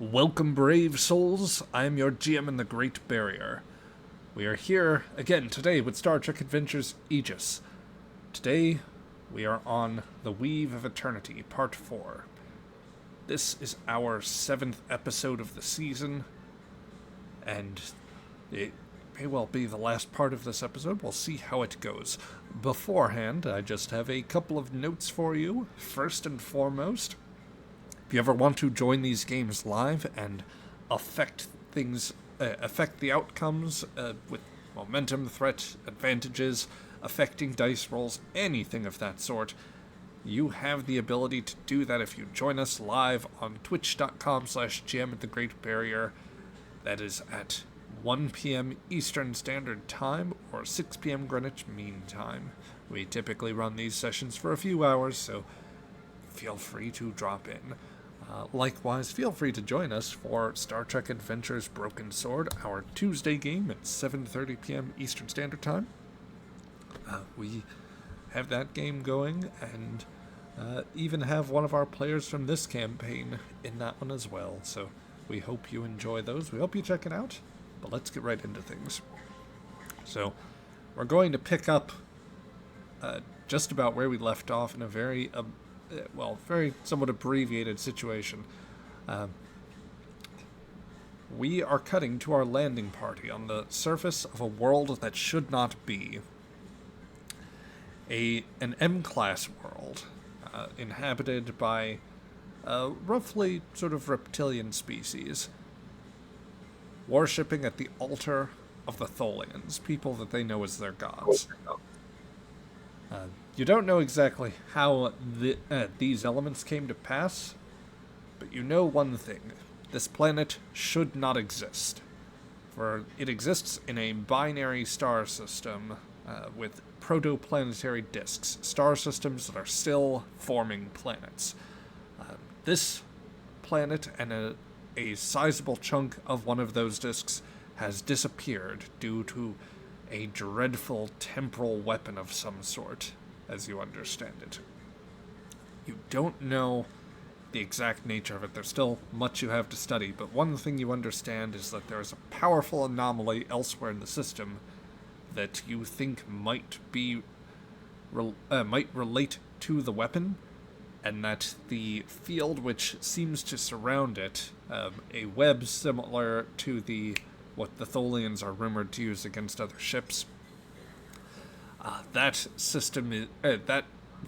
Welcome, brave souls. I am your GM in the Great Barrier. We are here again today with Star Trek Adventures Aegis. Today, we are on The Weave of Eternity, Part 4. This is our 7th episode of the season, and it may well be the last part of this episode. We'll see how it goes. Beforehand, I just have a couple of notes for you. First and foremost, if you ever want to join these games live and affect the outcomes with momentum, threat, advantages, affecting dice rolls, anything of that sort, you have the ability to do that if you join us live on twitch.com/GM@thegreatbarrier. That is at 1 p.m. Eastern Standard Time or 6 p.m. Greenwich Mean Time. We typically run these sessions for a few hours, so feel free to drop in. Likewise, feel free to join us for Star Trek Adventures Broken Sword, our Tuesday game at 7:30 p.m. Eastern Standard Time. We have that game going, and even have one of our players from this campaign in that one as well. So we hope you enjoy those. We hope you check it out, but let's get right into things. So we're going to pick up just about where we left off in a very somewhat abbreviated situation. We are cutting to our landing party on the surface of a world that should not be. An M-class world, inhabited by roughly sort of reptilian species, worshipping at the altar of the Tholians, people that they know as their gods. You don't know exactly how these elements came to pass, but you know one thing. This planet should not exist, for it exists in a binary star system with protoplanetary disks, star systems that are still forming planets. This planet and a sizable chunk of one of those disks has disappeared due to a dreadful temporal weapon of some sort, as you understand it. You don't know the exact nature of it. There's still much you have to study, but one thing you understand is that there is a powerful anomaly elsewhere in the system that you think might relate to the weapon, and that the field which seems to surround it, a web similar to what the Tholians are rumored to use against other ships, that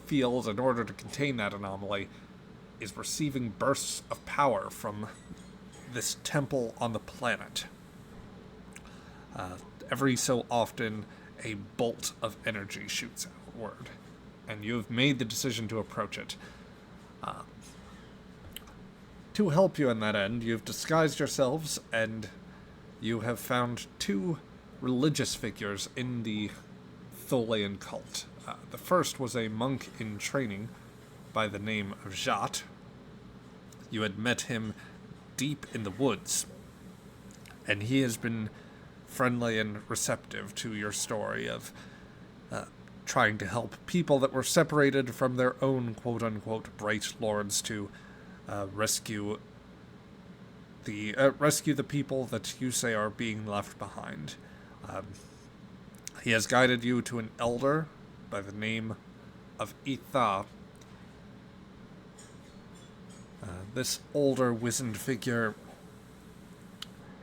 field, in order to contain that anomaly, is receiving bursts of power from this temple on the planet. Every so often, a bolt of energy shoots outward, and you have made the decision to approach it. To help you in that end, you've disguised yourselves, and you have found two religious figures in the Tholian cult. The first was a monk in training by the name of Jat. You had met him deep in the woods, and he has been friendly and receptive to your story of trying to help people that were separated from their own quote-unquote bright lords to rescue the people that you say are being left behind. He has guided you to an elder by the name of Itha. This older, wizened figure,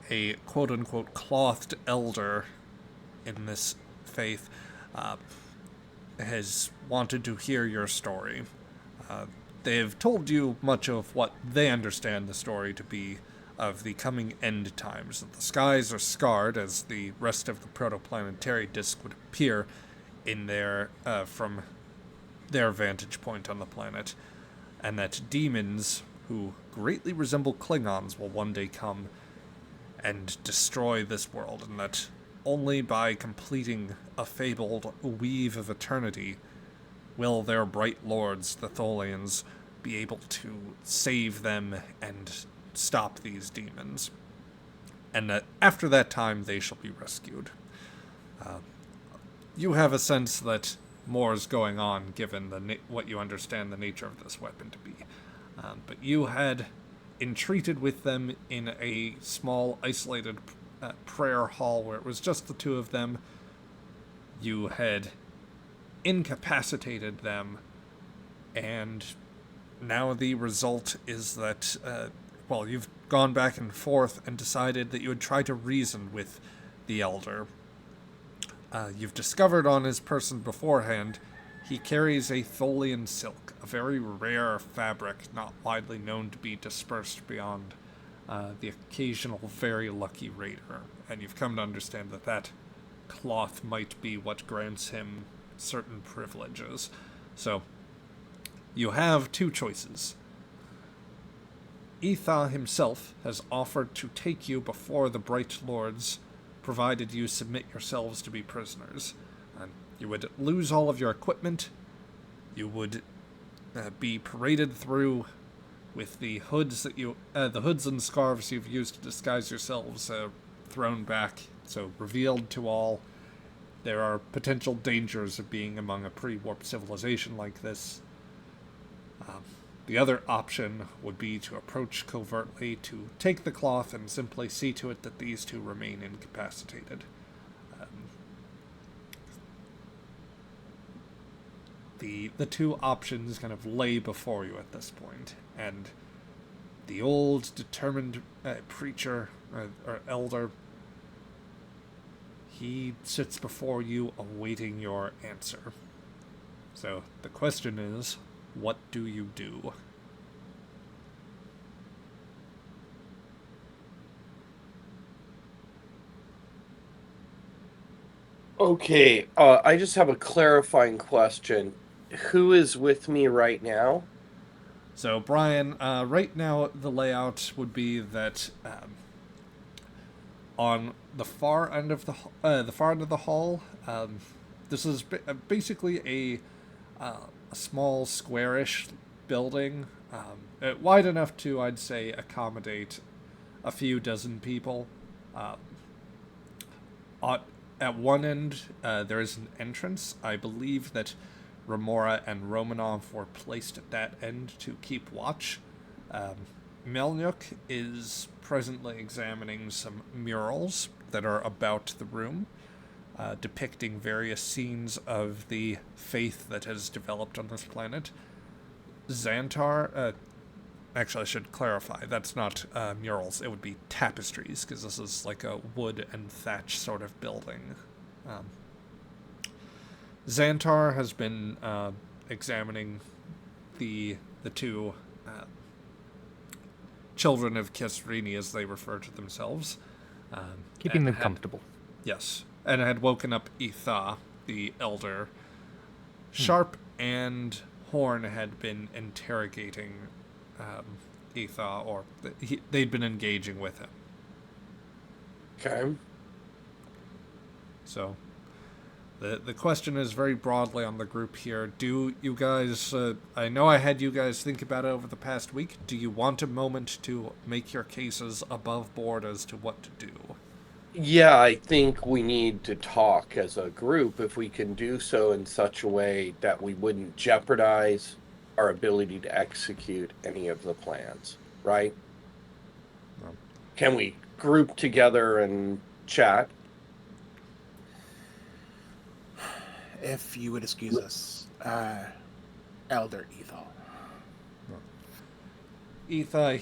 a quote-unquote clothed elder in this faith, has wanted to hear your story. They have told you much of what they understand the story to be of the coming end times. The skies are scarred, as the rest of the protoplanetary disk would appear from their vantage point on the planet, and that demons who greatly resemble Klingons will one day come and destroy this world, and that only by completing a fabled weave of eternity will their bright lords, the Tholians, be able to save them and stop these demons. And that after that time, they shall be rescued. You have a sense that more is going on, given what you understand the nature of this weapon to be. But you had entreated with them in a small, isolated prayer hall where it was just the two of them. You had incapacitated them, and now the result is that, you've gone back and forth and decided that you would try to reason with the Elder. You've discovered on his person beforehand he carries a Tholian silk, a very rare fabric not widely known to be dispersed beyond the occasional very lucky raider, and you've come to understand that that cloth might be what grants him certain privileges. So, you have two choices. Etha himself has offered to take you before the Bright Lords, provided you submit yourselves to be prisoners. And you would lose all of your equipment. You would be paraded through with the hoods the hoods and scarves you've used to disguise yourselves thrown back, so revealed to all. There are potential dangers of being among a pre-warped civilization like this. The other option would be to approach covertly, to take the cloth and simply see to it that these two remain incapacitated. The two options kind of lay before you at this point, and the old, determined preacher, or elder, he sits before you awaiting your answer. So the question is, what do you do? Okay, I just have a clarifying question. Who is with me right now? So, Brian, right now the layout would be that on the far end of the hall, this is basically a small squarish building, wide enough to, I'd say, accommodate a few dozen people. At one end, there is an entrance. I believe that Remora and Romanov were placed at that end to keep watch. Melnyuk is presently examining some murals that are about the room, depicting various scenes of the faith that has developed on this planet. Xantar, actually I should clarify, that's not murals, it would be tapestries, because this is like a wood and thatch sort of building. Xantar has been examining the two children of Kesrini, as they refer to themselves. Keeping them comfortable. Yes, and had woken up Etha, the elder. Sharp and Horn had been interrogating Etha, or they'd been engaging with him. Okay. So, the question is very broadly on the group here. Do you guys, I know I had you guys think about it over the past week. Do you want a moment to make your cases above board as to what to do? Yeah, I think we need to talk as a group if we can do so in such a way that we wouldn't jeopardize our ability to execute any of the plans, right? No. Can we group together and chat? If you would excuse us, Elder Ethel. Etha,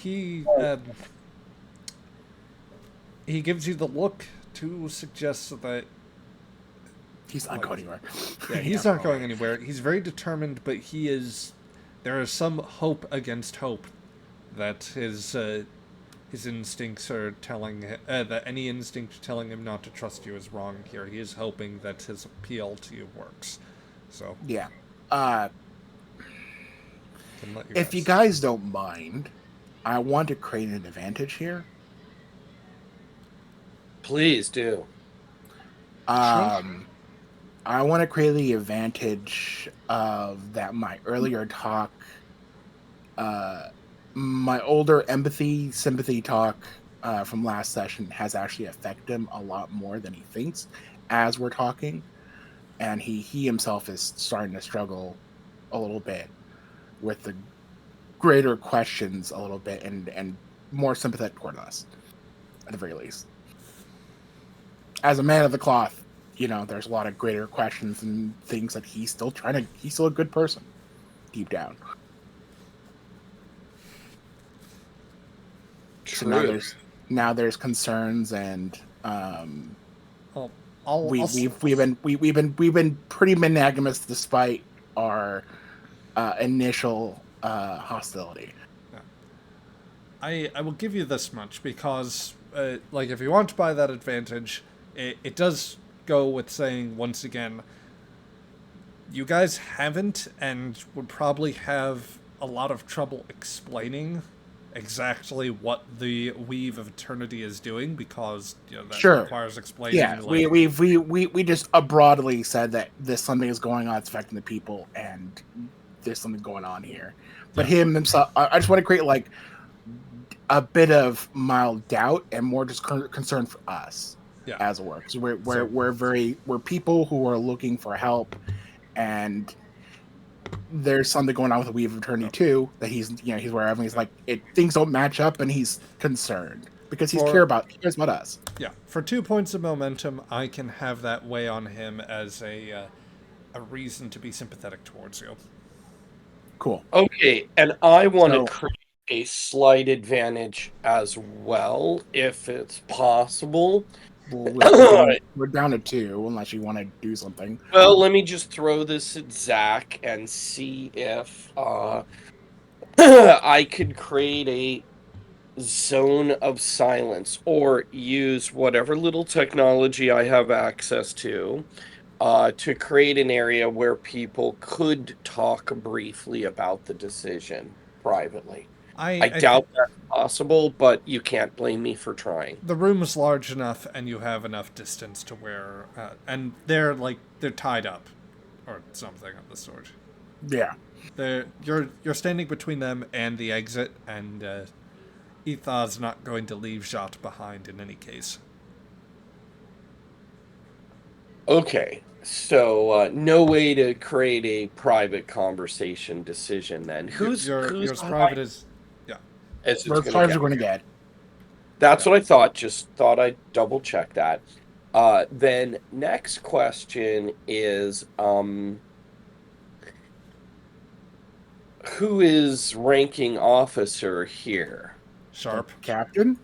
he gives you the look to suggest that he's not going anywhere. Yeah, he's not going anywhere. He's very determined, but there is some hope against hope that his instincts are telling that any instinct telling him not to trust you is wrong here. He is hoping that his appeal to you works. So yeah. If you guys don't mind, I want to create an advantage here. Please do. I want to create the advantage of that my earlier talk, my older empathy, sympathy talk from last session has actually affected him a lot more than he thinks as we're talking. And he himself is starting to struggle a little bit with the greater questions a little bit and more sympathetic toward us, at the very least. As a man of the cloth, there's a lot of greater questions and things that he's still a good person, deep down. True. So now there's concerns, and we've been pretty monogamous despite our initial hostility. I will give you this much because, if you want to buy that advantage, it does go with saying, once again, you guys haven't and would probably have a lot of trouble explaining exactly what the Weave of Eternity is doing, because that requires explaining. Yeah, we just broadly said that there's something is going on, it's affecting the people, and there's something going on here. But him himself, I just want to create a bit of mild doubt and more just concern for us as it works. We're people who are looking for help, and there's something going on with the Weave of Eternity too that he's aware of, and he's things don't match up, and he's concerned because he cares about us. Yeah, for 2 points of momentum, I can have that weigh on him as a reason to be sympathetic towards you. Cool. Okay, and I want to create a slight advantage as well, if it's possible. We're down to 2, unless you want to do something. Well, let me just throw this at Zach and see if I could create a zone of silence, or use whatever little technology I have access to create an area where people could talk briefly about the decision privately. I doubt that's possible, but you can't blame me for trying. The room is large enough, and you have enough distance to where, and they're tied up, or something of the sort. Yeah, you're standing between them and the exit, and Ethar's not going to leave Jot behind in any case. Okay, so no way to create a private conversation decision then. Who's private is... Both sides are going to get. That's what I thought. Just thought I'd double check that. Then next question is, who is ranking officer here? Sharp. Captain?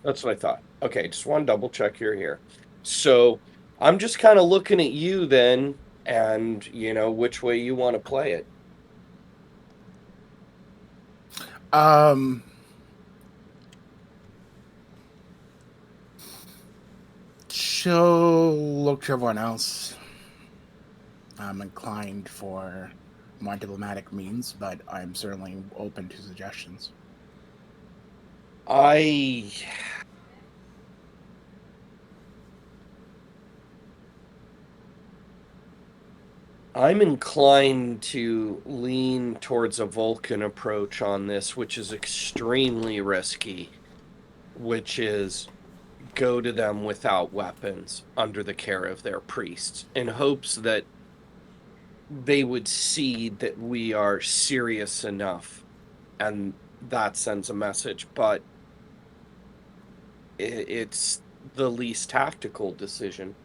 That's what I thought. Okay, just want to double check you're here. So I'm just kind of looking at you then, and which way you want to play it. She'll look to everyone else. I'm inclined for more diplomatic means, but I'm certainly open to suggestions. I'm inclined to lean towards a Vulcan approach on this, which is extremely risky, which is go to them without weapons under the care of their priests, in hopes that they would see that we are serious enough, and that sends a message. But it's the least tactical decision.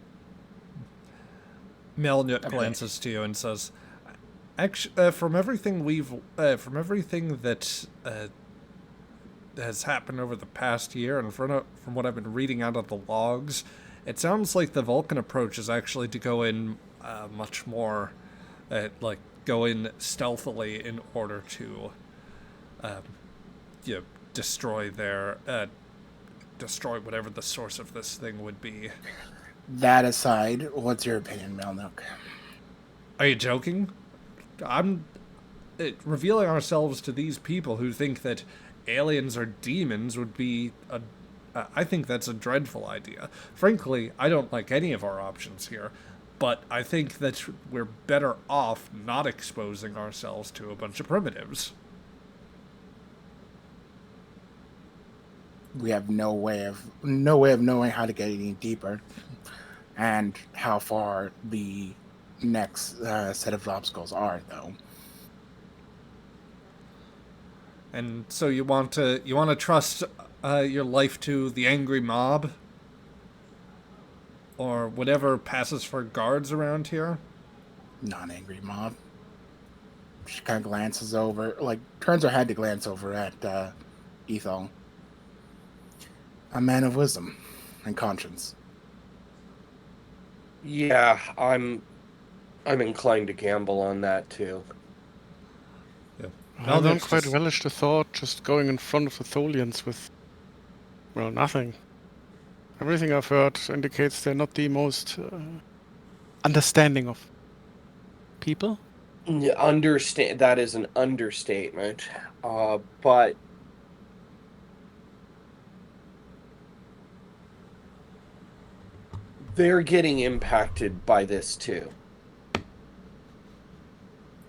Melnut glances to you and says, from everything that has happened over the past year, and from what I've been reading out of the logs, it sounds like the Vulcan approach is actually to go in much more, go in stealthily in order to, destroy whatever the source of this thing would be. That aside, what's your opinion, Melnook? Are you joking? Revealing ourselves to these people who think that aliens or demons would be I think that's a dreadful idea. Frankly, I don't like any of our options here, but I think that we're better off not exposing ourselves to a bunch of primitives. We have no way of knowing how to get any deeper, and how far the next set of obstacles are, though. And so you want to trust your life to the angry mob, or whatever passes for guards around here? Non-angry mob. She kind of glances over, like turns her head to glance over at Ethel. A man of wisdom and conscience. Yeah, I'm inclined to gamble on that too. Yeah. I don't quite relish the thought just going in front of the Tholians with, well, nothing. Everything I've heard indicates they're not the most understanding of people. Understand, that is an understatement. But they're getting impacted by this too.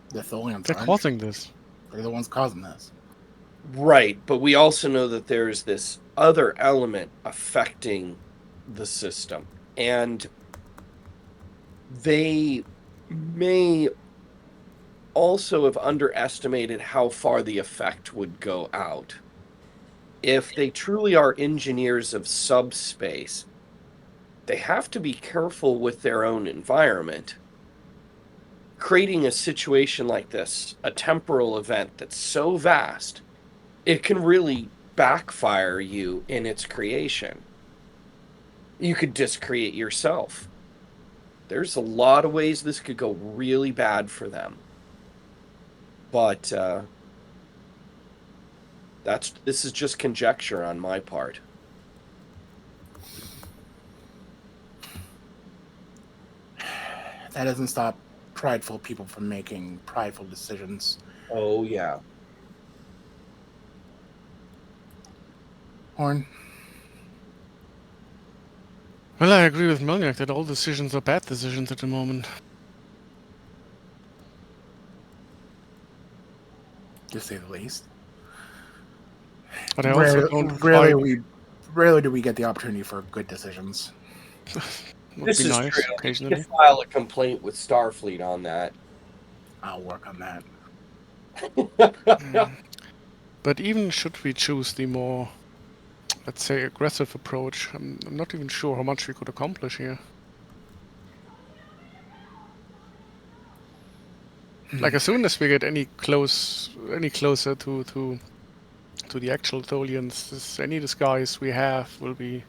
The Tholians They're aren't. causing this. They're the ones causing this. Right, but we also know that there's this other element affecting the system, and they may also have underestimated how far the effect would go out. If they truly are engineers of subspace, they have to be careful with their own environment. Creating a situation like this, a temporal event that's so vast, it can really backfire you in its creation. You could discreate yourself. There's a lot of ways this could go really bad for them. But this is just conjecture on my part. That doesn't stop prideful people from making prideful decisions. Oh, yeah. Horn? Well, I agree with Melniak that all decisions are bad decisions at the moment. To say the least. But I also don't Rarely do we get the opportunity for good decisions. Would This be is nice true. occasionally. You can file a complaint with Starfleet on that. I'll work on that. But even should we choose the more, let's say, aggressive approach, I'm not even sure how much we could accomplish here. Like, as soon as we get any closer to the actual Tholians, any disguise we have will be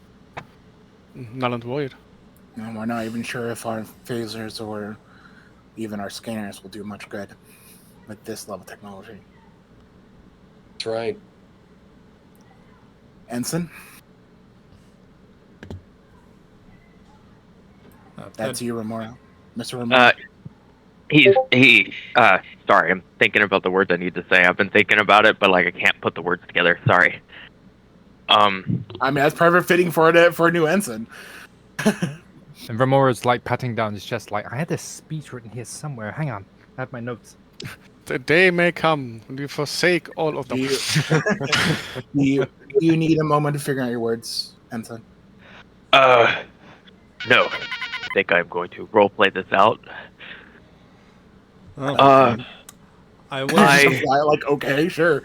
null and void. And we're not even sure if our phasers or even our scanners will do much good with this level of technology. That's right. Ensign? That's you, Remora. Mr. Remora? Sorry, I'm thinking about the words I need to say. I've been thinking about it, but, like, I can't put the words together. Sorry. I mean, that's perfect fitting for a new ensign. And Remora's, like, patting down his chest, like, I had this speech written here somewhere. Hang on. I have my notes. The day may come when you forsake all of them. You need a moment to figure out your words, Ensign? No. I think I'm going to roleplay this out. Oh. I will. Like, okay, sure.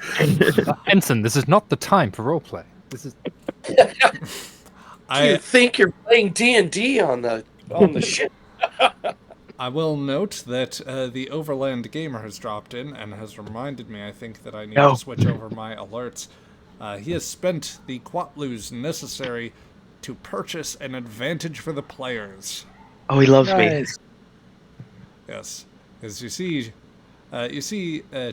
Ensign, this is not the time for roleplay. This is. You think you're playing D&D on the ship? I will note that the Overland Gamer has dropped in and has reminded me, I think, that I need to switch over my alerts. He has spent the Quatlus necessary to purchase an advantage for the players. Oh, he loves me. Yes, as you see,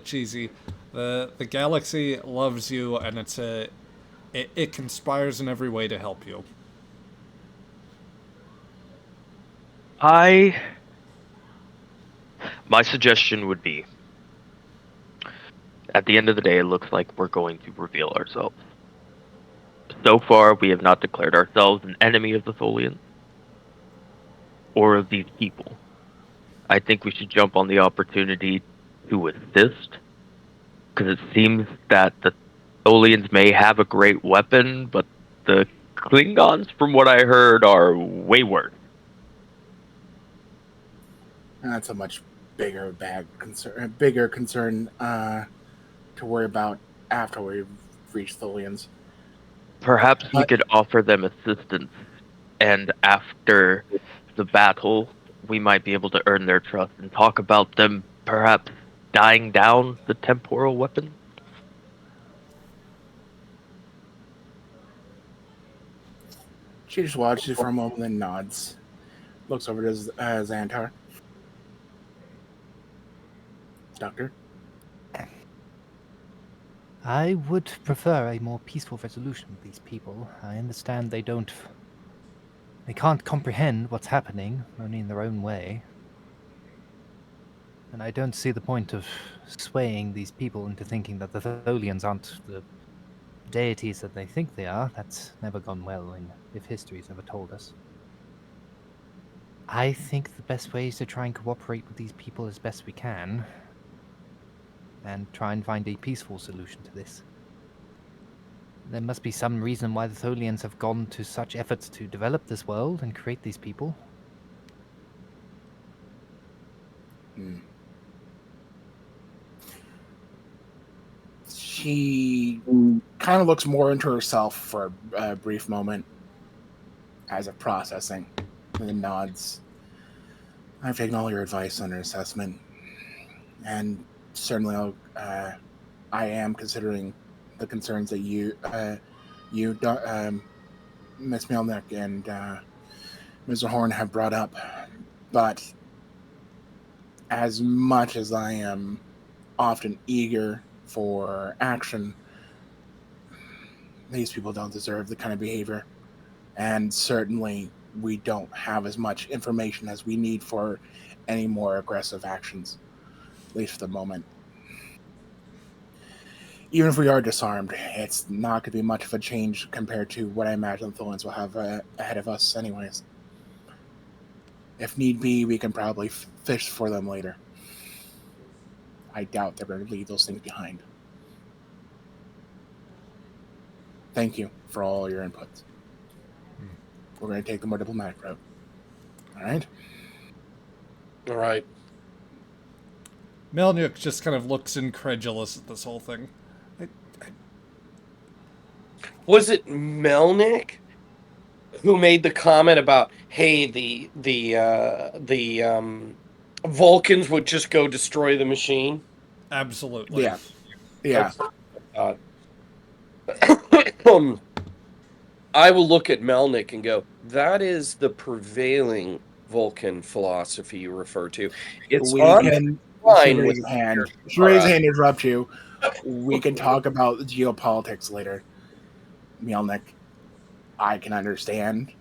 Cheesy, the galaxy loves you, and it conspires in every way to help you. My suggestion would be, at the end of the day, it looks like we're going to reveal ourselves. So far, we have not declared ourselves an enemy of the Tholians or of these people. I think we should jump on the opportunity to assist, because it seems that the Tholians may have a great weapon, but the Klingons, from what I heard, are way worse. That's a much bigger concern to worry about after we've reached Tholians. Perhaps we But- could offer them assistance, and after the battle, we might be able to earn their trust and talk about them perhaps dying down the temporal weapon. She just watches it for a moment, then nods. Looks over to Xantar. Doctor? I would prefer a more peaceful resolution with these people. I understand they can't comprehend what's happening, only in their own way. And I don't see the point of swaying these people into thinking that the Tholians aren't the deities that they think they are. That's never gone well if history's ever told us. I think the best way is to try and cooperate with these people as best we can, and try and find a peaceful solution to this. There must be some reason why the Tholians have gone to such efforts to develop this world and create these people. She kind of looks more into herself for a brief moment as of processing, and then nods. I've taken all your advice on her assessment, and certainly I am considering the concerns that you, Miss Melnick and Mr. Horn have brought up. But as much as I am often eager for action, these people don't deserve the kind of behavior. And certainly we don't have as much information as we need for any more aggressive actions, at least for the moment. Even if we are disarmed, it's not going to be much of a change compared to what I imagine the Tholians will have ahead of us anyways. If need be, we can probably fish for them later. I doubt they're going to leave those things behind. Thank you for all your inputs. We're going to take the more diplomatic route. All right? All right. Melnyuk just kind of looks incredulous at this whole thing. Was it Melnick who made the comment about, hey, the Vulcans would just go destroy the machine? Absolutely. Yeah. Yeah. I will look at Melnick and go, that is the prevailing Vulcan philosophy you refer to. It's We on can. line She with raised a hand. She All raised a right. hand to interrupt you. We can talk about geopolitics later. Melnick, I can understand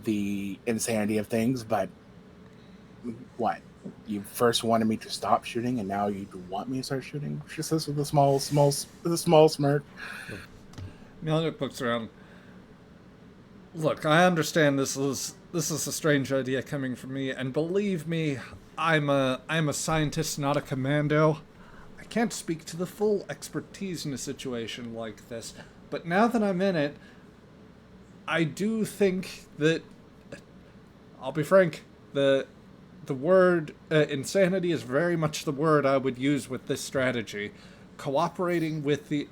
the insanity of things, but what? You first wanted me to stop shooting, and now you want me to start shooting? She says with a small smirk. Melnyuk looks around. Look, I understand this is a strange idea coming from me, and believe me, I'm a scientist, not a commando. I can't speak to the full expertise in a situation like this, but now that I'm in it, I do think that, I'll be frank, the word insanity is very much the word I would use with this strategy. Cooperating with the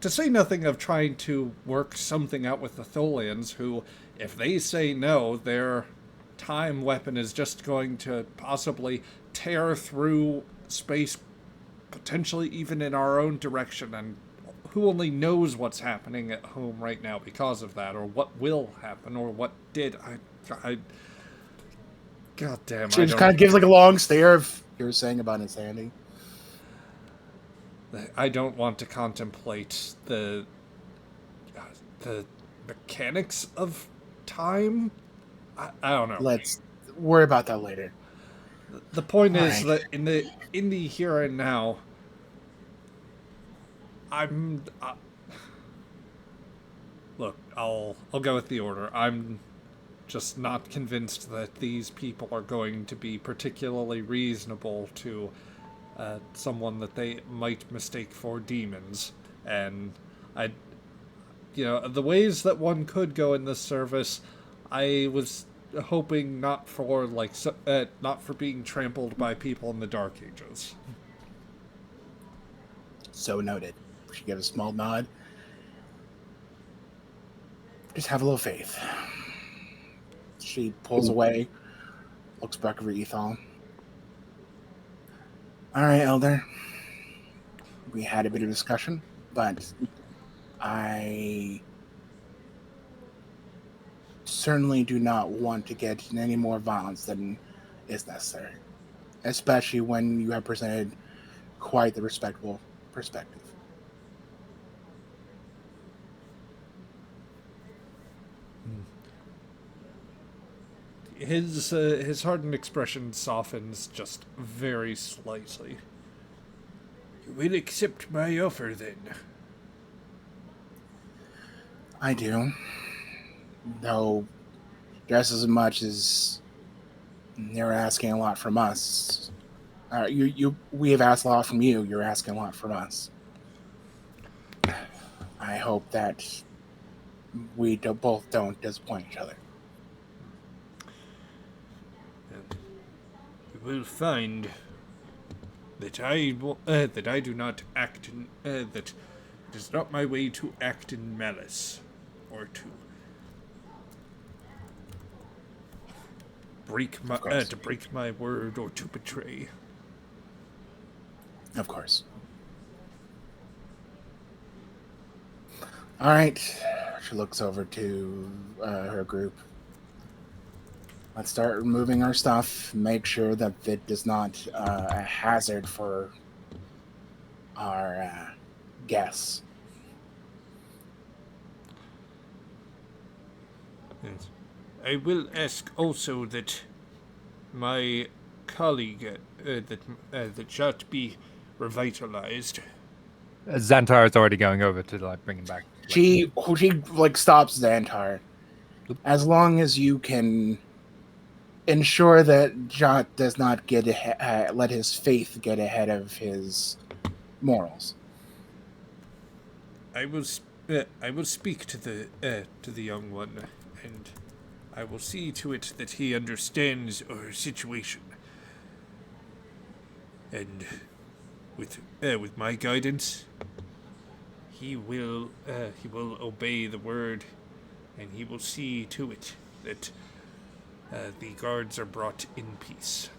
to say nothing of trying to work something out with the Tholians, who, if they say no, their time weapon is just going to possibly tear through space, potentially even in our own direction, and who only knows what's happening at home right now because of that, or what will happen, or what did. God damn, She just kind of gives like a long stare of you're saying about insanity. I don't want to contemplate the mechanics of time. I don't know. Let's worry about that later. The point All is right. that in the here and now, I'm look. I'll go with the order. I'm just not convinced that these people are going to be particularly reasonable to someone that they might mistake for demons. And the ways that one could go in this service, I was hoping not for being trampled by people in the Dark Ages. So noted. She gives a small nod. Just have a little faith. She pulls away, looks back over Ethal. All right, Elder. We had a bit of discussion, but I certainly do not want to get in any more violence than is necessary, especially when you have presented quite the respectable perspective. His hardened expression softens just very slightly. You will accept my offer, then? I do. Though, just as much as you're asking a lot from us, we have asked a lot from you. You're asking a lot from us. I hope that we both don't disappoint each other. You will find that I do not act in that it is not my way to act in malice, or to break my word or to betray. Of course. All right. She looks over to her group. Let's start removing our stuff. Make sure that it is not a hazard for our guests. Yes. I will ask also that my colleague that Jot be revitalized. Xantar is already going over to like bring him back. She stops Xantar. Oop. As long as you can ensure that Jot does not get let his faith get ahead of his morals. I will speak to the young one, and I will see to it that he understands our situation. And with my guidance, he will obey the word, and he will see to it that the guards are brought in peace.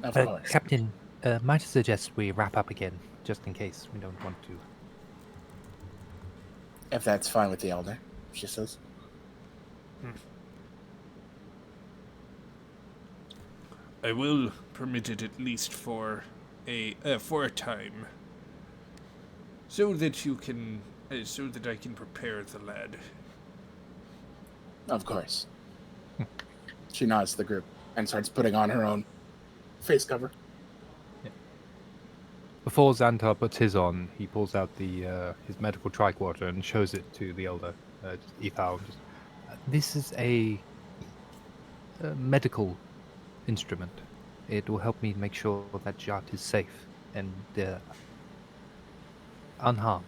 Of course. Captain, might I suggest we wrap up again, just in case we don't want to. If that's fine with the Elder, she says. I will permit it at least for a time, so that you can, so that I can prepare the lad. Of course. She nods to the group and starts putting on her own face cover. Before Xantar puts his on, he pulls out his medical tricorder and shows it to the Elder, Ethal. This is a medical instrument. It will help me make sure that Jot is safe and unharmed.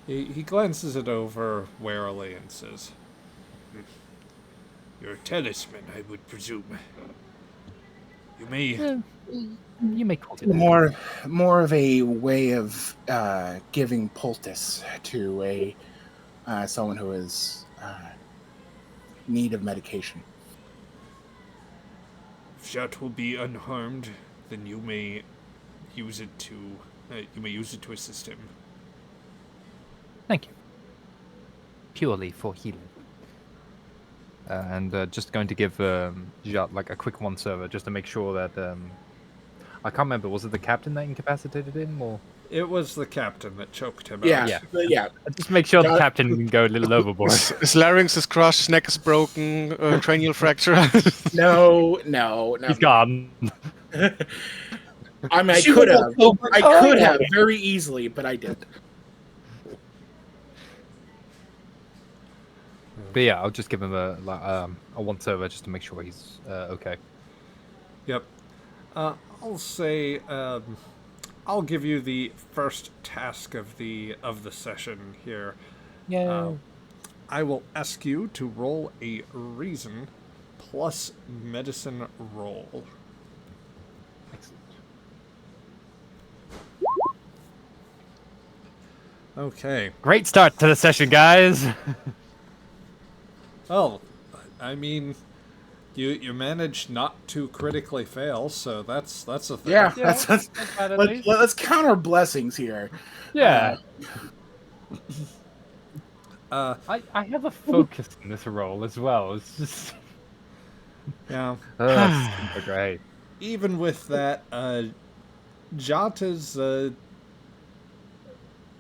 He glances it over warily and says, "Your talisman, I would presume. You may." You may call it More of a way of giving poultice to a someone who is need of medication. If Jot will be unharmed, then you may use it to assist him. Thank you. Purely for healing. And just going to give Jot like a quick one-server just to make sure that I can't remember. Was it the captain that incapacitated him, or It was the captain that choked him Yeah, out. yeah. just make sure the Jot- captain can go a little overboard? His larynx is crushed, neck is broken, cranial fracture. No. He's gone. I mean, I She could was have. so I could retarded. have very easily, but I didn't. But yeah, I'll just give him a one-server just to make sure he's okay. Yep. I'll say I'll give you the first task of the session here. Yeah. I will ask you to roll a reason plus medicine roll. Excellent. Okay. Great start to the session, guys. Well, I mean, you managed not to critically fail, so that's a thing. Yeah, Yeah, let's not bad at least. let's count our blessings here. Yeah. Uh, I have a focus in this role as well. It's just yeah. super great. Even with that, Jot is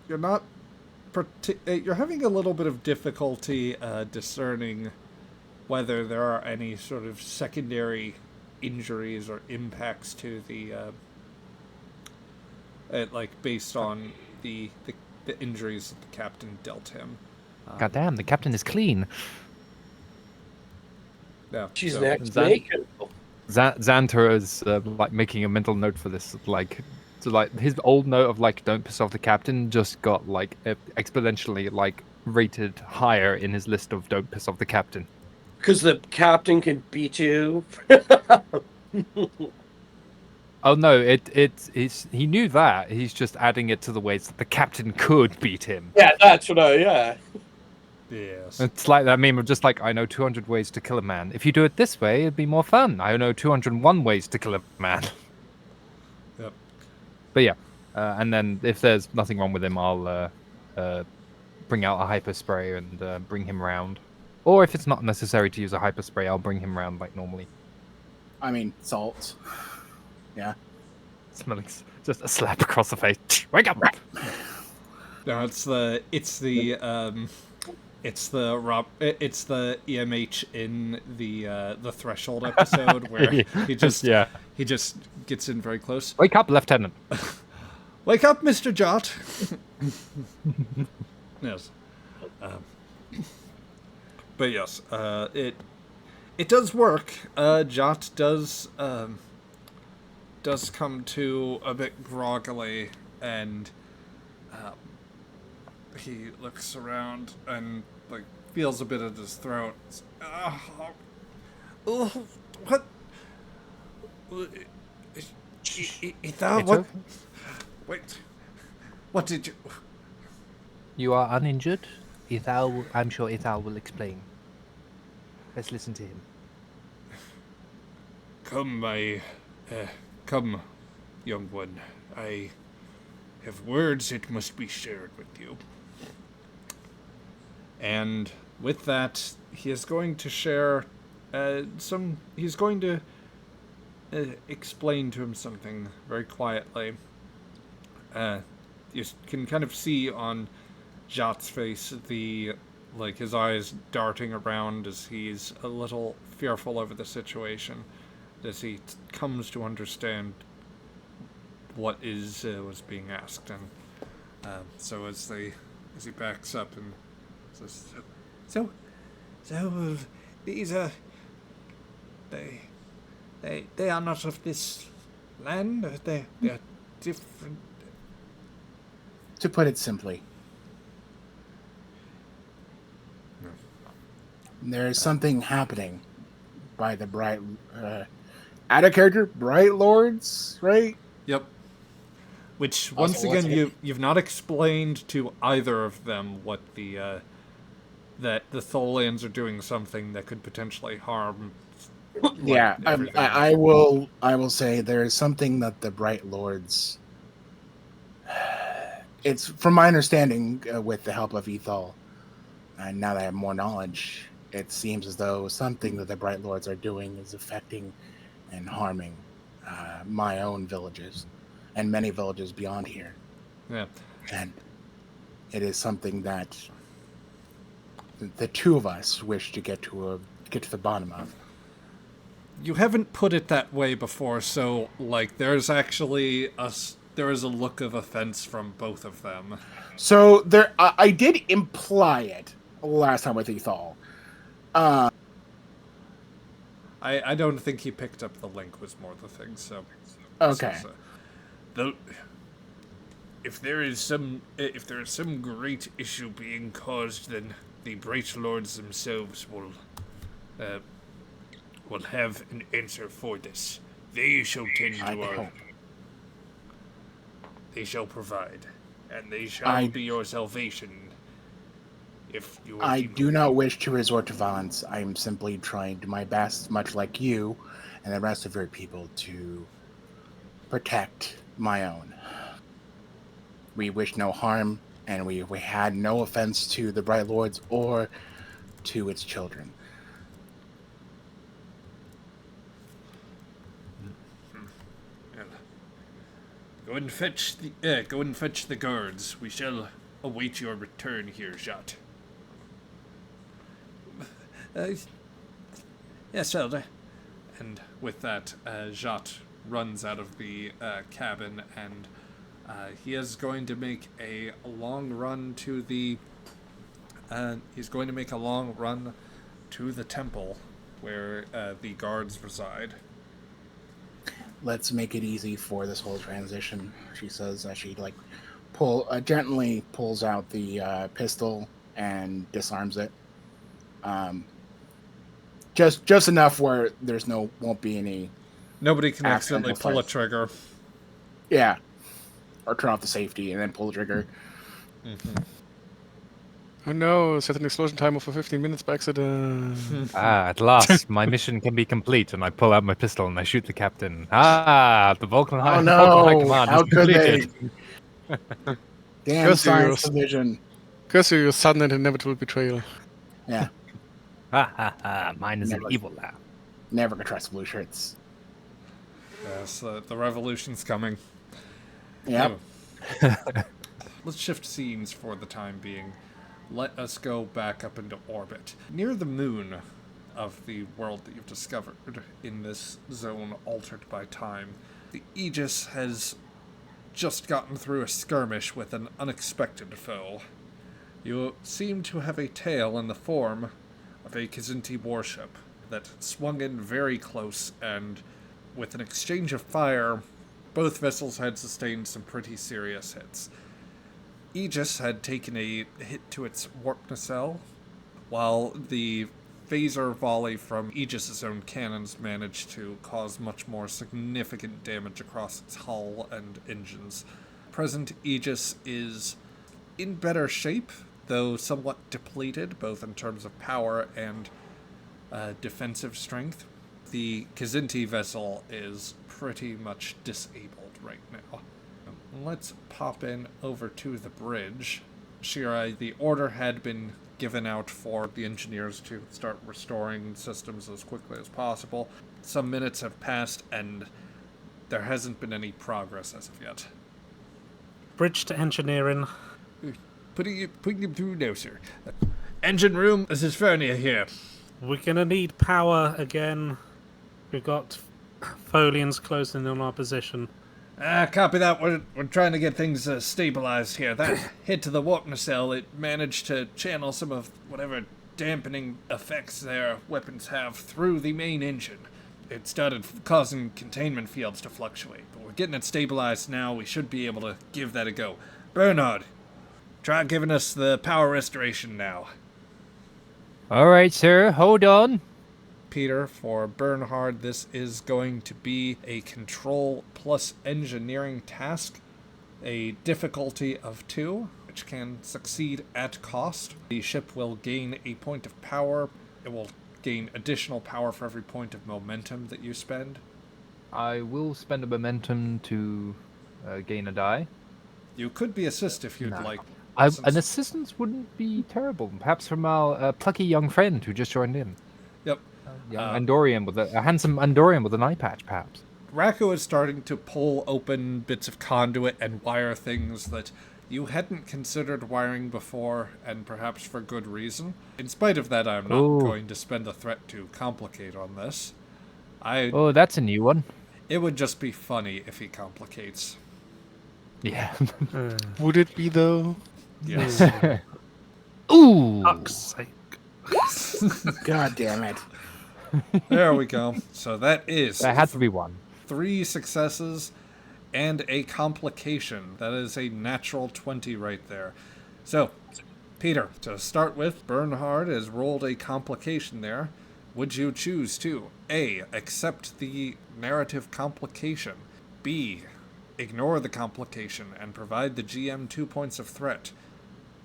you're not you're having a little bit of difficulty discerning whether there are any sort of secondary injuries or impacts to the like based on the injuries that the captain dealt him. God damn, the captain is clean. Yeah, She's so- next Zan- Macon. Xanter is like making a mental note for this, like, so like his old note of like don't piss off the captain just got like exponentially like rated higher in his list of don't piss off the captain. Because the captain can beat you. Oh no, it's he knew that. He's just adding it to the ways that the captain could beat him. Yeah, that's what yeah. Yes. It's like that meme of just like, I know 200 ways to kill a man. If you do it this way, it'd be more fun. I know 201 ways to kill a man. Yep. But yeah, and then if there's nothing wrong with him, I'll bring out a hyper spray and bring him round. Or if it's not necessary to use a hyper spray, I'll bring him round like normally. I mean, salt. Yeah. Smelling just a slap across the face. Wake up! No, it's the EMH in the Threshold episode where he just he just gets in very close. Wake up, Lieutenant. Wake up, Mr. Jot. Yes. But yes, it does work. Jot does come to a bit groggily, and he looks around and like feels a bit at his throat. What? Ethal, what? Wait. What did you? You are uninjured? Ethal, I'm sure Ethal will explain. Let's listen to him. Come, young one. I have words that must be shared with you. And with that, he is going to share he's going to explain to him something very quietly. You can kind of see on Jot's face his eyes darting around as he's a little fearful over the situation, as he comes to understand what was being asked, and so as he backs up and says, so these are they are not of this land. They are different. To put it simply, there is something happening by the Bright, out of character, Bright Lords, right? Yep. Which once Also, again you've not explained to either of them what that the Tholians are doing something that could potentially harm. Yeah, everything. I will say there is something that the Bright Lords. It's from my understanding, with the help of Ethal, and now that I have more knowledge, it seems as though something that the Bright Lords are doing is affecting and harming my own villages and many villages beyond here. Yeah. And it is something that the two of us wish to get to the bottom of. You haven't put it that way before, so like there's actually there is a look of offense from both of them. So there, I did imply it last time with Ethal. I don't think he picked up the link was more the thing. So Okay. Though, if there is some great issue being caused, then the Bright Lords themselves will have an answer for this. They shall tend I to hope. They shall provide, and they shall I- be your salvation. If you are I deemed do to not be. wish to resort to violence. I am simply trying to my best, much like you and the rest of your people, to protect my own. We wish no harm, and we had no offense to the Bright Lords or to its children. Well, go and fetch the guards. We shall await your return here, Jot. Yes, Elder. And with that, Jot runs out of the cabin, and he is going to make a long run to the. He's going to make a long run to the temple where the guards reside. Let's make it easy for this whole transition, she says as she gently pulls out the pistol and disarms it. Just enough where won't be any. Nobody can Accidental accidentally pull a fires. trigger. Yeah, or turn off the safety and then pull the trigger. Oh no, set an explosion timer for 15 minutes by accident. Ah, at last, my mission can be complete, and I pull out my pistol and I shoot the captain. Ah, the Vulcan High, Oh Vulcan High no! Command How is could completed. they? Damn Curse you, science your- division. Curse you, your sudden and inevitable betrayal. Yeah, Ha ha ha! Mine is an Never. evil laugh. never gonna trust blue shirts. Yes, the revolution's coming. Yep. Oh. Let's shift scenes for the time being. Let us go back up into orbit. Near the moon of the world that you've discovered in this zone altered by time, the Aegis has just gotten through a skirmish with an unexpected foe. You seem to have a tail in the form of a Kzinti warship that swung in very close, and with an exchange of fire, both vessels had sustained some pretty serious hits. Aegis had taken a hit to its warp nacelle, while the phaser volley from Aegis' own cannons managed to cause much more significant damage across its hull and engines. Present Aegis is in better shape, though somewhat depleted, both in terms of power and defensive strength. The Kzinti vessel is pretty much disabled right now. Let's pop in over to the bridge. Shirai, the order had been given out for the engineers to start restoring systems as quickly as possible. Some minutes have passed, and there hasn't been any progress as of yet. Bridge to engineering. Putting you through now, sir. Engine room, this is Fernia here. We're gonna need power again. We've got Folians closing in on our position. Copy that. We're trying to get things stabilized here. That hit to the warp nacelle, it managed to channel some of whatever dampening effects their weapons have through the main engine. It started causing containment fields to fluctuate, but we're getting it stabilized now. We should be able to give that a go. Bernard, try giving us the power restoration now. All right, sir. Hold on. Peter, for Bernhard, this is going to be a control plus engineering task, a difficulty of 2, which can succeed at cost. The ship will gain a point of power. It will gain additional power for every point of momentum that you spend. I will spend a momentum to gain a die. You could be assist if you'd No. like. An since- assistance wouldn't be terrible. Perhaps from our plucky young friend who just joined in. Yep. Young Andorian with a handsome Andorian with an eye patch, perhaps. Racco is starting to pull open bits of conduit and wire things that you hadn't considered wiring before, and perhaps for good reason. In spite of that, I'm not Ooh. going to spend the threat to complicate on this. Oh, that's a new one. It would just be funny if he complicates. Yeah. Would it be though? Yes. Ooh. Fuck's sake. God damn it. There we go. So that is There had to be one. 3 successes and a complication. That is a natural 20 right there. So, Peter, to start with, Bernhard has rolled a complication there. Would you choose to A, accept the narrative complication, B, ignore the complication and provide the GM 2 points of threat?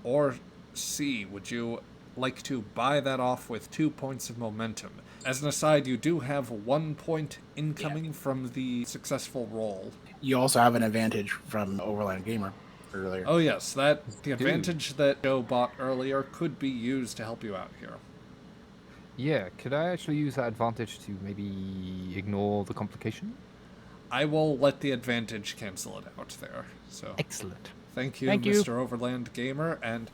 Or C, would you like to buy that off with 2 points of momentum? As an aside, you do have 1 point incoming from the successful roll. You also have an advantage from Overland Gamer earlier. Oh yes, the advantage that Joe bought earlier could be used to help you out here. Yeah, could I actually use that advantage to maybe ignore the complication? I will let the advantage cancel it out there. So Excellent. thank you, Thank you. Mr. Overland Gamer, and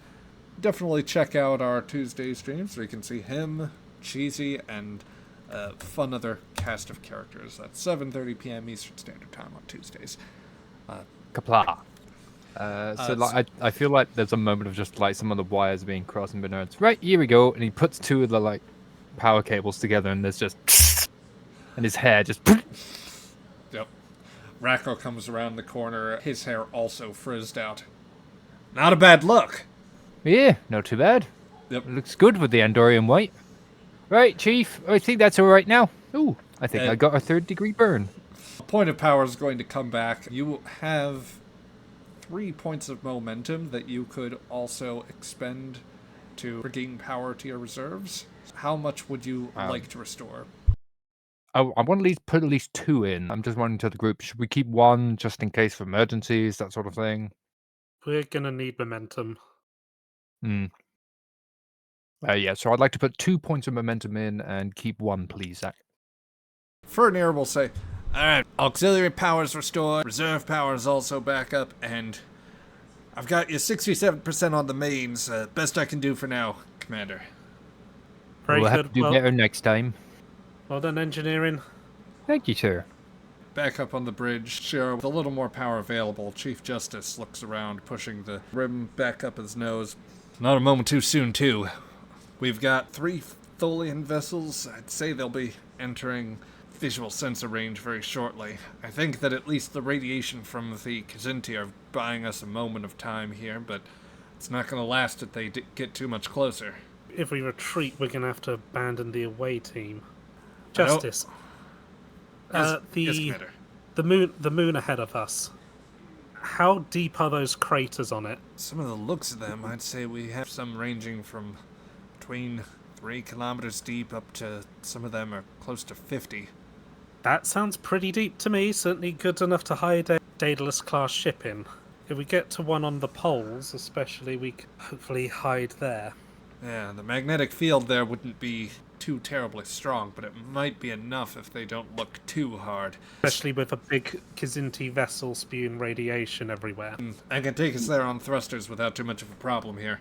definitely check out our Tuesday streams where you can see him, Cheesy, and a fun other cast of characters. That's 7:30 p.m. Eastern Standard Time on Tuesdays. Kapla. I feel like there's a moment of just like some of the wires being crossed and Bernard's right, here we go, and he puts two of the like power cables together and there's just and his hair just Yep. Racco comes around the corner, his hair also frizzed out. Not a bad look. yeah, not too bad. Yep. It looks good with the Andorian white. Right, Chief, I think that's all right now. Ooh, I think I got a 3rd-degree burn. Point of power is going to come back. You have 3 points of momentum that you could also expend to regain power to your reserves. How much would you like to restore? I want to at least put at least 2 in. I'm just wondering to the group, should we keep 1 just in case for emergencies, that sort of thing? We're gonna need momentum. Yeah, so I'd like to put 2 points of momentum in and keep 1, please, Zach. Fernir will say, alright, auxiliary powers restored, reserve powers also back up, and I've got you 67% on the mains. Best I can do for now, Commander. Very We'll good. have to do better next time. Well done, engineering. Thank you, sir. Back up on the bridge, Shiro, with a little more power available, Chief Justice looks around, pushing the rim back up his nose. Not a moment too soon, too. We've got 3 Tholian vessels. I'd say they'll be entering visual sensor range very shortly. I think that at least the radiation from the Kazinti are buying us a moment of time here, but it's not going to last if they get too much closer. If we retreat, we're gonna have to abandon the away team. Justice. Yes, Commander. The moon ahead of us. How deep are those craters on it? Some of the looks of them, I'd say we have some ranging from between 3 kilometers deep up to some of them are close to 50. That sounds pretty deep to me. Certainly good enough to hide a Daedalus class ship in. If we get to one on the poles, especially, we can hopefully hide there. Yeah, the magnetic field there wouldn't be too terribly strong, but it might be enough if they don't look too hard. Especially with a big Kazinti vessel spewing radiation everywhere. I can take us there on thrusters without too much of a problem here.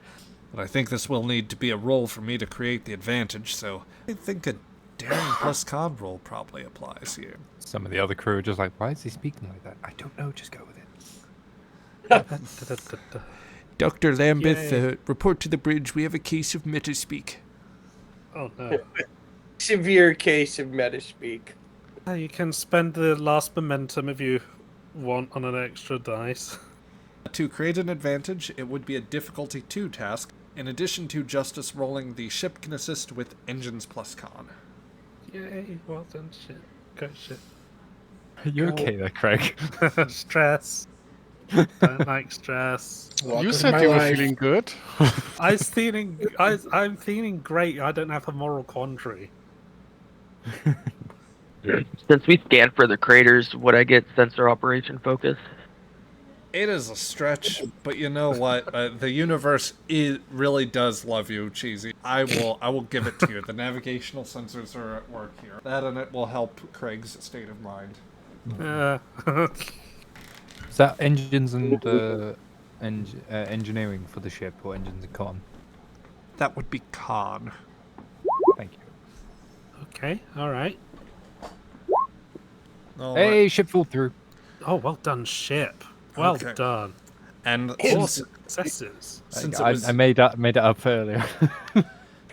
But I think this will need to be a roll for me to create the advantage, so I think a daring plus con roll probably applies here. Some of the other crew are just like, why is he speaking like that? I don't know, just go with it. Dr. Lambeth, Yay. report to the bridge. We have a case of metaspeak. Oh no. Severe case of metaspeak. You can spend the last momentum if you want on an extra dice. To create an advantage, it would be a difficulty 2 task. In addition to Justice rolling, the ship can assist with engines plus con. Yay, well done, shit. Go shit. Are you okay there, Craig? Stress. Don't like stress. Welcome You to said my you were life. feeling good. I'm feeling great. I don't have a moral quandary. Since we scan for the craters, would I get sensor operation focus? It is a stretch, but you know what? The universe really does love you, Cheesy. I will give it to you. The navigational sensors are at work here. That and it will help Craig's state of mind. Is that engines and engineering for the ship, or engines and con? That would be con. Thank you. Okay, alright. Hey, ship flew through. Oh, well done, ship. Well Okay. done. And Four since, successes. since, I, it was, I made it up earlier.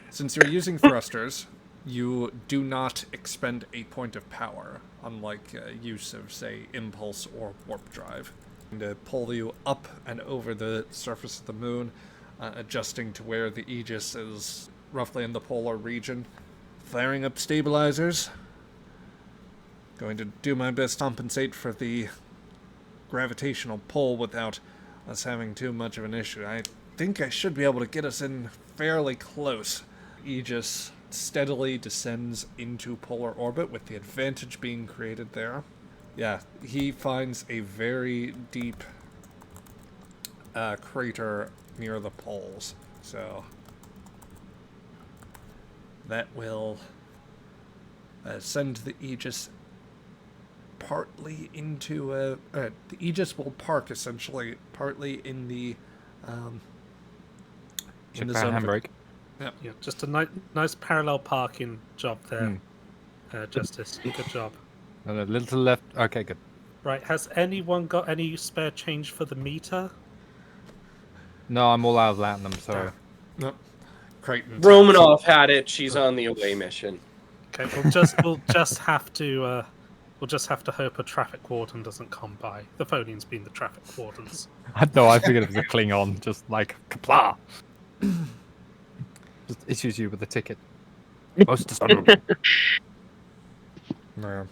since you're using thrusters, you do not expend a point of power, unlike use of, say, impulse or warp drive. And to pull you up and over the surface of the moon, adjusting to where the Aegis is roughly in the polar region. Firing up stabilizers. Going to do my best to compensate for the gravitational pull without us having too much of an issue. I think I should be able to get us in fairly close. Aegis steadily descends into polar orbit, with the advantage being created there. Yeah, he finds a very deep crater near the poles, so that will send the Aegis partly into the Aegis will park essentially partly in the zone of handbrake. Yeah. Yeah, just a nice parallel parking job there, Justice. Good job. And a little to the left. Okay, good. Right, has anyone got any spare change for the meter? No, I'm all out of latinum, sorry. No. Crichton. Romanov had it. She's on the away mission. Okay, we'll just have to hope a traffic warden doesn't come by. The Tholians being the traffic wardens. No, I figured it was a Klingon, just like kapla. Just issues you with a ticket. Most dishonorable. Yeah.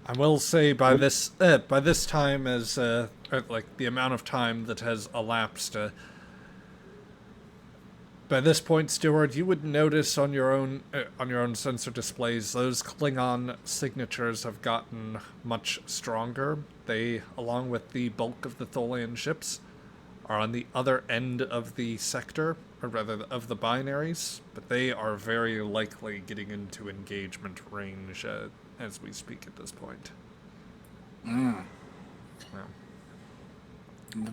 I will say by this time, as like the amount of time that has elapsed, by this point, Stewart, you would notice on your own sensor displays those Klingon signatures have gotten much stronger. They, along with the bulk of the Tholian ships, are on the other end of the sector, or rather of the binaries, but they are very likely getting into engagement range as we speak at this point. Yeah.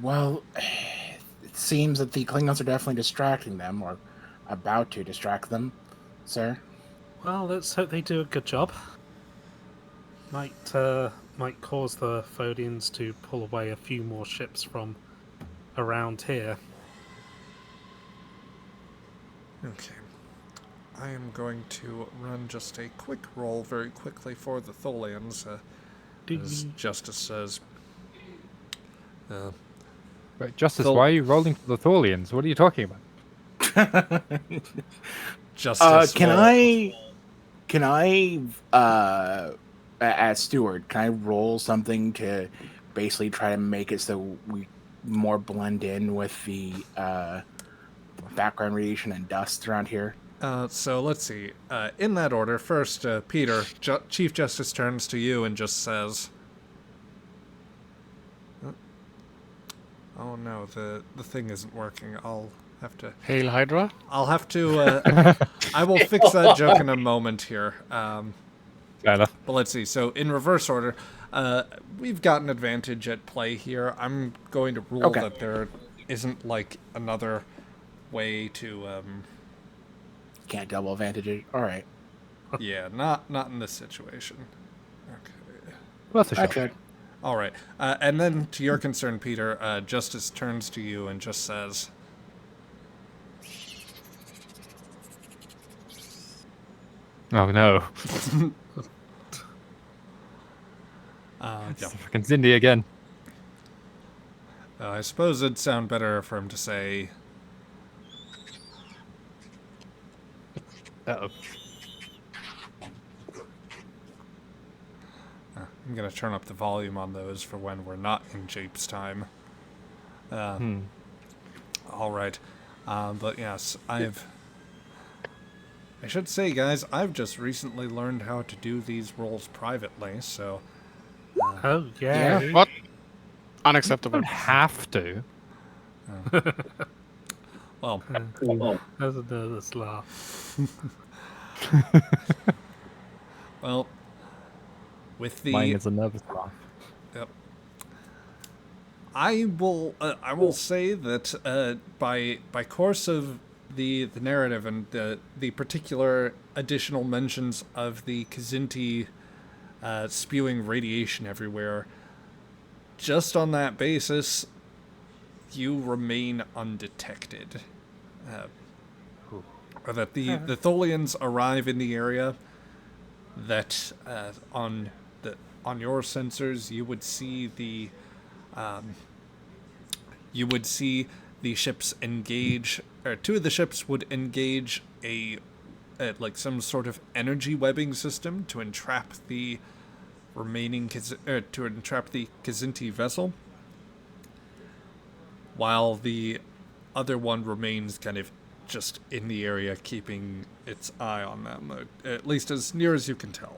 Well, it seems that the Klingons are definitely distracting them, or about to distract them, sir. Well, let's hope they do a good job. Might cause the Tholians to pull away a few more ships from around here. Okay. I am going to run just a quick roll very quickly for the Tholians, as Justice says. Right, Justice, why are you rolling for the Tholians? What are you talking about? Justice. Can I, as steward, can I roll something to basically try to make it so we more blend in with the background radiation and dust around here? So let's see. In that order, first, Peter, Chief Justice turns to you and just says, "Oh no, the thing isn't working. I'll have to. Hail Hydra. I'll have to. I will fix that joke in a moment here. Fair enough. But let's see. So in reverse order, we've got an advantage at play here. I'm going to rule that there isn't like another way to. Can't double advantage it. All right. Yeah, not in this situation. Okay. Worth a shot. All right. And then to your concern, Peter, Justice turns to you and just says, Oh no. yeah. Fucking Cindy again. I suppose it'd sound better for him to say, Uh-oh. I'm going to turn up the volume on those for when we're not in Jape's time. All right. But yes, I should say, guys, I've just recently learned how to do these roles privately, so... Oh, yeah. What? You Unacceptable. don't have to. Well, That's a nervous laugh. well, with the... Mine is a nervous laugh. Yep. I will say that by course of the narrative and the particular additional mentions of the Kzinti spewing radiation everywhere, just on that basis, you remain undetected. Or that the Tholians arrive in the area, that on your sensors you would see the ships engage, or two of the ships would engage like some sort of energy webbing system to entrap the remaining to entrap the Kazinti vessel, while the other one remains kind of just in the area, keeping its eye on them, at least as near as you can tell.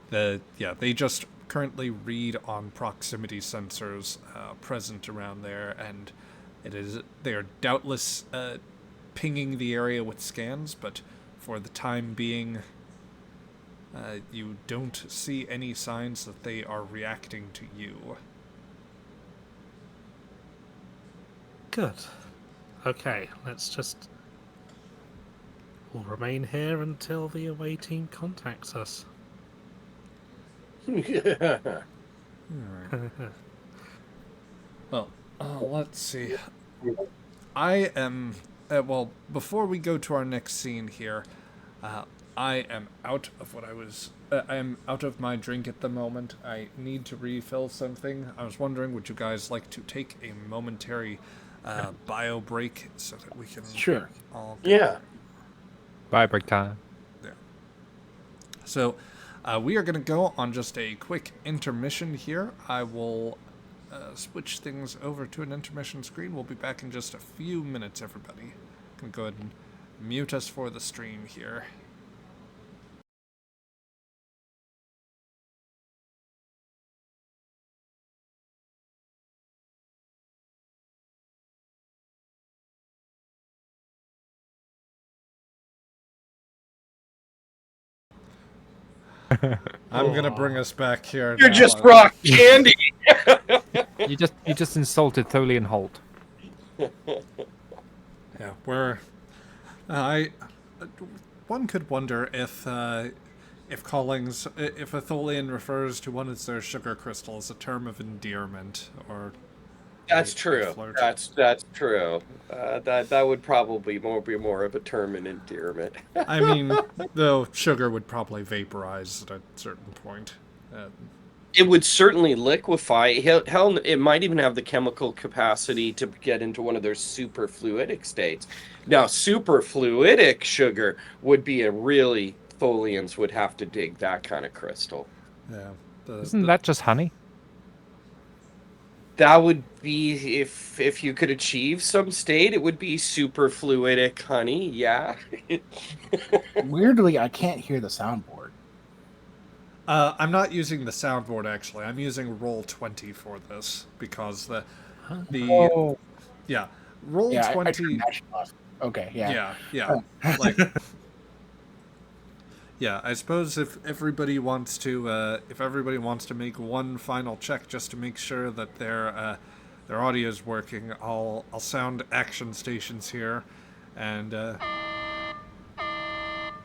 They just currently read on proximity sensors present around there, and they are doubtless pinging the area with scans, but for the time being, you don't see any signs that they are reacting to you. Good. Okay, we'll remain here until the away team contacts us. Well, let's see. I am... before we go to our next scene here, I am out of I am out of my drink at the moment. I need to refill something. I was wondering, would you guys like to take a momentary bio break so that we can... Sure. all Yeah. Bye, break time. Yeah. So, we are going to go on just a quick intermission here. I will switch things over to an intermission screen. We'll be back in just a few minutes, everybody. Going to go ahead and mute us for the stream here. I'm gonna bring us back here. You're now. just rock candy. You just insulted Tholian Holt. Yeah, one could wonder if Collings, if a Tholian refers to one of their sugar crystals, a term of endearment, or... That's a true. flirt. That's true. That would probably be more of a term in endearment. I mean, though sugar would probably vaporize at a certain point. It would certainly liquefy. Hell, it might even have the chemical capacity to get into one of their superfluidic states. Now, superfluidic sugar would be Tholians would have to dig that kind of crystal. Yeah. Isn't that just honey? That would be if you could achieve some state, it would be superfluidic honey. Yeah. Weirdly, I can't hear the soundboard. I'm not using the soundboard, actually. I'm using Roll20 for this, because the yeah, Roll20... Yeah, I turned that shit off. Okay, yeah. Yeah. Like, yeah, I suppose if everybody wants to make one final check just to make sure that their audio is working, I'll sound action stations here, and yeah.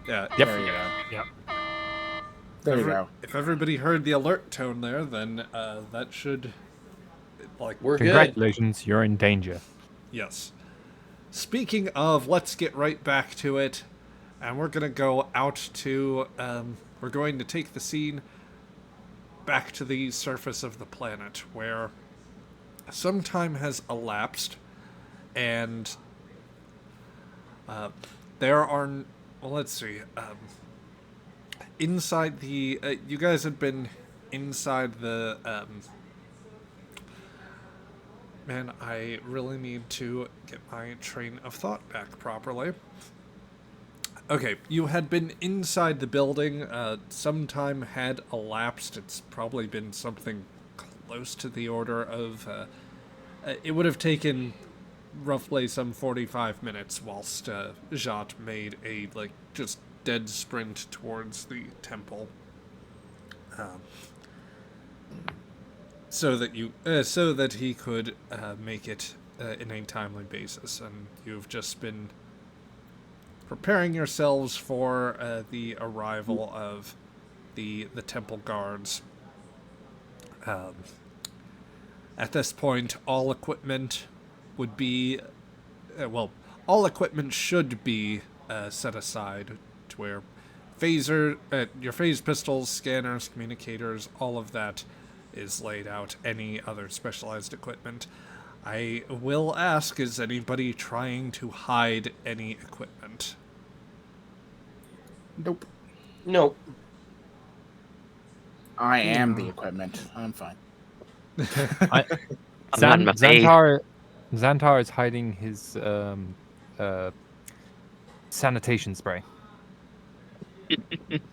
Yep. There you go. Yep. There you go. If everybody heard the alert tone there, then that should, We're good. Congratulations, you're in danger. Yes. Speaking of, let's get right back to it, and we're gonna go out to, we're going to take the scene back to the surface of the planet, where some time has elapsed, and there are, well, let's see, inside the, you guys had been inside the, man, I really need to get my train of thought back properly. Okay, you had been inside the building, some time had elapsed. It's probably been something close to the order of, it would have taken roughly some 45 minutes whilst Jat made a, just dead sprint towards the temple. So that he could make it in a timely basis, and you've just been preparing yourselves for the arrival of the temple guards. At this point, all equipment would be, all equipment should be set aside to where your phase pistols, scanners, communicators, all of that is laid out. Any other specialized equipment. I will ask, is anybody trying to hide any equipment? Nope. Nope. I am the equipment. I'm fine. I, I'm not in my face. Xantar is hiding his sanitation spray.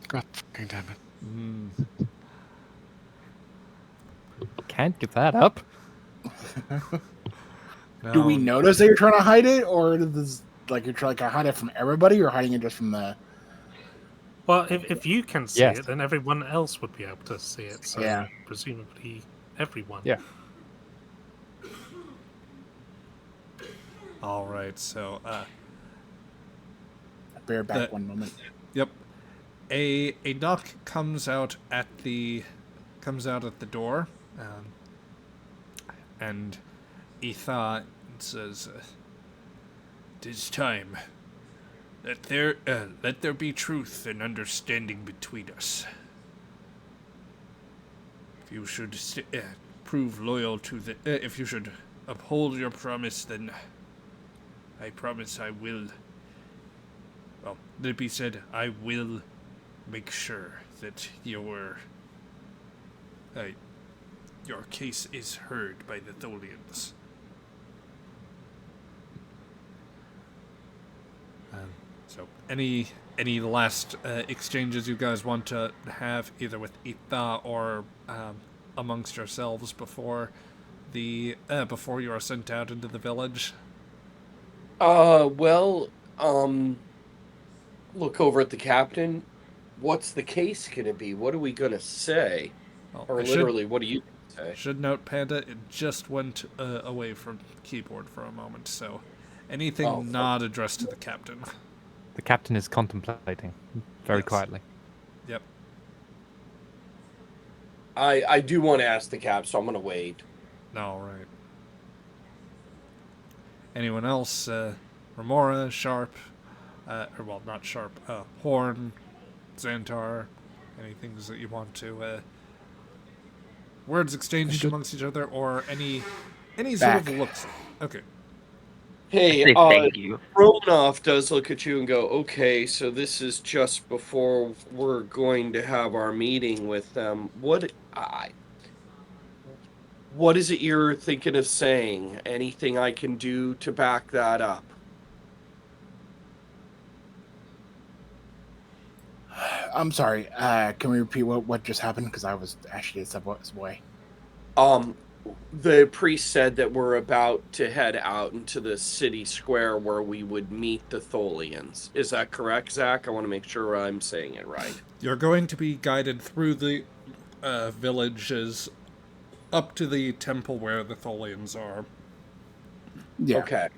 God fucking damn it. Can't give that up. Do we No, notice that you're trying to hide it, or does like you're trying to hide it from everybody, or hiding it just from the? Well, if you can see Yes. it, then everyone else would be able to see it. So Yeah. presumably everyone. Yeah. all right. So, Bear back That- one moment. yep. A knock comes out at the door, and Etha says, "'Tis time. Let there be truth and understanding between us. If you should prove loyal to if you should uphold your promise, then I promise I will. Well, let it be said, I will make sure that your case is heard by the Tholians." So, any last exchanges you guys want to have, either with Itha or amongst yourselves before before you are sent out into the village? Well, look over at the captain. What's the case gonna be? What are we gonna say? Well, Or I literally, what do you say? should note, Panda, it just went away from keyboard for a moment, so anything Oh, not addressed to the captain. The captain is contemplating very Yes. quietly. Yep. I do want to ask the cap, so I'm gonna wait. All right. Anyone else? Remora, Sharp, or well, not Sharp. Horn, Xantar. Any things that you want to words exchanged amongst each other, or any sort of Back. looks? Okay. Hey, Say thank you. Romanov does look at you and go, "Okay, so this is just before we're going to have our meeting with them. What is it you're thinking of saying? Anything I can do to back that up?" I'm sorry. Can we repeat what just happened? Because I was actually a step away. The priest said that we're about to head out into the city square where we would meet the Tholians. Is that correct, Zach? I want to make sure I'm saying it right. You're going to be guided through the villages up to the temple where the Tholians are. Yeah. Okay.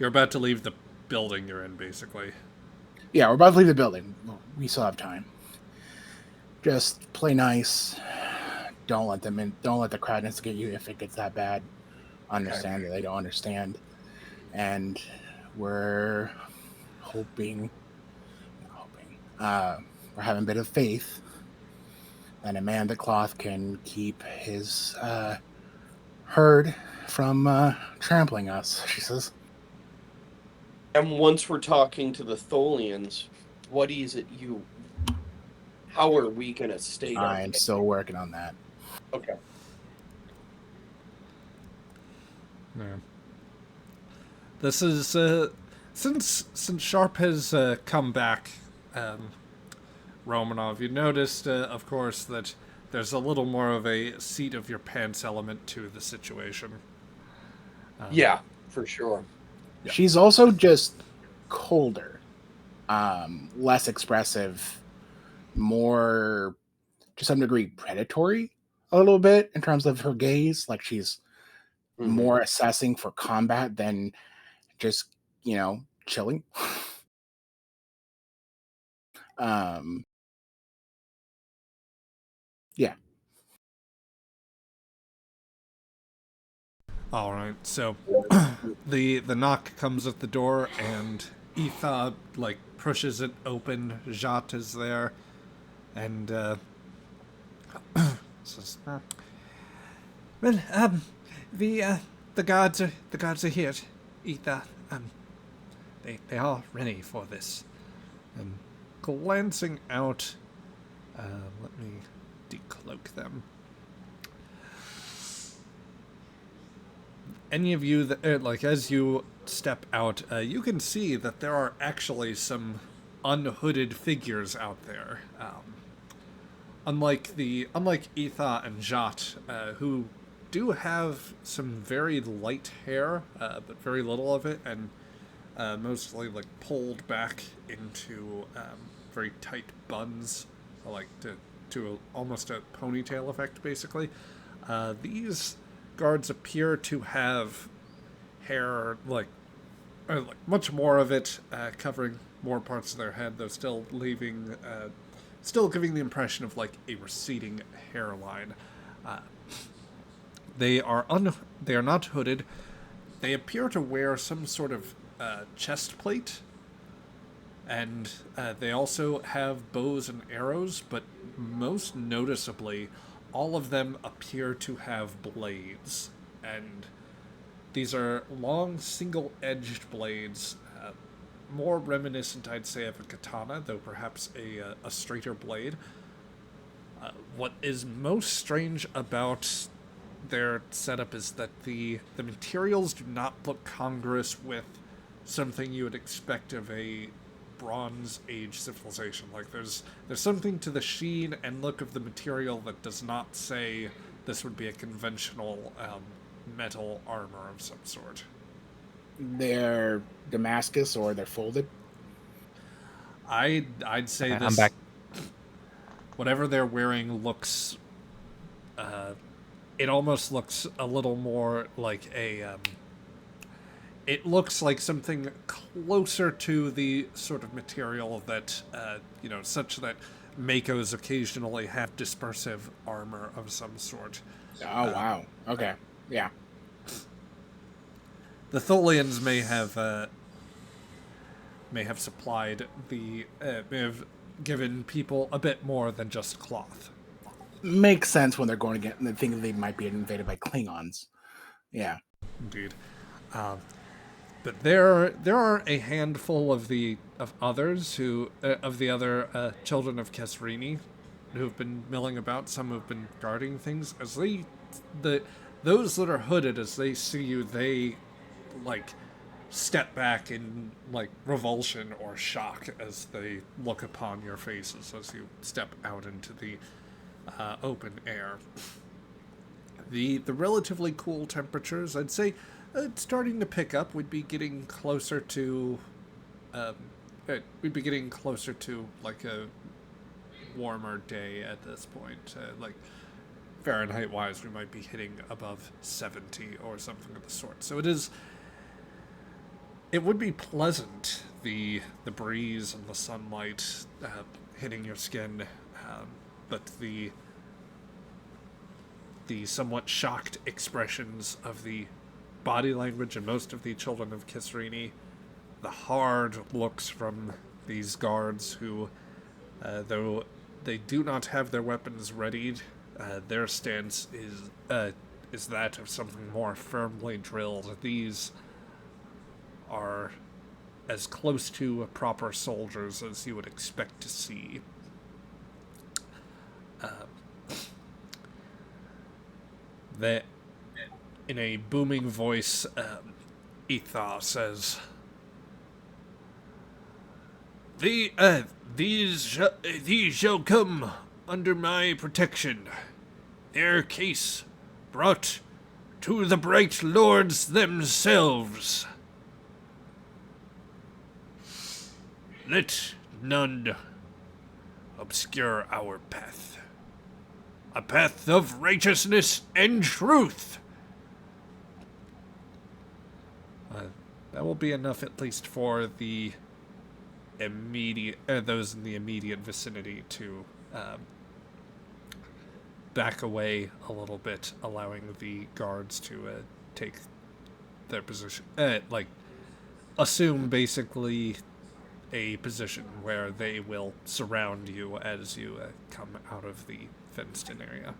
You're about to leave the building you're in, basically. Yeah, we're about to leave the building. We still have time. Just play nice. Don't let them in. Don't let the crowd instigate you if it gets that bad. Understand that they don't understand. And we're hoping, we're having a bit of faith that Amanda Cloth can keep his herd from trampling us, she says. And once we're talking to the Tholians, what is it how are we going to state our I'm still working on that. Okay. Yeah. This is since Sharp has come back, Romanov. You noticed, of course, that there's a little more of a seat of your pants element to the situation. Yeah, for sure. Yeah. She's also just colder, less expressive, more, to some degree, predatory a little bit in terms of her gaze. Like she's more assessing for combat than just, chilling. Yeah. All right, so the knock comes at the door, and Etha pushes it open. Jat is there, and says, "Well, the guards are here, Etha. They are ready for this." And glancing out, let me decloak them. Any of you that, as you step out, you can see that there are actually some unhooded figures out there. Unlike Etha and Jat, who do have some very light hair, but very little of it, and mostly pulled back into very tight buns, to almost a ponytail effect, basically. These guards appear to have hair much more of it, covering more parts of their head, though still leaving, still giving the impression of a receding hairline. They are not hooded. They appear to wear some sort of chest plate, and they also have bows and arrows, but most noticeably, all of them appear to have blades, and these are long, single-edged blades, more reminiscent, I'd say, of a katana, though perhaps a straighter blade. What is most strange about their setup is that the materials do not look congruous with something you would expect of a Bronze Age civilization. There's something to the sheen and look of the material that does not say this would be a conventional metal armor of some sort. They're Damascus, or they're folded. I'd say Okay, this. I'm back. Whatever they're wearing looks. It almost looks a little more like a. It looks like something closer to the sort of material that, such that Makos occasionally have dispersive armor of some sort. Oh, wow. Okay. Yeah. The Tholians may have supplied may have given people a bit more than just cloth. Makes sense when they're going to get and they think they might be invaded by Klingons. Yeah. Indeed. But there are a handful of the others who of the other children of Kesrini who've been milling about. Some who've been guarding things. As those that are hooded, as they see you, they step back in revulsion or shock as they look upon your faces as you step out into the open air. The relatively cool temperatures, I'd say. It's starting to pick up. We'd be getting closer to a warmer day at this point. Fahrenheit wise, we might be hitting above 70 or something of the sort. So it would be pleasant, the breeze and the sunlight hitting your skin, but the somewhat shocked expressions of the body language and most of the children of Kisrini, the hard looks from these guards who, though they do not have their weapons readied, their stance is that of something more firmly drilled. These are as close to proper soldiers as you would expect to see. In a booming voice, Etha says, These shall come under my protection, their case brought to the bright lords themselves. Let none obscure our path, a path of righteousness and truth. That will be enough, at least for the those in the immediate vicinity to back away a little bit, allowing the guards to take their position. Assume basically a position where they will surround you as you come out of the fenced-in area.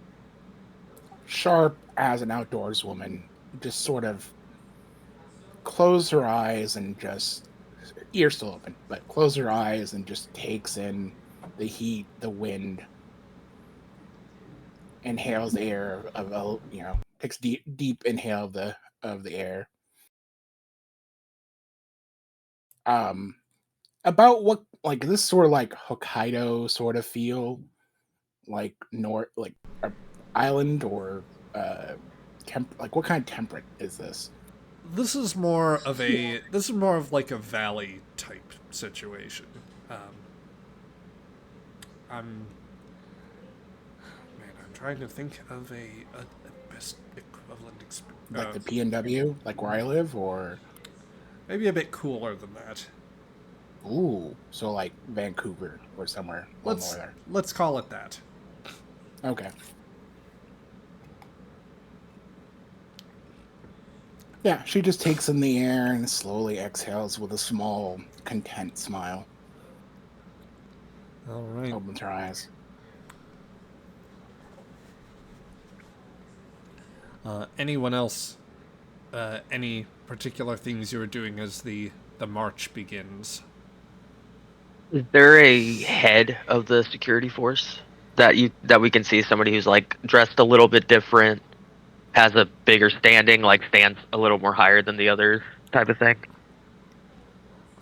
Sharp as an outdoors woman, just sort of close her eyes and just, ears still open, but close her eyes and just takes in the heat, the wind, inhales the air takes deep inhale of the air. About what, like, this sort of like Hokkaido sort of feel, like a island, or like what kind of temperate is this? This is more of like a valley type situation. I'm trying to think of a best equivalent experience. Like the PNW, like where I live, or Maybe a bit cooler than that. ooh, so like Vancouver or somewhere more there. Let's call it that. Okay. Yeah, she just takes in the air and slowly exhales with a small, content smile. All right. Opens her eyes. Anyone else? Any particular things you were doing as the march begins? Is there a head of the security force that we can see? Somebody who's like dressed a little bit different, has a bigger standing, like stands a little more higher than the others, type of thing.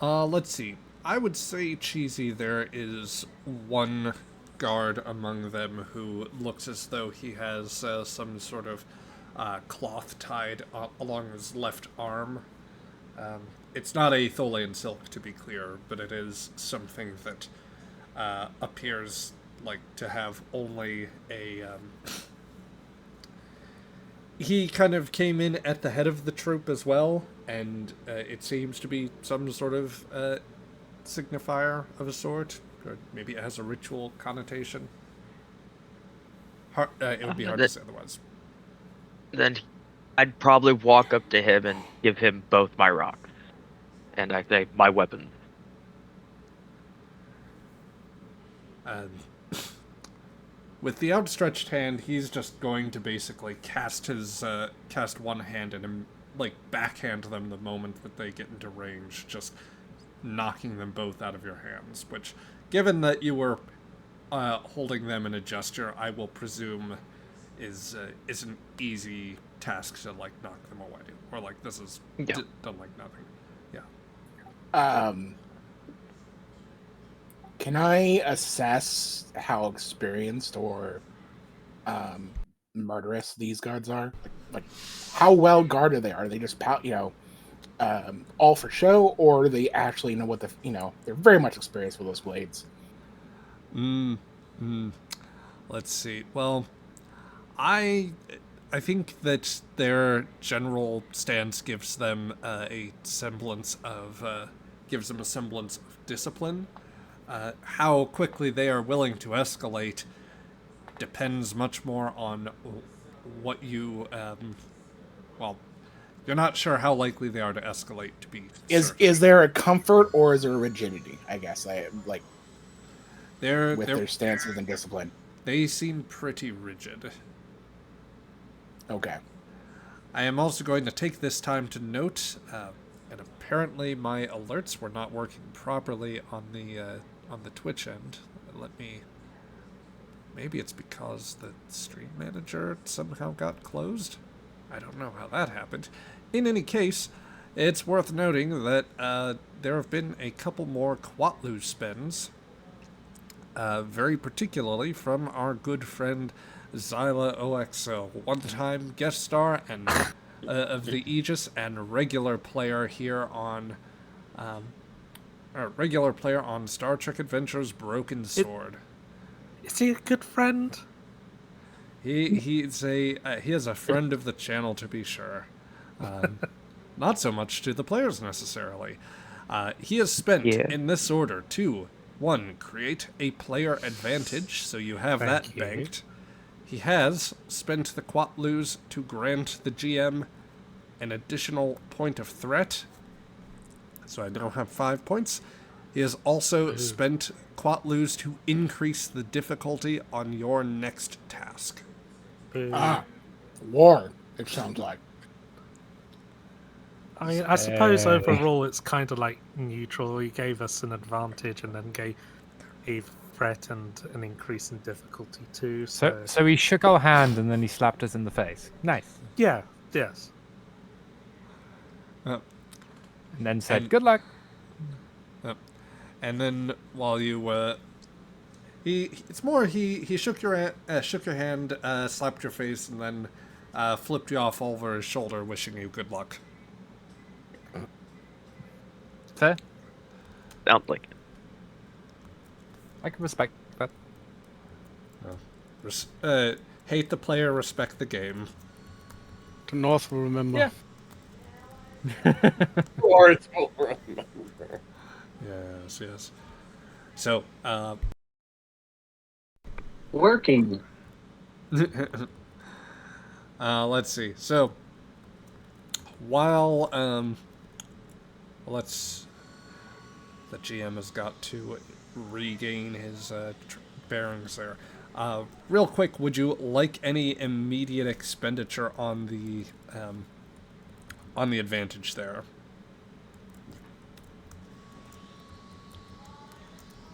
Let's see. I would say, Cheesy, there is one guard among them who looks as though he has some sort of cloth tied along his left arm. It's not a Tholian silk, to be clear, but it is something that appears like to have only a... He kind of came in at the head of the troop as well, and it seems to be some sort of signifier of a sort, or maybe it has a ritual connotation. It would be hard to say otherwise. Then I'd probably walk up to him and give him both my rocks, and I say, my weapons. With the outstretched hand, he's just going to basically cast one hand and like backhand them the moment that they get into range, just knocking them both out of your hands. Which, given that you were holding them in a gesture, I will presume is an easy task to like knock them away, or like this is done like nothing. Yeah. Can I assess how experienced or murderous these guards are? Like how well guarded they are? Are they just all for show, or do they actually know what they're very much experienced with those blades? Let's see. Well, I think that their general stance gives them a semblance of discipline. How quickly they are willing to escalate depends much more on what you... you're not sure how likely they are to escalate, to be certain. Is there a comfort, or is there a rigidity? I guess with their stances and discipline. They seem pretty rigid. Okay. I am also going to take this time to note, and apparently my alerts were not working properly on the Twitch end. Maybe it's because the stream manager somehow got closed? I don't know how that happened. In any case, it's worth noting that there have been a couple more Quatlu spends, very particularly from our good friend Zyla OXO, one-time guest star and of the Aegis and regular player here on Star Trek Adventures Broken Sword. Is he a good friend? He is a friend of the channel, to be sure. Not so much to the players necessarily. He has spent in this order to 1. Create a player advantage, so you have that banked. He has spent the Quatlus to grant the GM an additional point of threat, so I now have 5 points. He has also spent Quatlus to increase the difficulty on your next task. War, it sounds like. I mean, I suppose overall it's kind of like neutral. He gave us an advantage and then gave threat and an increase in difficulty too. So he shook our hand and then he slapped us in the face. Nice. Yeah, yes. Uh, And then said, And- "Good luck." and then while you he shook your hand, slapped your face, and then flipped you off over his shoulder, wishing you good luck. Fair. Sounds like it. I can respect that. Hate the player, respect the game. The North will remember. Yeah. Lawrence will remember. Yes. So, Working. let's see. So, while the GM has got to regain his bearings there. Real quick, would you like any immediate expenditure on the advantage there?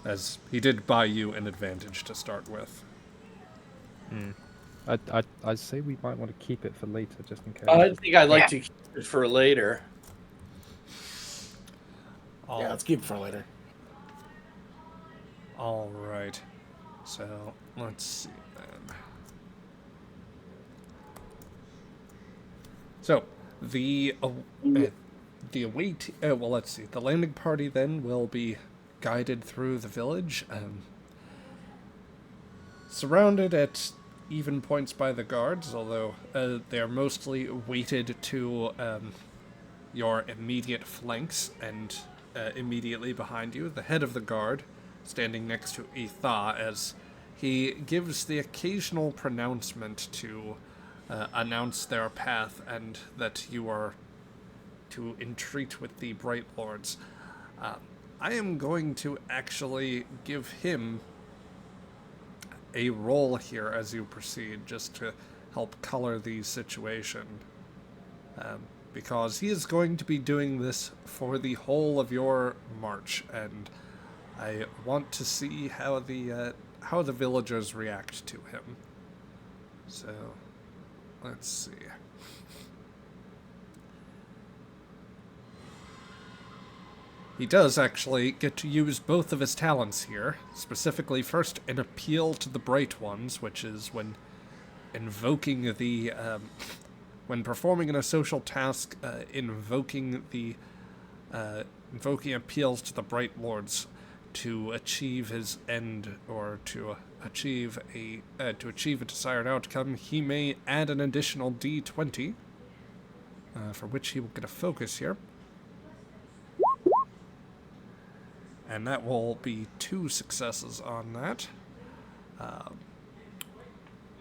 As he did buy you an advantage to start with. I'd say we might want to keep it for later, just in case. I think I'd like to keep it for later. Yeah, let's keep it for later. All right. So let's see then. So the let's see. The landing party then will be guided through the village, surrounded at even points by the guards, although they are mostly weighted to your immediate flanks and immediately behind you. The head of the guard standing next to Etha as he gives the occasional pronouncement to announce their path and that you are to entreat with the Bright Lords. I am going to actually give him a role here as you proceed, just to help color the situation. Because he is going to be doing this for the whole of your march, and I want to see how the villagers react to him. So, let's see. He does actually get to use both of his talents here. Specifically, first, an appeal to the Bright Ones, which is when invoking the... when performing in a social task, invoking appeals to the Bright Lords to achieve his end, or to achieve a desired outcome. He may add an additional D20, for which he will get a focus here. And that will be 2 successes on that.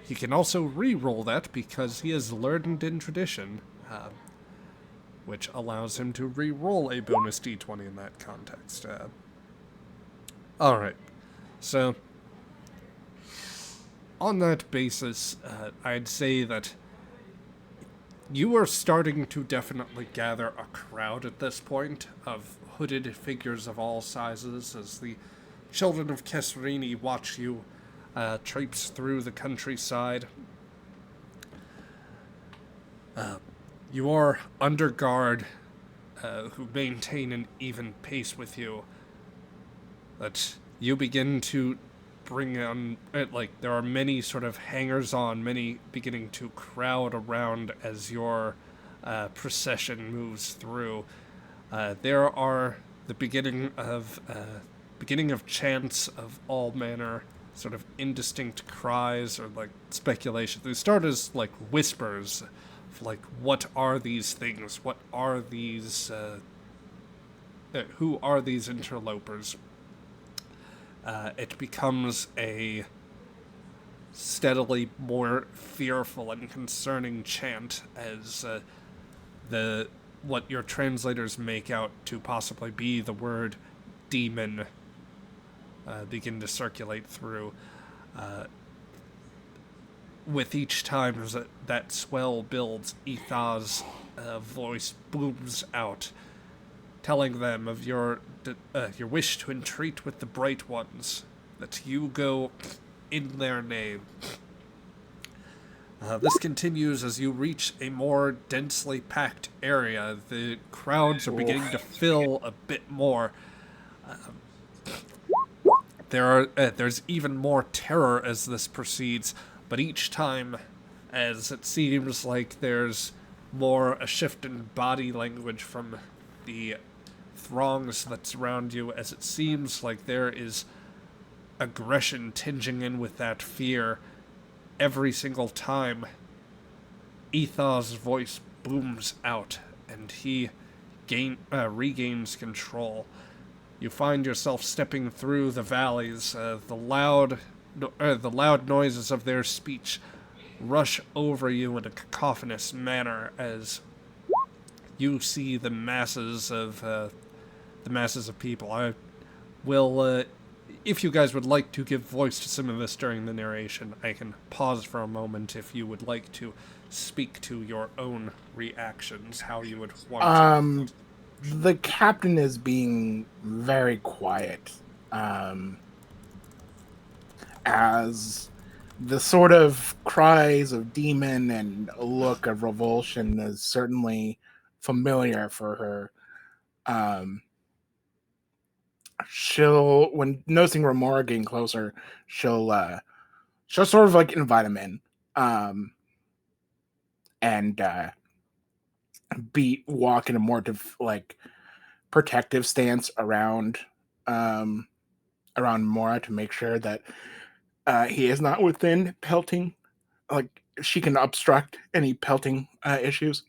He can also re-roll that because he is learned in tradition, which allows him to re-roll a bonus d20 in that context. Alright, so on that basis, I'd say that you are starting to definitely gather a crowd at this point of hooded figures of all sizes as the children of Kesserini watch you traipse through the countryside. You are under guard, who maintain an even pace with you. But you begin to bring on, there are many sort of hangers-on, many beginning to crowd around as your procession moves through. There are the beginning of chants of all manner, sort of indistinct cries or speculation. They start as whispers, of, what are these things? What are these? Who are these interlopers? It becomes a steadily more fearful and concerning chant as what your translators make out to possibly be the word demon begin to circulate through. With each time that swell builds, Etha's voice booms out, telling them of your wish to entreat with the Bright Ones, that you go in their name. This continues as you reach a more densely packed area. The crowds are beginning to fill a bit more. There's even more terror as this proceeds, but each time, as it seems like there's more a shift in body language from the throngs that surround you, as it seems like there is aggression tinging in with that fear. Every single time, Ethar's voice booms out, and he regains control. You find yourself stepping through the valleys. The loud noises of their speech rush over you in a cacophonous manner as you see the masses of people. I will. If you guys would like to give voice to some of this during the narration, I can pause for a moment if you would like to speak to your own reactions, how you would want to. The captain is being very quiet, as the sort of cries of demon and look of revulsion is certainly familiar for her. When noticing Remora getting closer, she'll sort of like invite him in, and walk in a more protective stance around Mora to make sure that he is not within pelting. Like, she can obstruct any pelting issues.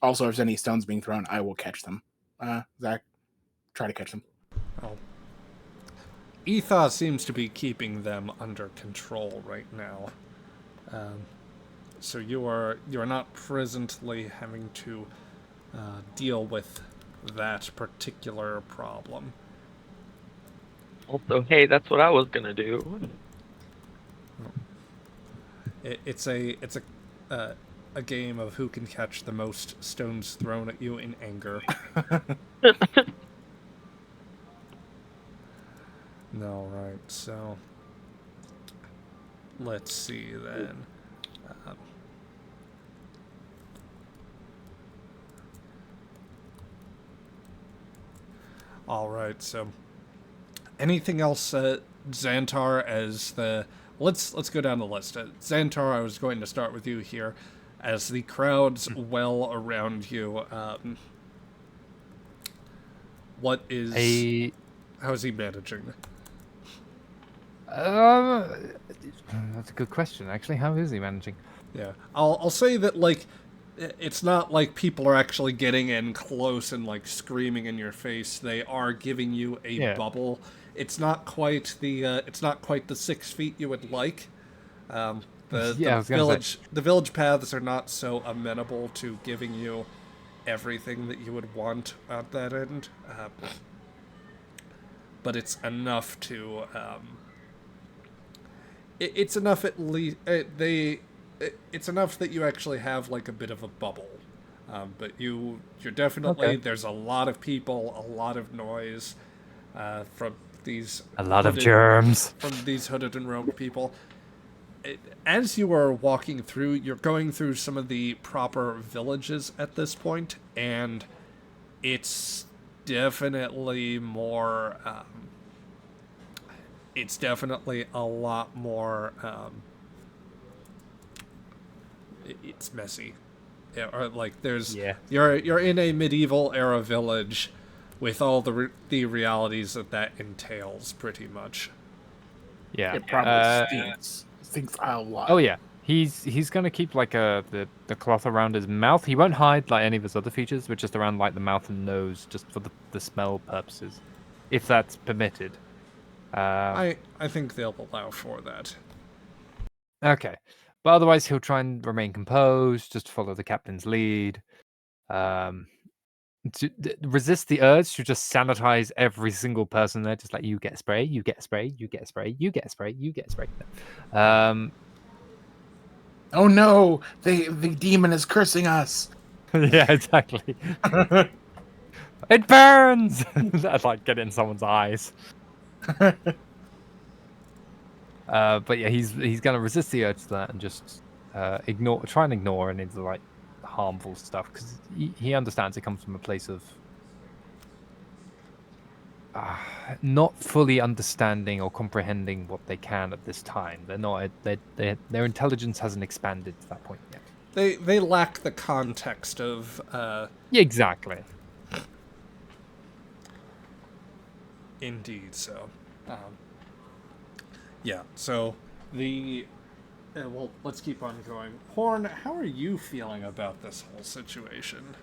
Also, if there's any stones being thrown, I will catch them. Zach, try to catch them. Oh. Ethar seems to be keeping them under control right now. So you're not presently having to deal with that particular problem. Also, hey, that's what I was gonna do. It's a game of who can catch the most stones thrown at you in anger. No, right, so let's see then. Alright, so anything else, Xantar, as the... Let's go down the list. Xantar, I was going to start with you here. As the crowds well around you, what is... How is he managing? That's a good question, actually. How is he managing? Yeah, I'll say that, like, it's not like people are actually getting in close and, like, screaming in your face. They are giving you a bubble. It's not quite the 6 feet you would like. The village paths are not so amenable to giving you everything that you would want at that end. But it's enough to... it's enough at least... It's enough that you actually have, like, a bit of a bubble. But you're definitely... Okay. There's a lot of people, a lot of noise from these... A lot of germs. From these hooded and robed people. As you are walking through, you're going through some of the proper villages at this point, and it's definitely more... it's definitely a lot more... it's messy. Yeah, or like there's you're in a medieval era village with all the realities that entails, pretty much. Yeah, it probably stinks a lot. Oh yeah, he's gonna keep like the cloth around his mouth. He won't hide like any of his other features, but just around like the mouth and nose, just for the smell purposes, if that's permitted. I think they'll allow for that. Okay. But otherwise, he'll try and remain composed, just follow the captain's lead. To resist the urge to just sanitize every single person there, just like you get a spray, you get a spray, you get a spray, you get a spray, you get a spray. Oh no, the demon is cursing us. Yeah, exactly. It burns. That's like get in someone's eyes. But yeah, he's gonna resist the urge to that and just try and ignore any of the like harmful stuff because he understands it comes from a place of not fully understanding or comprehending what they can at this time. They're not. Their intelligence hasn't expanded to that point yet. They lack the context of. Yeah, exactly. Indeed. So, yeah. So the. Well, let's keep on going. Horn, how are you feeling about this whole situation?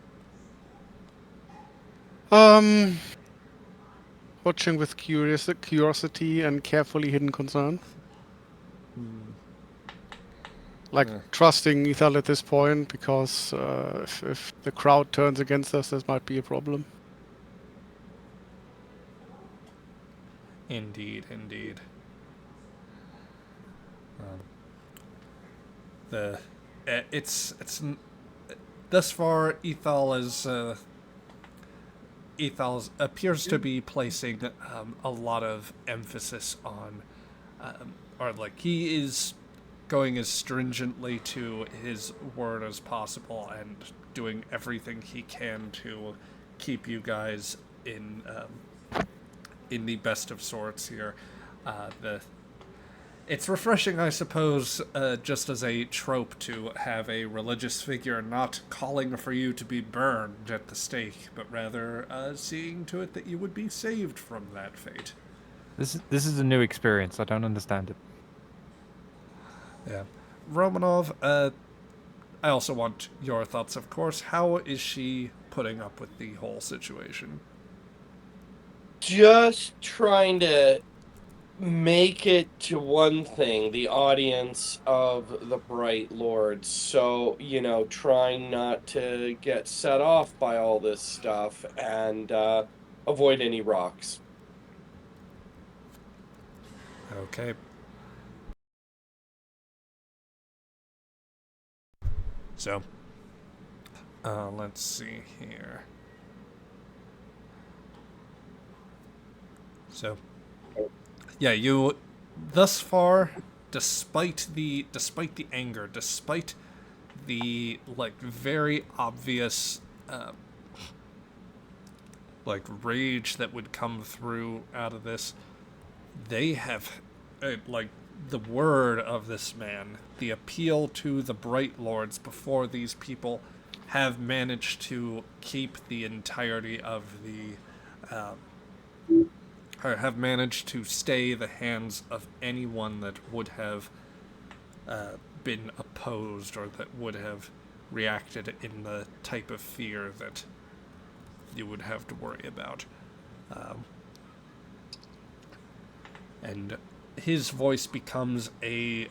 Watching with curiosity and carefully hidden concern. Like trusting Ethel at this point because if the crowd turns against us, this might be a problem. Indeed. It's thus far Ethel appears to be placing a lot of emphasis on, or like he is going as stringently to his word as possible and doing everything he can to keep you guys in the best of sorts here. It's refreshing, I suppose, just as a trope to have a religious figure not calling for you to be burned at the stake, but rather seeing to it that you would be saved from that fate. This is a new experience. I don't understand it. Yeah. Romanov, I also want your thoughts, of course. How is she putting up with the whole situation? Just trying to make it to one thing, the audience of the Bright Lords. So, trying not to get set off by all this stuff and avoid any rocks. Okay. So, let's see here. So, yeah, you thus far, despite the anger, despite the very obvious rage that would come through out of this, they have the word of this man, the appeal to the Bright Lords before these people have managed to keep the entirety of the or have managed to stay the hands of anyone that would have been opposed or that would have reacted in the type of fear that you would have to worry about. And his voice becomes with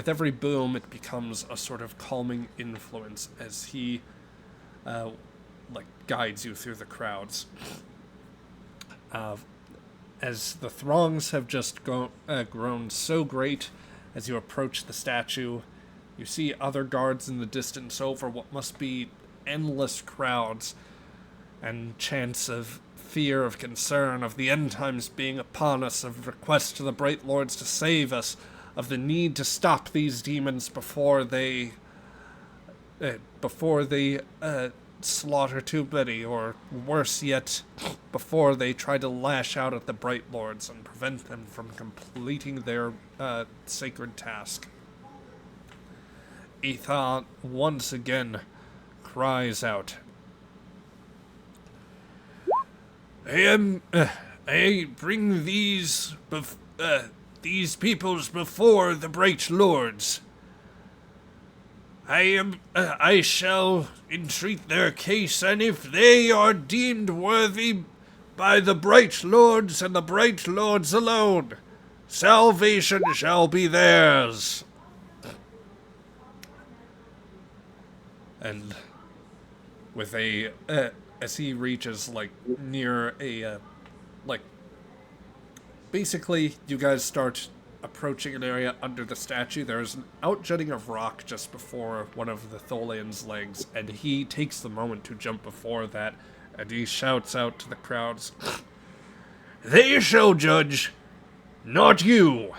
every boom, it becomes a sort of calming influence as he guides you through the crowds. As the throngs have just grown so great, as you approach the statue, you see other guards in the distance over what must be endless crowds, and chants of fear, of concern, of the end times being upon us, of requests to the Bright Lords to save us, of the need to stop these demons before they slaughter too many, or worse yet, before they try to lash out at the Bright Lords and prevent them from completing their sacred task. Ethan once again cries out, I bring these peoples before the Bright Lords. I shall entreat their case, and if they are deemed worthy by the Bright Lords and the Bright Lords alone, salvation shall be theirs. And with as he reaches near a basically you guys start approaching an area under the statue. There's an outjutting of rock just before one of the Tholian's legs, and he takes the moment to jump before that, and he shouts out to the crowds, They shall judge, not you,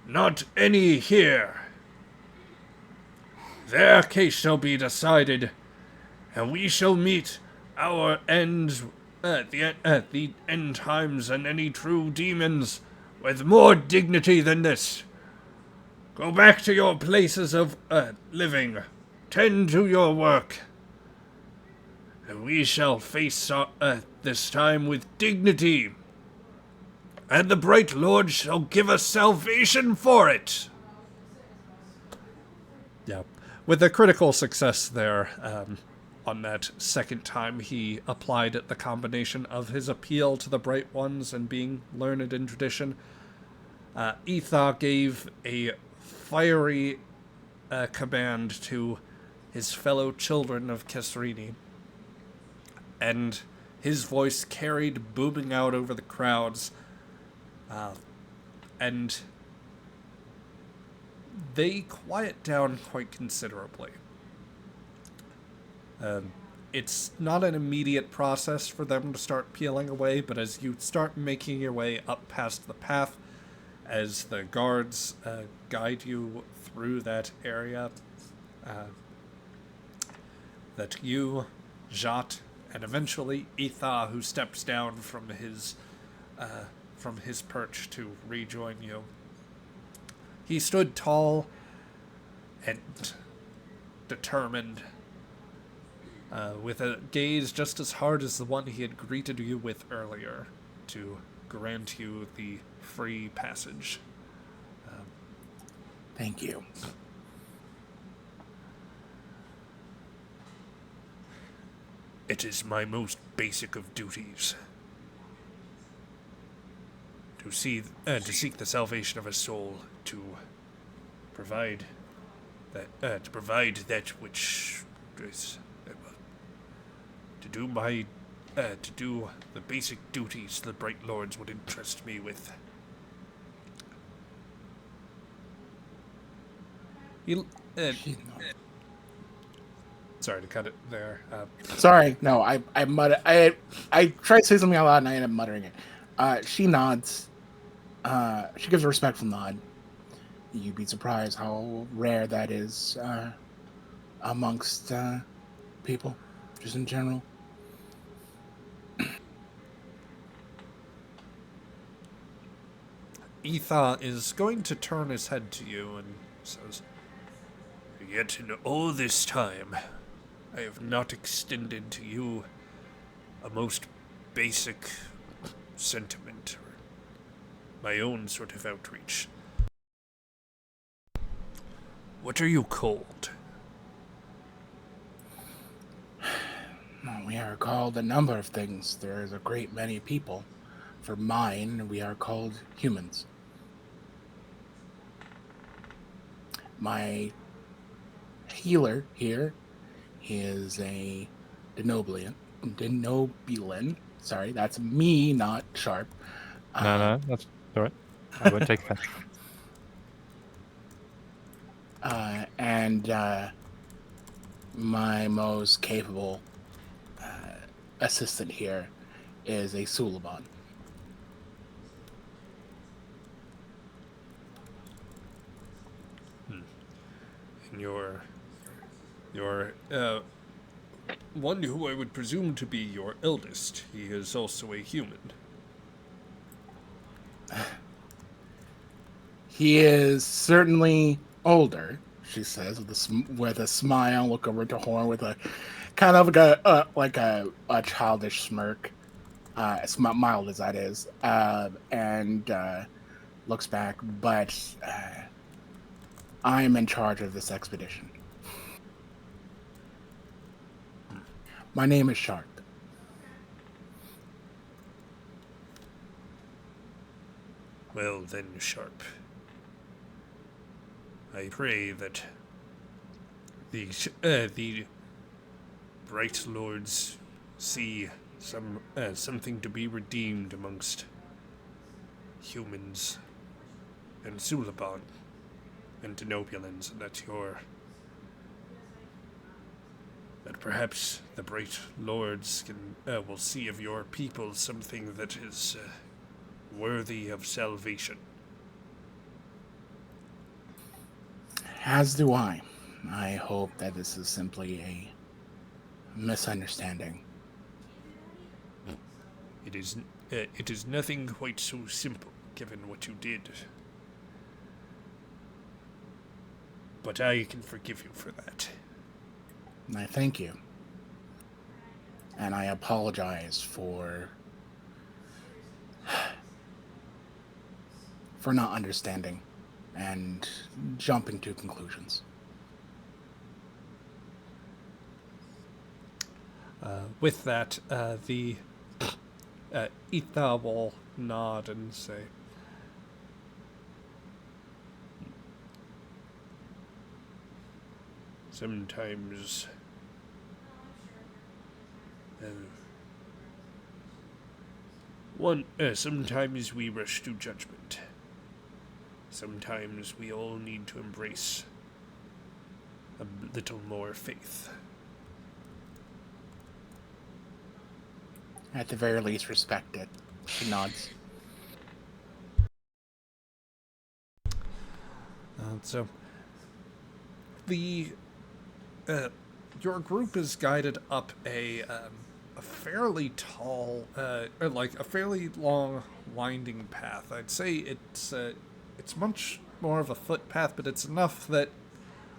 not any here. Their case shall be decided, and we shall meet our ends at the end times and any true demons with more dignity than this. Go back to your places of living. Tend to your work. And we shall face this time with dignity. And the Bright Lord shall give us salvation for it. Yeah. With a critical success there, on that second time he applied the combination of his appeal to the Bright Ones and being learned in tradition, Etha gave a fiery command to his fellow children of Kesrini, and his voice carried booming out over the crowds, and they quiet down quite considerably. It's not an immediate process for them to start peeling away, but as you start making your way up past the path, as the guards guide you through that area, that you, Jat, and eventually Etha, who steps down from his perch to rejoin you. He stood tall and determined, with a gaze just as hard as the one he had greeted you with earlier, to grant you the free passage. Thank you. It is my most basic of duties to seek the salvation of a soul, to provide that which is to do the basic duties the Bright Lords would entrust me with. Sorry to cut it there. Sorry, no, I tried to say something out loud and I ended up muttering it. She nods. She gives a respectful nod. You'd be surprised how rare that is amongst people, just in general. Etha is going to turn his head to you and says, "Yet in all this time, I have not extended to you a most basic sentiment, or my own sort of outreach. What are you called?" Well, we are called a number of things. There is a great many people. For mine, we are called humans. My healer here is a Denobulan. Sorry, that's me, not Sharp. No, that's all right. I won't take offense. And my most capable assistant here is a Suliban. And your one who I would presume to be your eldest, he is also a human. He is certainly older, she says, with a smile. Look over to Horn with a kind of like a childish smirk, as mild as that is, and looks back. But I am in charge of this expedition. My name is Sharp. Well then, Sharp, I pray that the Bright Lords see something to be redeemed amongst humans and Suliban and Denobulans, and that perhaps the Bright Lords will see of your people something that is worthy of salvation. As do I. I hope that this is simply a misunderstanding. It is nothing quite so simple, given what you did. But I can forgive you for that. And I thank you. And I apologize for not understanding and jumping to conclusions. With that, the Etha will nod and say, sometimes sometimes we rush to judgment. Sometimes we all need to embrace a little more faith. At the very least, respect it. She nods. So, your group is guided up a fairly tall, like a fairly long, winding path. I'd say it's much more of a footpath, but it's enough that,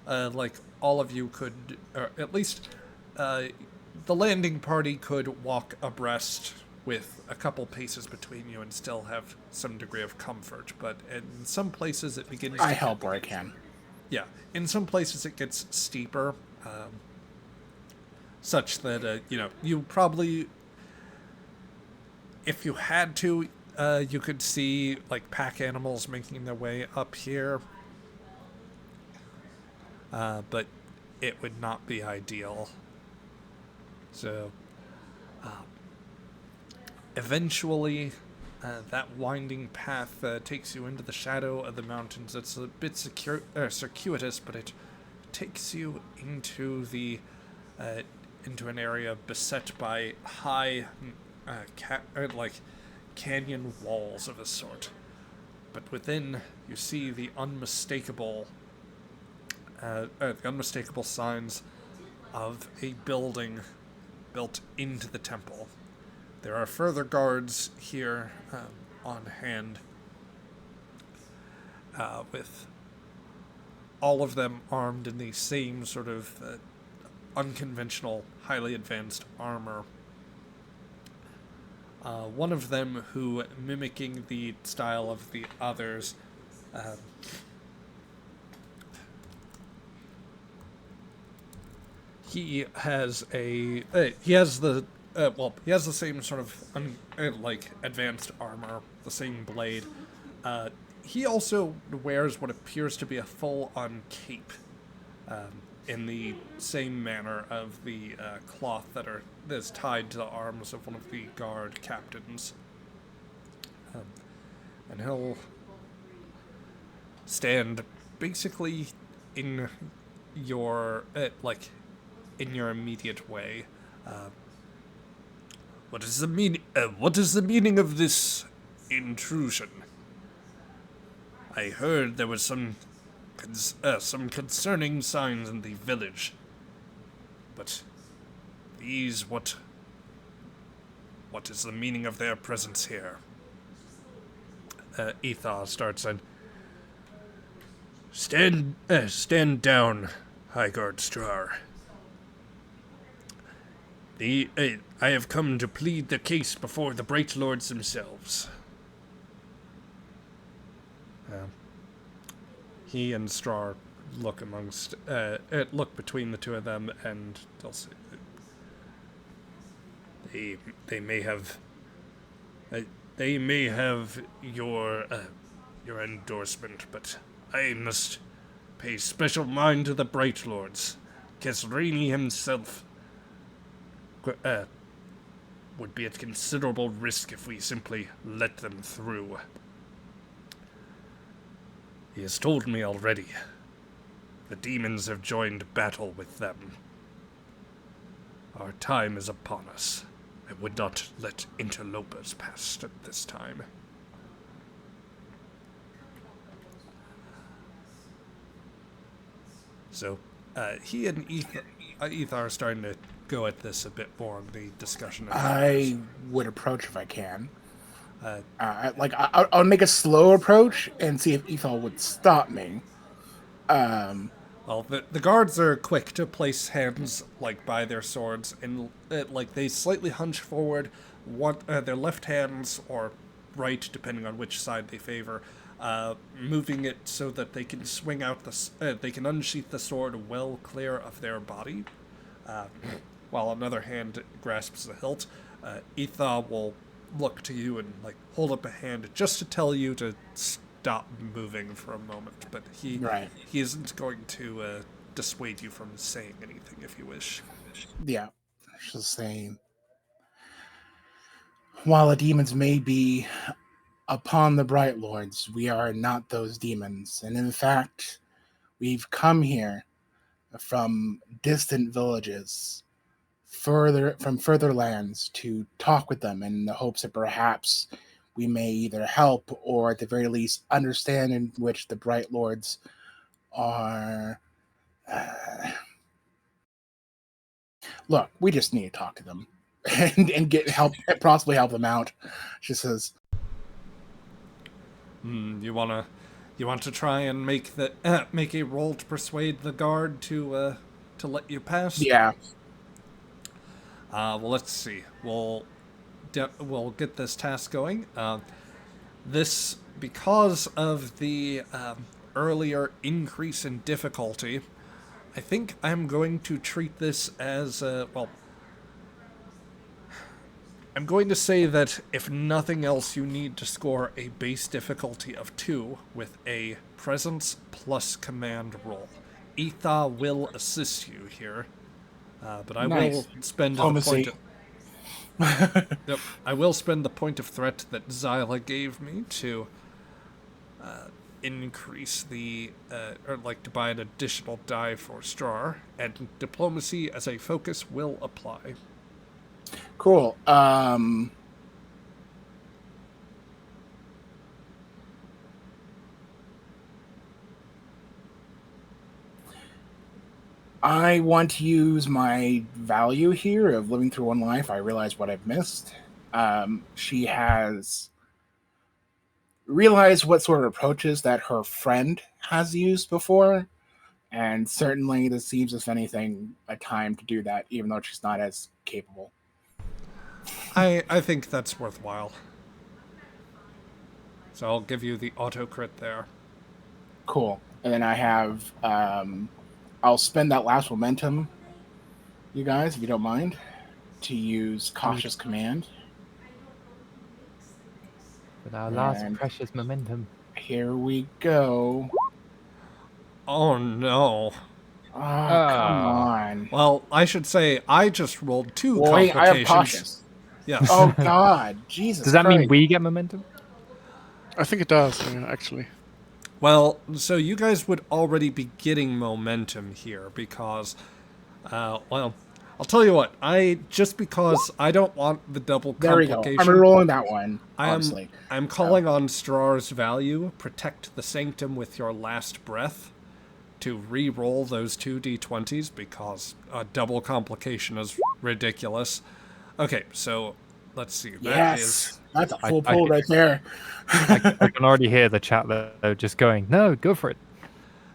like, all of you could, or at least, the landing party could walk abreast with a couple paces between you and still have some degree of comfort. But in some places it begins I help where I can. Yeah, in some places it gets steeper, such that, you probably, if you had to, you could see, like, pack animals making their way up here. But it would not be ideal. So, eventually, that winding path takes you into the shadow of the mountains. It's a bit circuitous, but it takes you into the into an area beset by high, canyon walls of a sort. But within, you see the unmistakable signs of a building built into the temple. There are further guards here on hand, with all of them armed in the same sort of unconventional, highly advanced armor. One of them who, mimicking the style of the others, he has the same sort of advanced armor, the same blade. He also wears what appears to be a full-on cape, in the same manner of the cloth that is tied to the arms of one of the guard captains. And he'll stand basically in your in your immediate way. What is the meaning of this intrusion? I heard there was some concerning signs in the village, but these, what is the meaning of their presence here? Ethar starts and stand down, Highguard Strar. I have come to plead the case before the Bright Lords themselves. He and Strar look between the two of them, and they'll say they may have your endorsement, but I must pay special mind to the Bright Lords. Kesrini himself would be at considerable risk if we simply let them through. He has told me already. The demons have joined battle with them. Our time is upon us. I would not let interlopers pass at this time. So he and Ethar are starting to go at this a bit more in the discussion. I would approach if I can. I'll make a slow approach and see if Ethel would stop me. Well, the guards are quick to place hands like by their swords, and like they slightly hunch forward, their left hands or right, depending on which side they favor, moving it so that they can swing out they can unsheath the sword well clear of their body, while another hand grasps the hilt. Etha will look to you and like hold up a hand just to tell you to stop moving for a moment, but he isn't going to dissuade you from saying anything if you wish. Yeah, just saying. While the demons may be upon the Bright Lords, we are not those demons, and in fact, we've come here from distant villages, further lands, to talk with them in the hopes that perhaps we may either help or at the very least understand in which the Bright Lords are. Look, we just need to talk to them and get help, possibly help them out. She says, You want to try and make a roll to persuade the guard to let you pass? yeah. Well, let's see. We'll get this task going. This, because of the earlier increase in difficulty, I think I'm going to treat this as I'm going to say that if nothing else, you need to score a base difficulty of 2 with a presence plus command roll. Etha will assist you here, but I will spend the point. Yep, I will spend the point of threat that Zyla gave me to increase the to buy an additional die for Strar, and diplomacy as a focus will apply. Cool. I want to use my value here of living through one life. I realize what I've missed. She has realized what sort of approaches that her friend has used before, and certainly this seems, if anything, a time to do that, even though she's not as capable. I think that's worthwhile. So I'll give you the auto crit there. Cool. And then I have, I'll spend that last momentum, you guys, if you don't mind, to use Cautious Command. With our last precious momentum. Here we go. Oh no. Oh, come on. Well, I should say I just rolled 2 Wait, complications. I have Cautious. Yes. Oh God, Jesus Does that Christ. mean we get momentum? I think it does, actually. Well, so you guys would already be getting momentum here because, I'll tell you what. Because I don't want the double complication. There we go. I'm rolling that one. Honestly, I'm calling on Strar's value. Protect the sanctum with your last breath to re-roll those 2 d20s because a double complication is ridiculous. Okay, so let's see. That's a full pull right there. I can already hear the chat though, just going, no, go for it.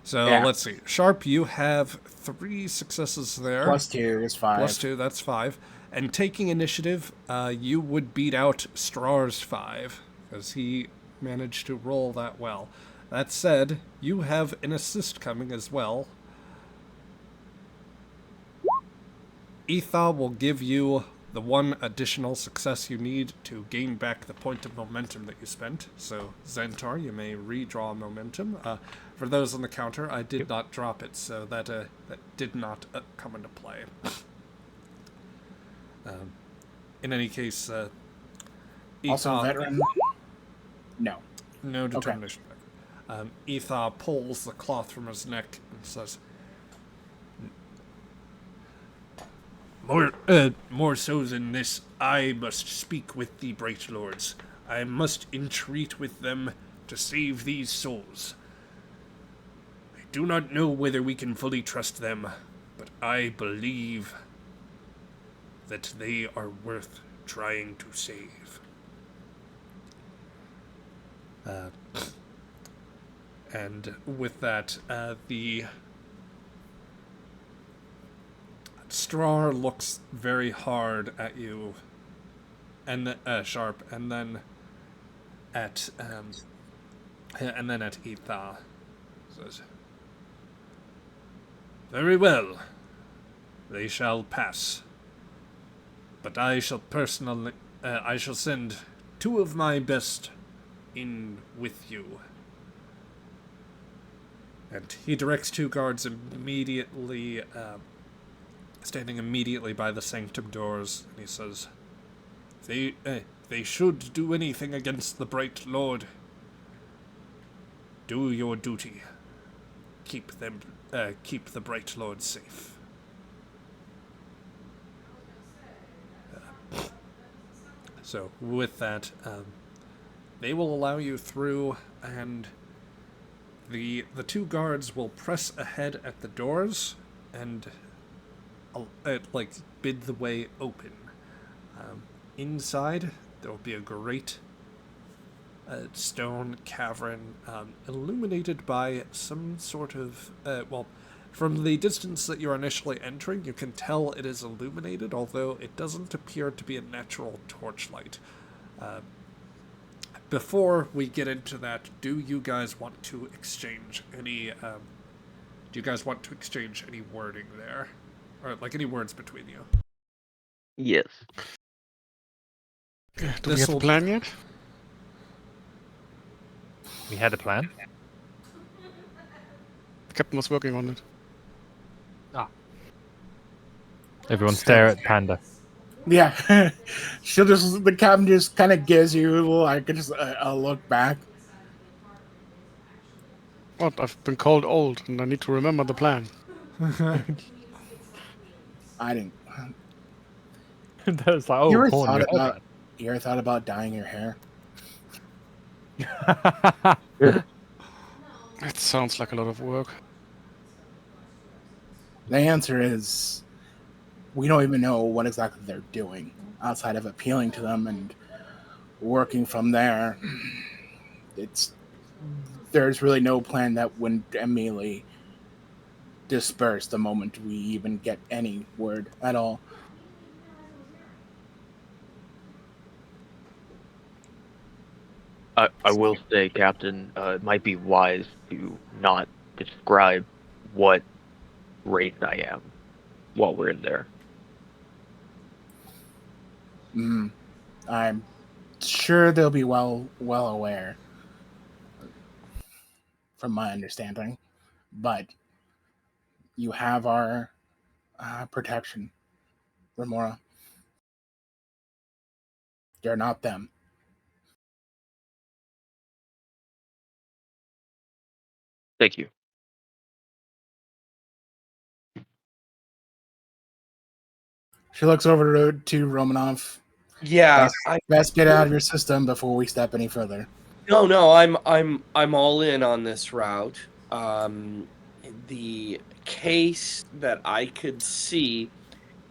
So let's see. Sharp, you have 3 successes there. +2 is 5. +2, that's 5. And taking initiative, you would beat out Strar's 5 because he managed to roll that well. That said, you have an assist coming as well. Etha will give you the 1 additional success you need to gain back the point of momentum that you spent. So, Xantar, you may redraw momentum. For those on the counter, I did not drop it, so that did not come into play. In any case, Also, veteran? No. No determination. Okay. Etha pulls the cloth from his neck and says, More so than this, I must speak with the Bright Lords. I must entreat with them to save these souls. I do not know whether we can fully trust them, but I believe that they are worth trying to save. And with that, the Strar looks very hard at you, and Sharp, and then at Etha. Says, "Very well. They shall pass. But I shall I shall send 2 of my best in with you." And he directs 2 guards immediately, standing immediately by the sanctum doors, and he says, They should do anything against the Bright Lord. Do your duty. Keep the Bright Lord safe." So with that, they will allow you through, and the 2 guards will press ahead at the doors and bid the way open. Inside, there will be a great stone cavern illuminated by some sort of from the distance that you're initially entering, you can tell it is illuminated, although it doesn't appear to be a natural torchlight. Before we get into that, do you guys want to exchange any wording there? Or, any words between you? Yes. Do we have a plan yet? We had a plan. The captain was working on it. Everyone stare at Panda. Yeah, the captain just kind of gives you like just a look back. What? I've been called old, and I need to remember the plan. I didn't. That was like, You oh, ever porn. thought about dyeing your hair? That sounds like a lot of work. The answer is, we don't even know what exactly they're doing outside of appealing to them and working from there. There's really no plan that wouldn't immediately disperse the moment we even get any word at all. I will say, Captain, it might be wise to not describe what race I am while we're in there. I'm sure they'll be well aware, from my understanding, but you have our protection, Remora. You're not them. Thank you. She looks over to Romanov. Yeah, Best get out of your system before we step any further. No, I'm all in on this route. The case that I could see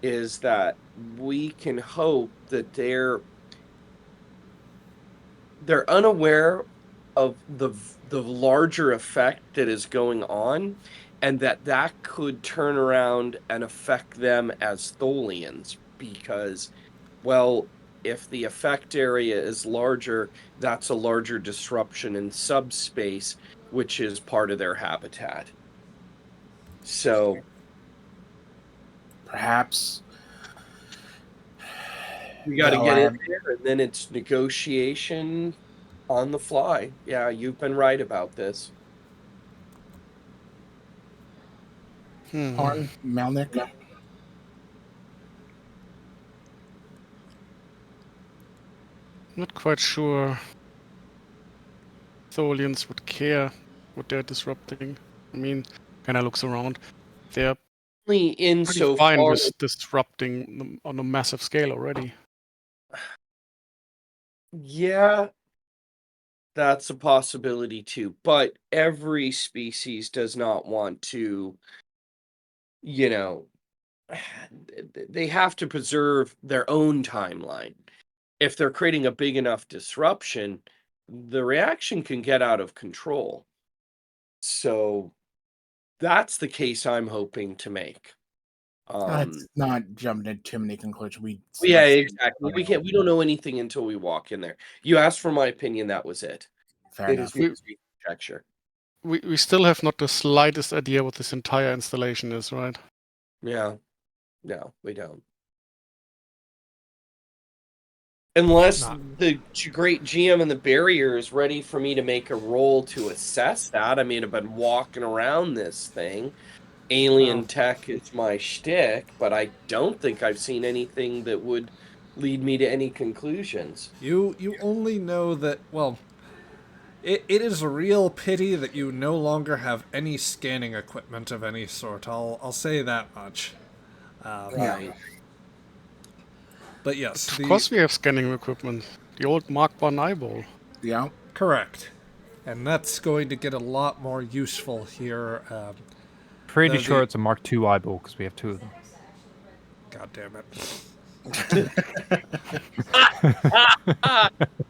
is that we can hope that they're unaware of the larger effect that is going on, and that could turn around and affect them as Tholians, because, well, if the effect area is larger, that's a larger disruption in subspace, which is part of their habitat. So perhaps we got to get in there, and then it's negotiation on the fly. Yeah, you've been right about this. Horn, Melnick. Not quite sure Tholians would care what they're disrupting. I mean, kind of looks around. They're In pretty so fine far with disrupting them on a massive scale already. Yeah, That's a possibility too. But every species does not want to, you know, they have to preserve their own timeline. If they're creating a big enough disruption, the reaction can get out of control. So that's the case I'm hoping to make. Let's not jump into too many conclusions. Yeah, let's- exactly. We don't know anything until we walk in there. You asked for my opinion, that was it. Fair It enough. is mostly conjecture. We still have not the slightest idea what this entire installation is, right? Yeah. No, we don't. Unless Not- the great GM and the barrier is ready for me to make a roll to assess that. I mean, I've been walking around this thing. Alien Well. tech is my shtick, but I don't think I've seen anything that would lead me to any conclusions. You only know that, well, it is a real pity that you no longer have any scanning equipment of any sort. I'll say that much. Right. But yes, Of course we have scanning equipment. The old Mark I eyeball. Yeah. correct. And that's going to get a lot more useful here. Pretty the- sure it's a Mark II eyeball because we have 2 of them. God damn it.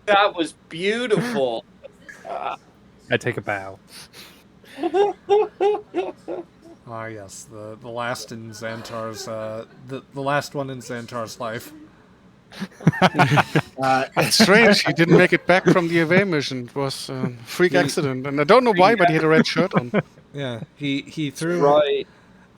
That was beautiful. I take a bow. Ah, yes, the last in Xantar's, the last one in Xantar's life. It's strange, he didn't make it back from the away mission. It was a freak accident. And I don't know why, but he had a red shirt on. Yeah, he threw. Right.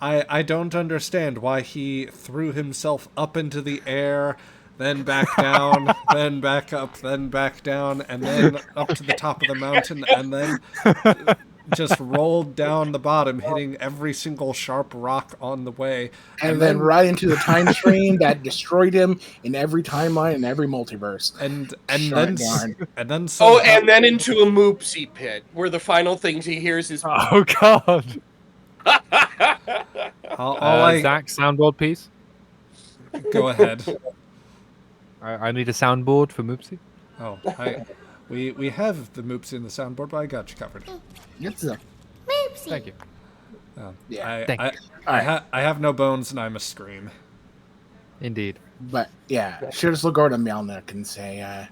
I don't understand why he threw himself up into the air, then back down, then back up, then back down, and then up to the top of the mountain, and then just rolled down the bottom, hitting every single sharp rock on the way. And then right into the time stream that destroyed him in every timeline and every multiverse. and Darn. then Oh, somehow- and then into a moopsie pit, where the final things he hears is Oh god! all I Zach, soundboard piece. go ahead. I need a soundboard for Moopsy. Oh, we have the moops in the soundboard, but I got you covered. It's a, Thank you. yeah. Thank I have no bones and I must scream. Indeed. But yeah, should just go to Melnick and say,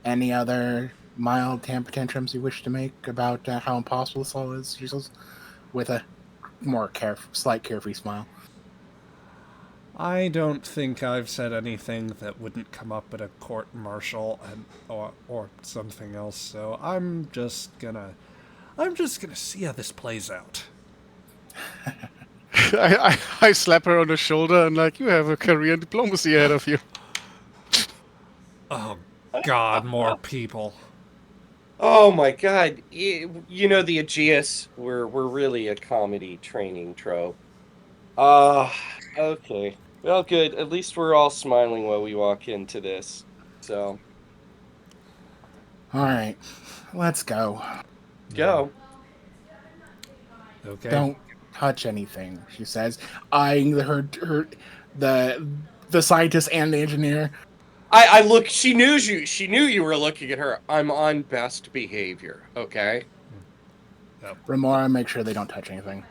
any other mild temper tantrums you wish to make about how impossible this all is? She says, with a more slight carefree smile. I don't think I've said anything that wouldn't come up at a court martial or something else. So I'm just gonna see how this plays out. I slap her on the shoulder and like, you have a career in diplomacy ahead of you. Oh God, more people. oh my god. You know, the Aegis, we're really a comedy training trope. Okay. Well, good. At least we're all smiling while we walk into this. So, All right, let's go. go. Okay. Don't touch anything, she says, eyeing the scientist and the engineer. I look. She knew you. She knew you were looking at her. I'm on best behavior. Okay. Remora, make sure they don't touch anything.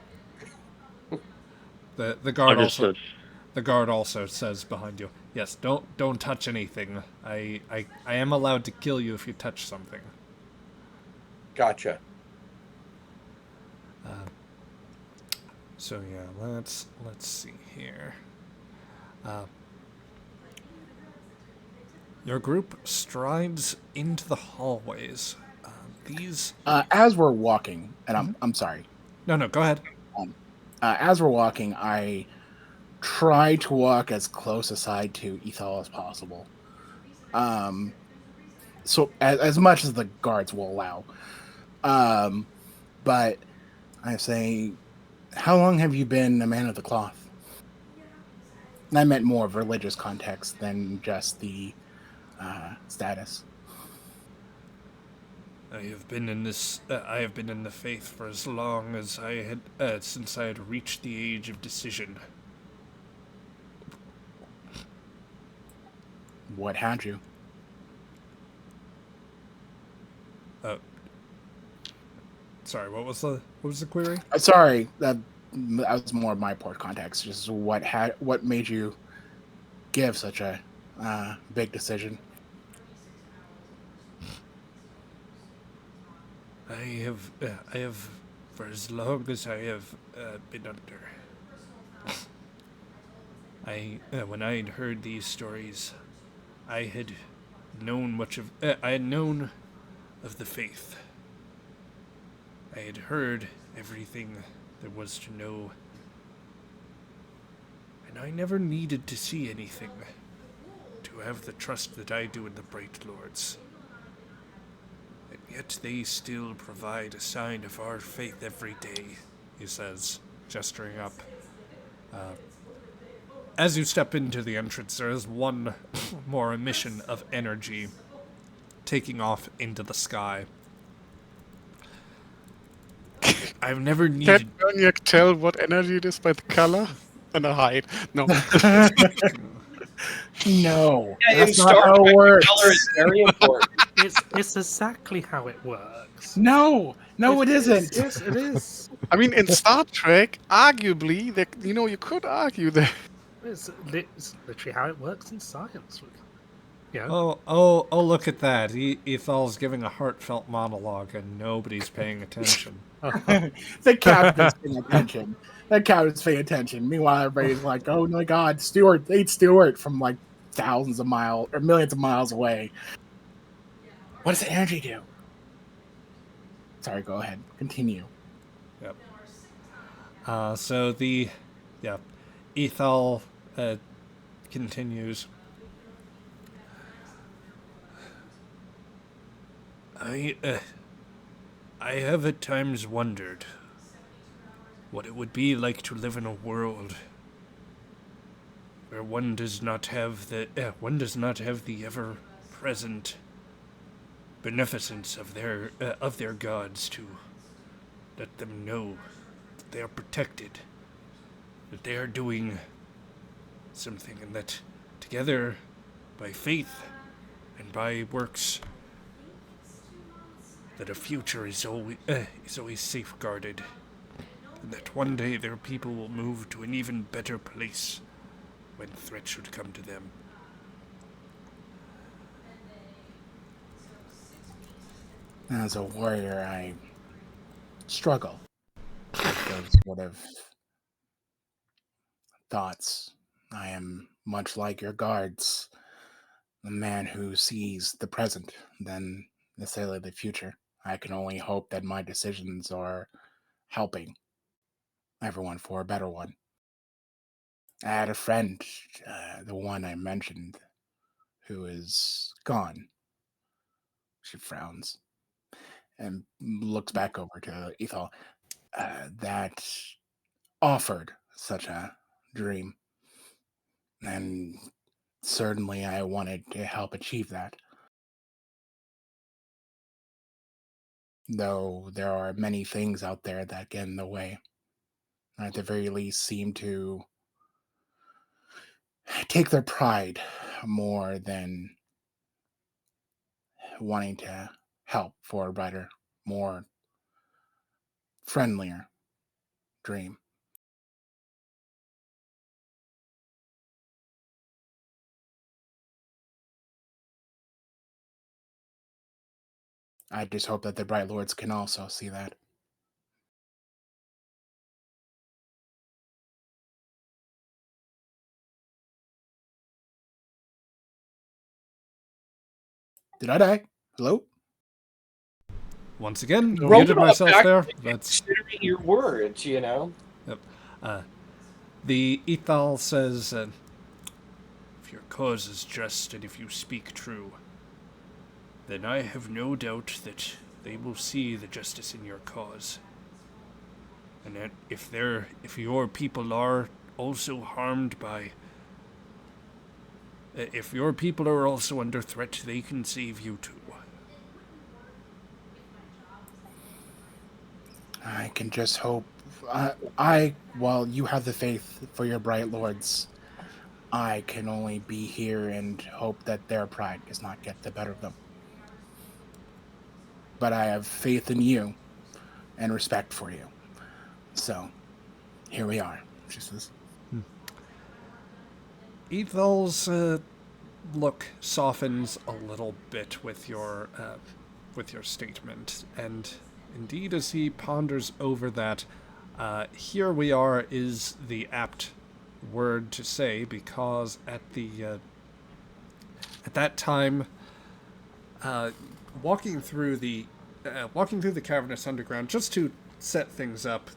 The guard Understood. the guard also says behind you. Yes, don't touch anything. I am allowed to kill you if you touch something. Gotcha. So yeah, let's see here. Your group strides into the hallways. These As we're walking, and I'm sorry. no, go ahead. As we're walking, I try to walk as close aside to Ethel as possible. So as much as the guards will allow. But I say, how long have you been a man of the cloth? And I meant more of religious context than just the status. I have been in this. I have been in the faith for as long as I had since I had reached the age of decision. What had you? Sorry, what was the query? Sorry, that was more of my poor context. Just what made you give such a big decision? I have, for as long as I have been under. When I had heard these stories, I had known I had known of the faith. I had heard everything there was to know, and I never needed to see anything to have the trust that I do in the Bright Lords. And yet they still provide a sign of our faith every day, he says, gesturing up. As you step into the entrance, there is one more emission of energy taking off into the sky. I've never needed... Can you tell what energy it is by the color? And a height. No. No, Yeah, in that's not Star how it Trek, works. color is very important. It's exactly how it works. No, it isn't. Yes, it is. I mean, in Star Trek, arguably, you could argue that. It's literally how it works in science. Yeah. Oh, look at that. Ethal's giving a heartfelt monologue and nobody's paying attention. The captain's paying attention. The captain's paying attention. Meanwhile, everybody's like, "Oh my God, Stewart! They Stewart from like thousands of miles or millions of miles away." What does the energy do? Sorry, go ahead. Continue. Yep. Ethal continues. I have at times wondered what it would be like to live in a world where one does not have the ever-present beneficence of their gods to let them know that they are protected, that they are doing something, and that together, by faith and by works, that a future is always safeguarded, and that one day their people will move to an even better place when threat should come to them. As a warrior, I struggle with those sort of thoughts. I am much like your guards, a man who sees the present than necessarily the future. I can only hope that my decisions are helping everyone for a better one. I had a friend, the one I mentioned, who is gone. She frowns and looks back over to Ethel. That offered such a dream. And certainly I wanted to help achieve that. Though there are many things out there that get in the way. Or at the very least seem to take their pride more than wanting to help for a brighter, more friendlier dream. I just hope that the Bright Lords can also see that. Did I die? Hello? Once again, No. muted Roll myself back, there. That's considering your words, you know. the Ethal says, if your cause is just and if you speak true, then I have no doubt that they will see the justice in your cause. And that if your people are also harmed by... if your people are also under threat, they can save you too. I can just hope. While you have the faith for your Bright Lords, I can only be here and hope that their pride does not get the better of them. but I have faith in you and respect for you. So, here we are, she says. Ethel's look softens a little bit with your statement, and indeed, as he ponders over that, here we are is the apt word to say, because at that time, walking through the cavernous underground, just to set things up,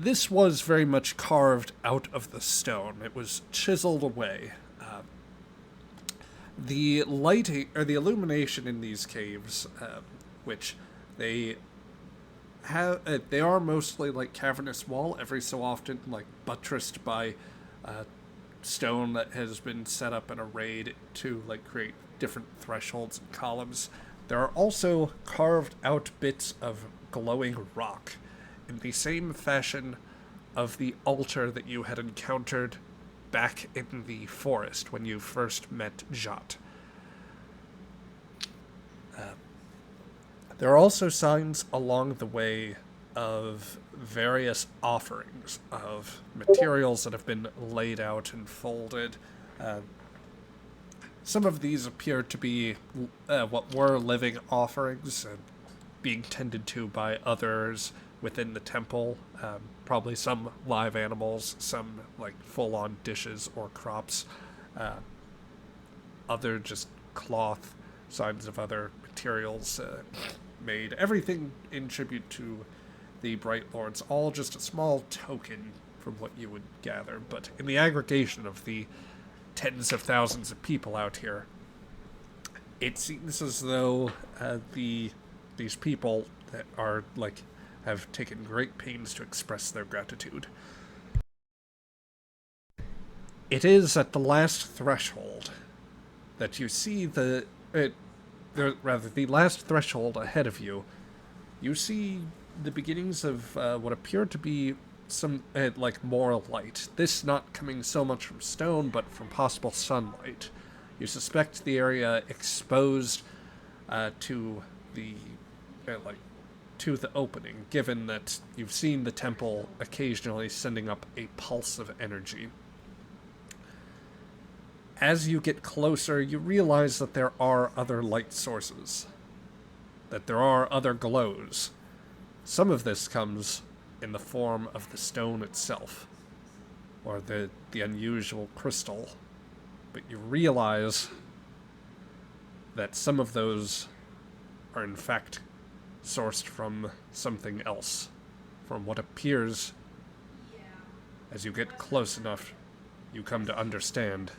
this was very much carved out of the stone. It was chiseled away. The lighting or the illumination in these caves, which they are mostly like cavernous wall, every so often like buttressed by stone that has been set up and arrayed to like create different thresholds and columns. There are also carved out bits of glowing rock in the same fashion of the altar that you had encountered back in the forest when you first met Jot. There are also signs along the way of various offerings of materials that have been laid out and folded. Some of these appear to be what were living offerings, being tended to by others within the temple. Probably some live animals, some like full-on dishes or crops. Other just cloth, signs of other materials made. Everything in tribute to the Bright Lords, all just a small token from what you would gather. But in the aggregation of the tens of thousands of people out here, it seems as though these people that are like have taken great pains to express their gratitude. It is at the last threshold that you see the last threshold ahead of you. You see the beginnings of what appear to be some like more light. This not coming so much from stone, but from possible sunlight. You suspect the area exposed to the opening, given that you've seen the temple occasionally sending up a pulse of energy. As you get closer, you realize that there are other light sources, that there are other glows. Some of this comes in the form of the stone itself, or the unusual crystal, but you realize that some of those are in fact sourced from something else, from what appears, as you get close enough, you come to understand,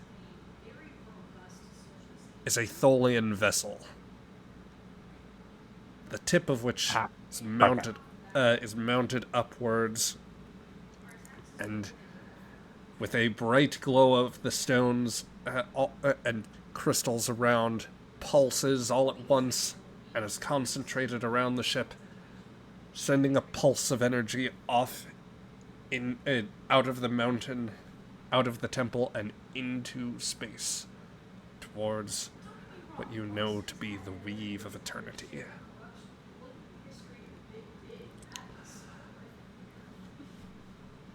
is a Tholian vessel, the tip of which is mounted upwards, and with a bright glow of the stones and crystals around, pulses all at once, and is concentrated around the ship, sending a pulse of energy off out of the mountain, out of the temple, and into space, towards what you know to be the weave of eternity.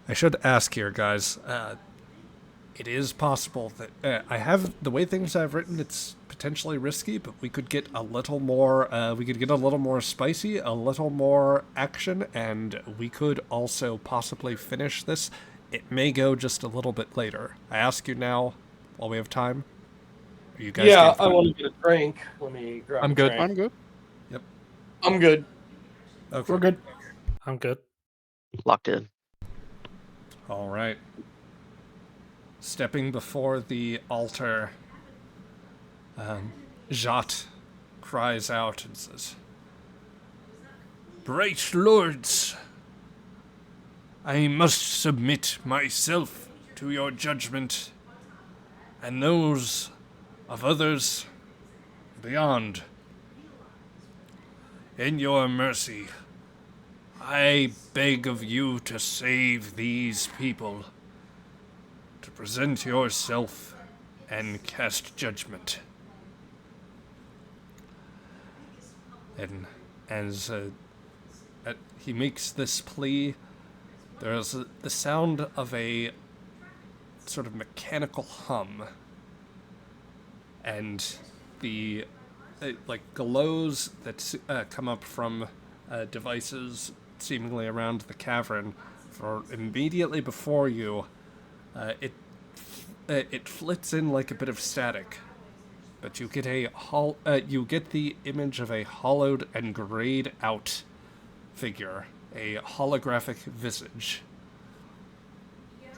I should ask here, guys, it is possible that I have the way things I've written. It's potentially risky, but we could get a little more. We could get a little more spicy, a little more action, and we could also possibly finish this. It may go just a little bit later. I ask you now, while we have time. Are you guys? Yeah, I want to get a drink. Let me grab. I'm a good. drink. I'm good. Yep. I'm good. Okay. We're good. I'm good. Locked in. All right. Stepping before the altar, Jot cries out and says, "Bright lords, I must submit myself to your judgment and those of others beyond. In your mercy, I beg of you to save these people, to present yourself and cast judgment." And as he makes this plea, there's the sound of a sort of mechanical hum, and the glows that come up from devices seemingly around the cavern. For immediately before you, it flits in like a bit of static, but you get you get the image of a hollowed and grayed out figure, a holographic visage.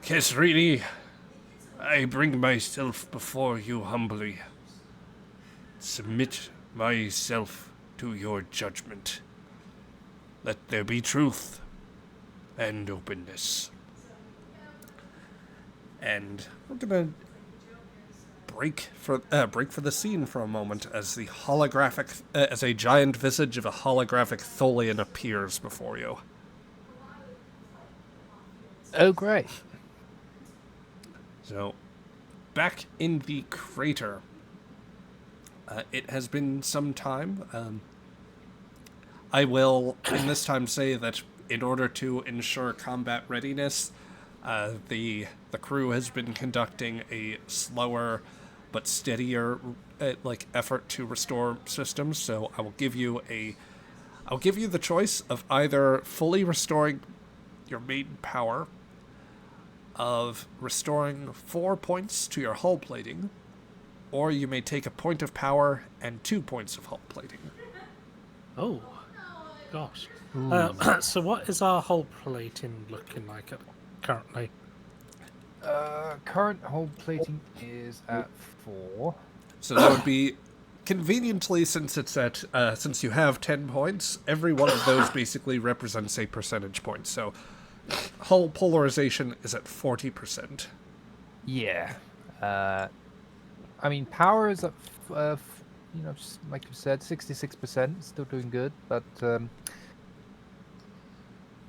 Kesrini, I bring myself before you humbly. Submit myself to your judgment. Let there be truth and openness. And we're gonna break for the scene for a moment as the holographic, as a giant visage of a holographic Tholian appears before you. Oh, great. So, back in the crater, it has been some time. I will, in this time, say that in order to ensure combat readiness, the crew has been conducting a slower but steadier effort to restore systems. So I'll give you the choice of either fully restoring your main power, of restoring 4 points to your hull plating, or you may take a point of power and 2 points of hull plating. Oh, gosh. So what is our hull plating looking like currently? Current hull plating is at 4. So that would be, conveniently, since it's at since you have 10 points, every one of those basically represents a percentage point. So hull polarization is at 40%. Yeah. I mean, power is at, like you said, 66%. Still doing good, but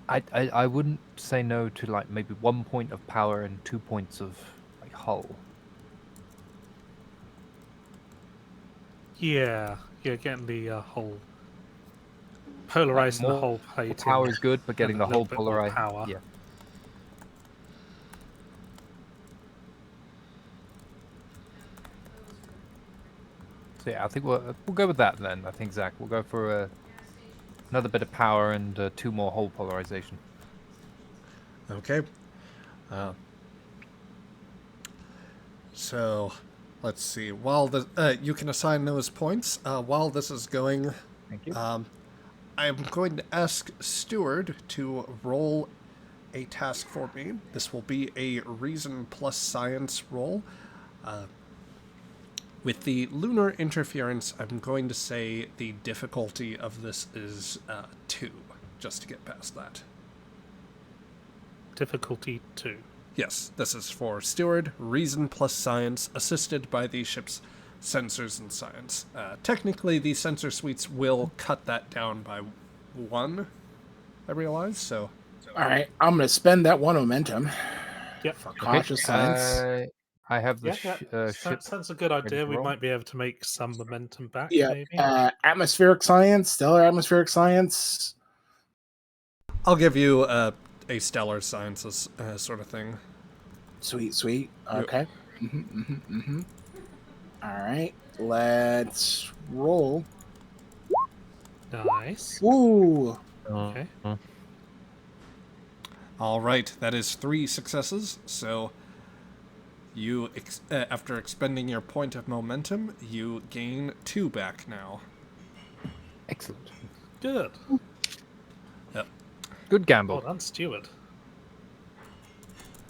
I wouldn't say no to like maybe 1 point of power and 2 points of like hull. Yeah, getting the hull polarizing the hull plating. Power is good, but getting the hull polarized. Power. Yeah. So yeah, I think we'll go with that then. I think, Zach, we'll go for another bit of power and 2 more hull polarization. Okay. So, let's see. While you can assign those points, while this is going, Thank you. I'm going to ask Steward to roll a task for me. This will be a reason plus science roll. With the lunar interference, I'm going to say the difficulty of this is 2, just to get past that. Difficulty 2. Yes, this is for Steward, reason plus science, assisted by the ship's sensors and science. Technically, the sensor suites will cut that down by 1, I realize, so... Alright, I'm going to spend that 1 momentum. Yep. For cautious science. I have the ship. Sounds a good idea. We might be able to make some momentum back, maybe. Atmospheric science, stellar atmospheric science. I'll give you a stellar sciences sort of thing. Sweet. Okay. Alright, let's roll. Nice. Ooh. Okay. All right, that is 3 successes. So you, after expending your point of momentum, you gain 2 back now. Excellent. Good. Yep. Good gamble. Well done, Steward.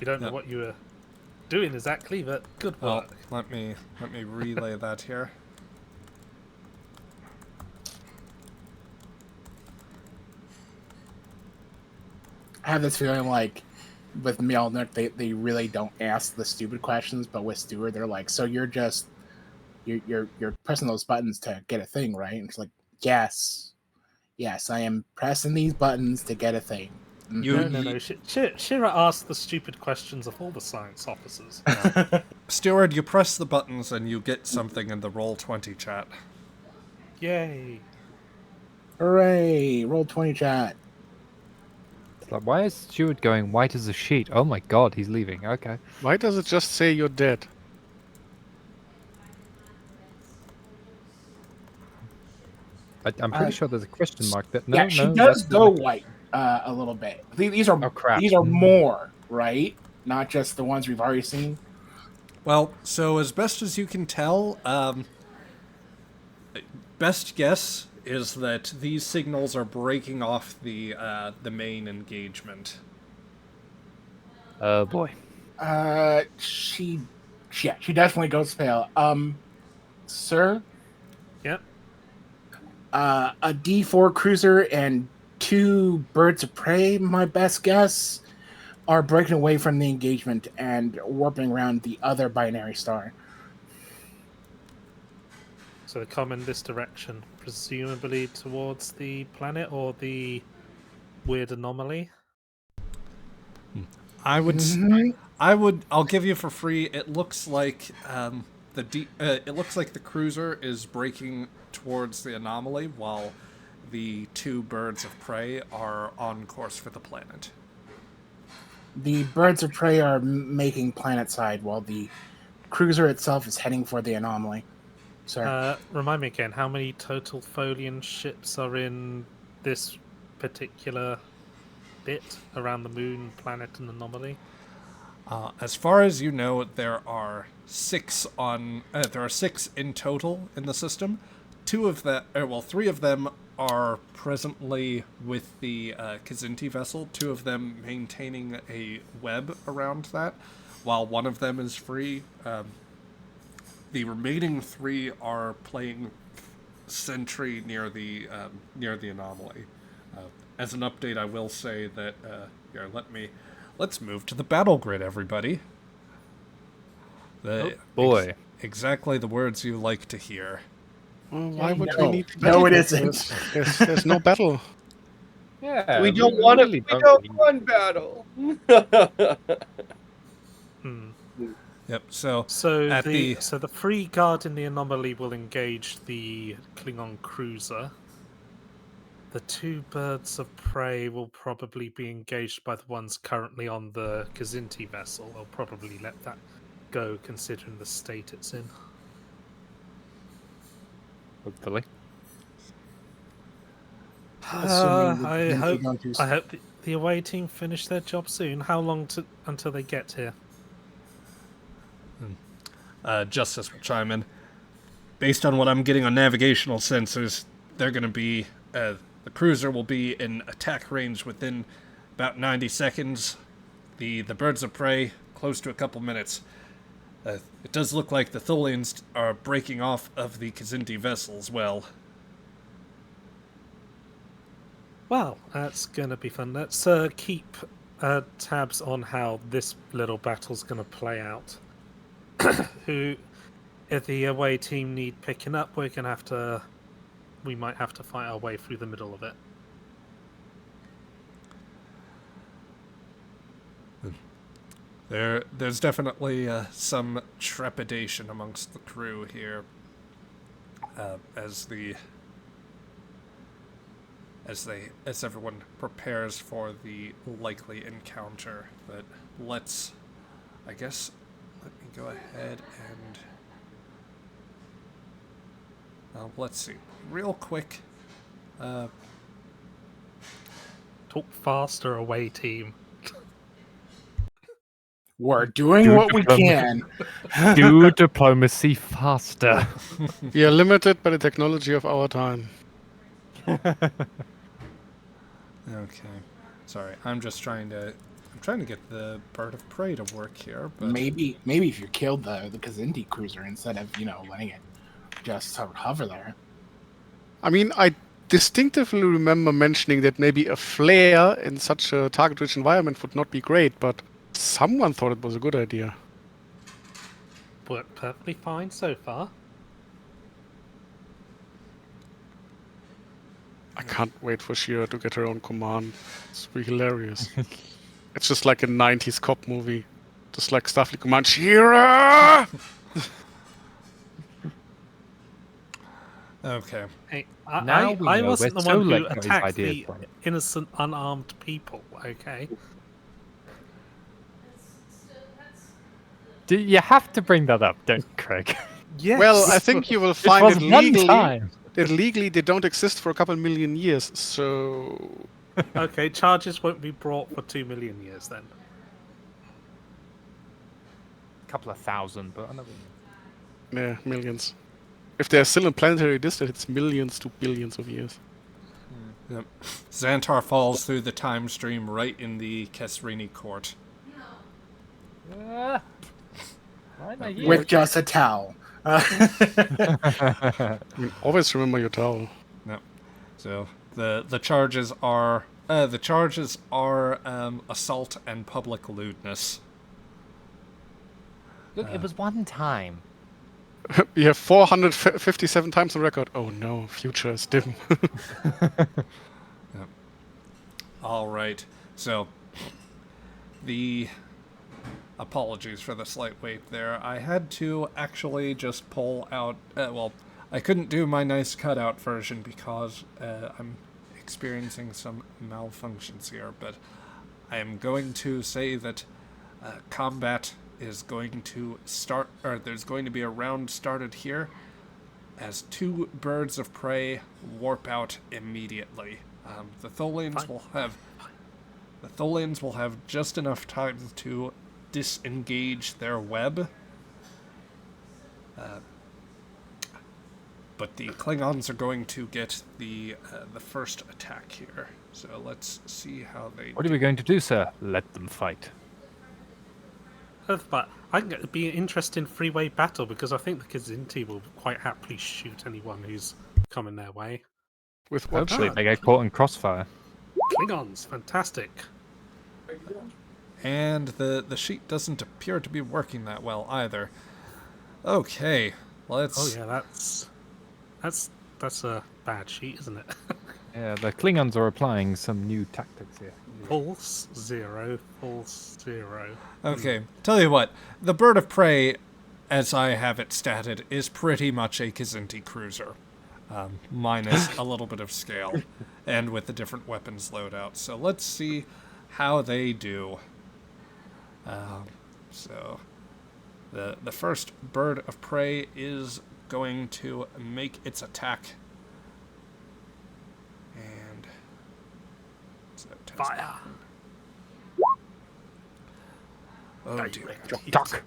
We don't know what you were doing exactly, but good work. Well, let me relay that here. I have this feeling like with Mjolnir, they really don't ask the stupid questions, but with Steward, they're like, so you're pressing those buttons to get a thing, right? And it's like, yes, I am pressing these buttons to get a thing. No. Shira asked the stupid questions of all the science officers. Steward, you press the buttons and you get something in the Roll20 chat. Yay. Hooray! Roll 20 chat. It's like, why is Stewart going white as a sheet? Oh my god, he's leaving. Okay. Why does it just say you're dead? I'm pretty sure there's a question mark there. No, Yeah, she no, does that's go not- white a little bit. These are Oh, crap. these are more, right? Not just the ones we've already seen. Well, so as best as you can tell, best guess is that these signals are breaking off the main engagement. Oh boy. She definitely goes pale. Sir, Yep. a D4 cruiser and 2 birds of prey, my best guess, are breaking away from the engagement and warping around the other binary star. So they come in this direction, presumably towards the planet or the weird anomaly. I'll give you for free. It looks like it looks like the cruiser is breaking towards the anomaly, while the 2 birds of prey are on course for the planet. The birds of prey are making planet side, while the cruiser itself is heading for the anomaly. Sir, Remind me again, how many total Folian ships are in this particular bit around the moon, planet, and anomaly? As far as you know, there are 6 in total in the system. 3 of them are presently with the Kazinti vessel. 2 of them maintaining a web around that, while 1 of them is free. The remaining 3 are playing sentry near the anomaly. As an update, I will say that here, let's move to the battle grid, everybody. Boy. Exactly the words you like to hear. Well, why would no. we need to No, battle? it isn't. There's no battle. Yeah. We don't want it. We don't want battle. Hmm. Yep. So So at the free guard in the anomaly will engage the Klingon cruiser. The 2 birds of prey will probably be engaged by the ones currently on the Kazinti vessel. They'll probably let that go, considering the state it's in. Hopefully. Assuming the I Kazinti hope don't do- I hope the away team finish their job soon. How long until they get here? Justice will chime in. Based on what I'm getting on navigational sensors, they're going to be the cruiser will be in attack range within about 90 seconds. The birds of prey close to a couple minutes. It does look like the Tholians are breaking off of the Kazinti vessel as well. Well, that's going to be fun. Let's keep tabs on how this little battle's going to play out. If the away team need picking up, we might have to fight our way through the middle of it. There's definitely some trepidation amongst the crew here as everyone prepares for the likely encounter. But let me go ahead and let's see real quick. Talk faster, away team. We're doing Do what we diplomacy. can. Do diplomacy faster. We are limited by the technology of our time. Okay, sorry, I'm trying to get the bird of prey to work here, but Maybe if you killed the Kazinti cruiser instead of letting it just sort of hover there. I mean, I distinctively remember mentioning that maybe a flare in such a target-rich environment would not be great, but someone thought it was a good idea. Worked perfectly fine so far. I can't wait for Shira to get her own command. It's be hilarious. It's just like a 90s cop movie. Just like Starfleet Command, Shira! Okay. Hey, Now we I know wasn't where the one who Solek got his attacked ideas the from. innocent, unarmed people. Okay. You have to bring that up, don't you, Craig? Yes. Well, I think you will It find was it one legally. time. That legally they don't exist for a couple million years. So Okay, charges won't be brought for 2 million years then. A couple of thousand, but another. yeah, millions. If they're still in planetary distance, it's millions to billions of years. Yep. Xantar falls through the time stream right in the Kesrini court. Why am I here? With just a towel. I mean, always remember your towel. Yep. So the charges are assault and public lewdness. Look, it was one time. You have 457 times on record. Oh no, future is dim. All right. So the apologies for the slight wait there. I had to actually just pull out. I couldn't do my nice cutout version because I'm experiencing some malfunctions here. But I am going to say that combat is going to start, or there's going to be a round started here as 2 birds of prey warp out immediately. The Tholians will have just enough time to disengage their web. But the Klingons are going to get the first attack here. So let's see how they What are we going to do, sir? Let them fight. But I think it'd be an interesting freeway battle because I think the Kzinti will quite happily shoot anyone who's coming their way. With what? Hopefully they get caught in crossfire. Klingons, fantastic. And the sheet doesn't appear to be working that well either. Okay, let's... Oh yeah, that's a bad sheet, isn't it? Yeah, the Klingons are applying some new tactics here. False 0, false 0. Okay, tell you what, the bird of prey, as I have it statted, is pretty much a Kzinti cruiser. Minus a little bit of scale, and with the different weapons loadout. So let's see how they do. So the first bird of prey is going to make its attack. And Fire! Oh dear. Duck.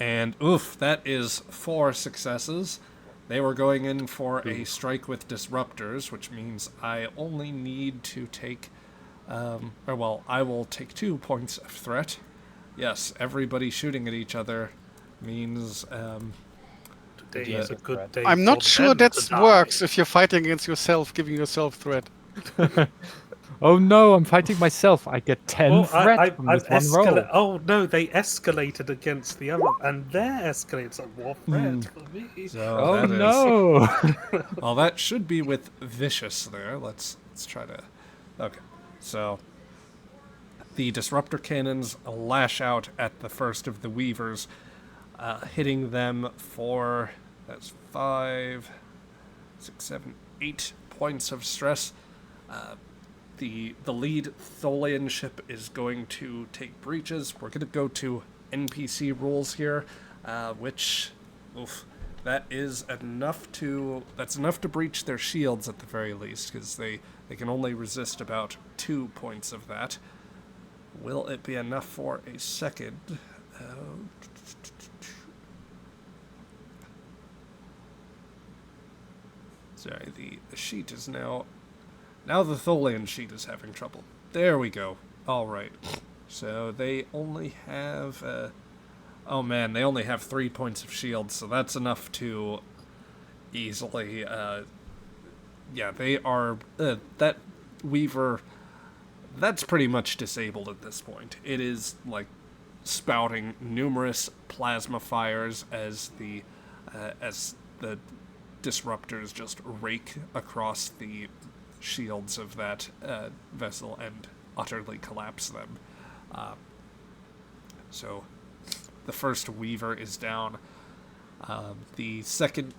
And oof, that is 4 successes. They were going in for a strike with disruptors, which means I only need to take, I will take 2 points of threat. Yes, everybody shooting at each other means, Today is a good day. I'm not for sure them that to die. works if you're fighting against yourself, giving yourself threat. Oh no, I'm fighting myself. I get 10 Well, threat from this one roll. Oh no, they escalated against the other, and they're escalating. So more threat for me. so Oh that is- no! well, that should be with vicious there. Let's try to. Okay, so the disruptor cannons lash out at the first of the weavers, hitting them for that's 5, 6, 7, 8 points of stress. The lead Tholian ship is going to take breaches. We're going to go to NPC rules here, which, that's enough to breach their shields at the very least, because they can only resist about 2 points of that. Will it be enough for a second? Sorry, the sheet is now... Now the Tholian sheet is having trouble. There we go. Alright. So they only have... oh man, they only have 3 points of shield, so that's enough to easily... yeah, they are... that Weaver... That's pretty much disabled at this point. It is, like, spouting numerous plasma fires as the disruptors just rake across the shields of that vessel and utterly collapse them. So the first Weaver is down. The second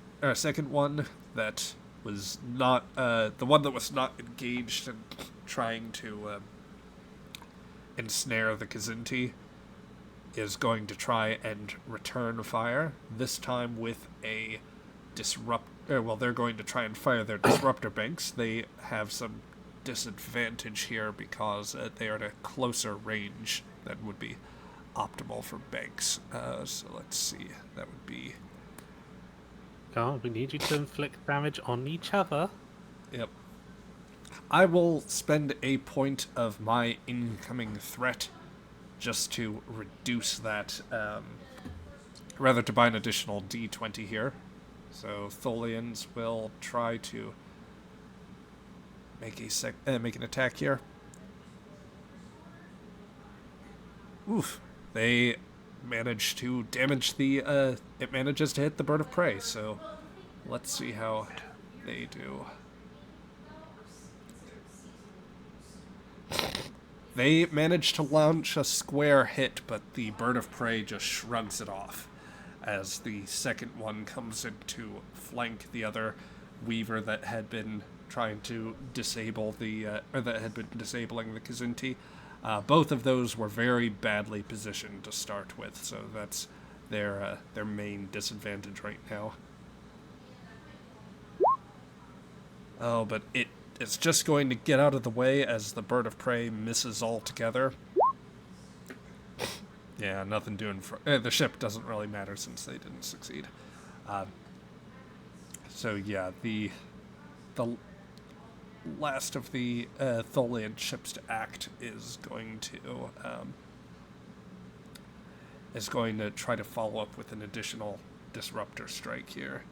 one that was not the one that was not engaged and trying to ensnare the Kazinti is going to try and return fire, this time with a they're going to try and fire their disruptor banks. They have some disadvantage here because they are at a closer range than would be optimal for banks. So let's see. That would be... Oh, we need you to inflict damage on each other. Yep. I will spend a point of my incoming threat just to reduce that, rather to buy an additional d20 here. So Tholians will try to make an attack here. Oof. They manage to damage the, it manages to hit the bird of prey, so let's see how they do. They manage to launch a square hit, but the bird of prey just shrugs it off as the second one comes in to flank the other weaver that had been trying to disable that had been disabling the Kazinti. Both of those were very badly positioned to start with, so that's their main disadvantage right now. Oh, but it's just going to get out of the way as the bird of prey misses altogether. Yeah, nothing doing for... the ship doesn't really matter since they didn't succeed. So yeah, the last of the Tholian ships to act is going to try to follow up with an additional disruptor strike here.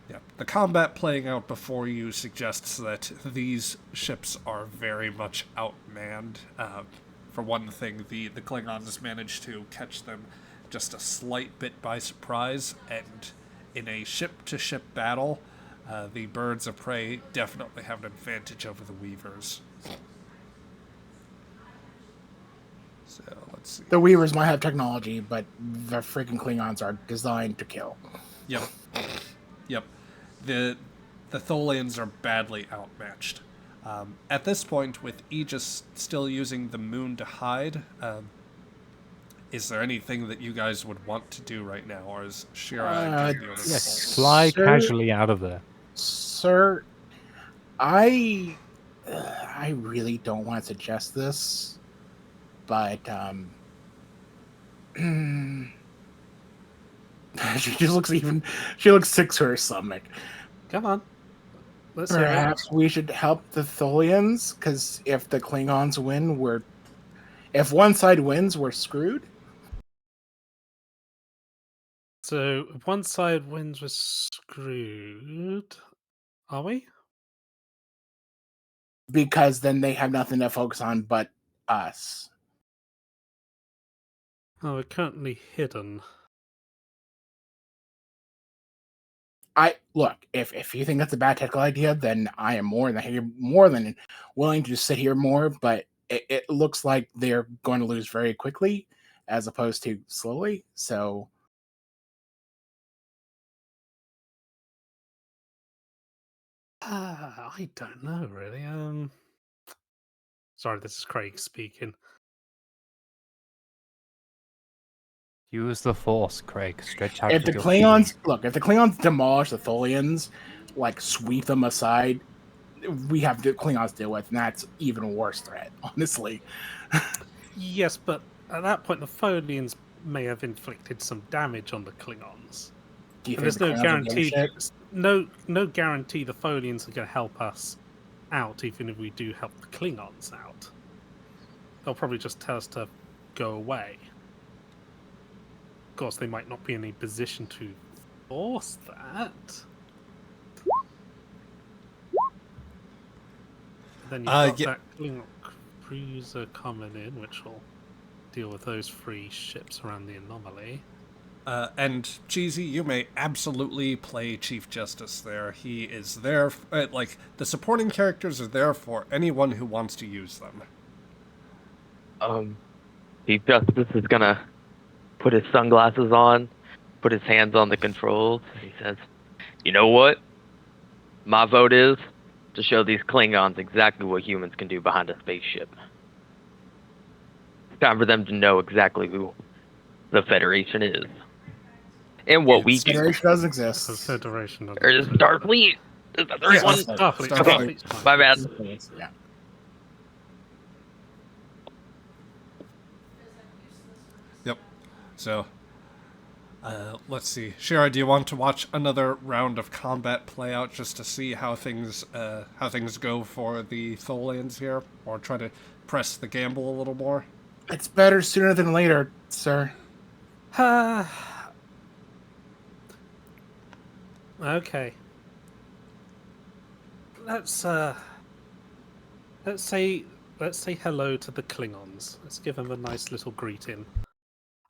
Yeah, the combat playing out before you suggests that these ships are very much outmanned. For one thing, the Klingons managed to catch them just a slight bit by surprise, and in a ship-to-ship battle, the birds of prey definitely have an advantage over the weavers. So, let's see. The Weavers might have technology, but the freaking Klingons are designed to kill. Yep. Yep. The Tholians are badly outmatched. At this point, with Aegis still using the moon to hide, is there anything that you guys would want to do right now, or is Shira giving you an Yes, impulse? fly Sir- casually out of there. Sir, I really don't want to suggest this, but she looks sick to her stomach. Come on. Let's hear it. Perhaps we should help the Tholians, because if the Klingons win, if one side wins, we're screwed. So, if one side wins, we're screwed. Are we? Because then they have nothing to focus on but us. Oh, we're currently hidden. Look, if you think that's a bad technical idea, then I am more than willing to sit here more. But it looks like they're going to lose very quickly, as opposed to slowly. So I don't know really. Sorry, this is Craig speaking. Use the force, Craig. Stretch out if the your Klingons demolish the Tholians, like sweep them aside, we have the Klingons to deal with, and that's even worse threat, honestly. Yes, but at that point, the Tholians may have inflicted some damage on the Klingons. Do you And think there's the no Klingons will guarantee. give a shit? No guarantee the Tholians are going to help us out, even if we do help the Klingons out. They'll probably just tell us to go away. Of course, they might not be in a position to force that. Then you've got that Klingon cruiser coming in, which will deal with those 3 ships around the anomaly. And Cheesy, you may absolutely play Chief Justice there. He is there, the supporting characters are there for anyone who wants to use them. Chief Justice is gonna put his sunglasses on, put his hands on the controls. He says, "You know what? My vote is to show these Klingons exactly what humans can do behind a spaceship. It's time for them to know exactly who the Federation is and what we do. Federation does The exist. Federation. Or is Starfleet? Is that the right Yes, one? Starfleet. Starfleet. Starfleet's fine. My bad. Yeah. Yep. So, let's see. Shira, do you want to watch another round of combat play out just to see how things go for the Tholians here, or try to press the gamble a little more? It's better sooner than later, sir. Okay. Let's say hello to the Klingons. Let's give them a nice little greeting.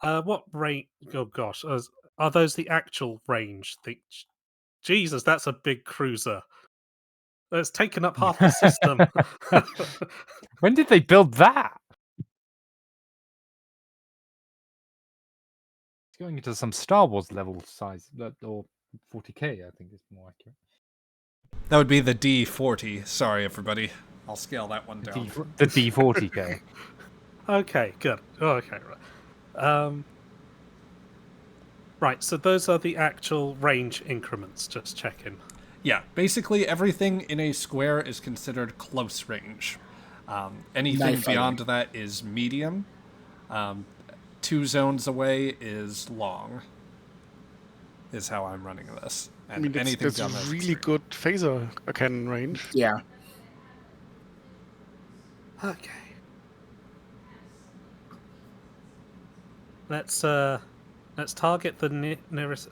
What range? Oh gosh, are those the actual range? Jesus, that's a big cruiser. It's taken up half the system. When did they build that? It's going into some Star Wars level size, or 40k, I think is more accurate. That would be the D40. Sorry, everybody. I'll scale that one down. The D40k. Okay, good. Okay, right. Right, so those are the actual range increments. Just checking. Yeah, basically everything in a square is considered close range. Anything Knife fighting. beyond that is medium. 2 zones away is long. Is how I'm running this. I And mean, anything that's beyond that is really extreme. good phaser cannon range. Yeah. Okay. Let's target the nearest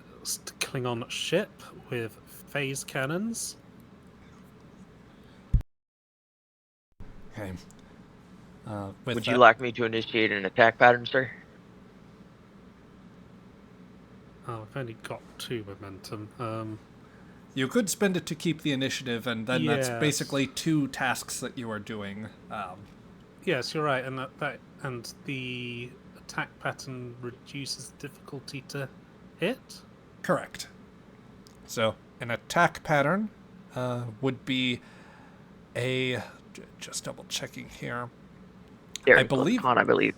Klingon ship with phase cannons. Okay. Would you like me to initiate an attack pattern, sir? Oh, I've only got 2 momentum. You could spend it to keep the initiative, and then that's Yes. basically 2 tasks that you are doing. Yes, you're right, and and the attack pattern reduces the difficulty to hit. Correct. So, an attack pattern would be a... Just double checking here. Daring believe- plus con, I believe.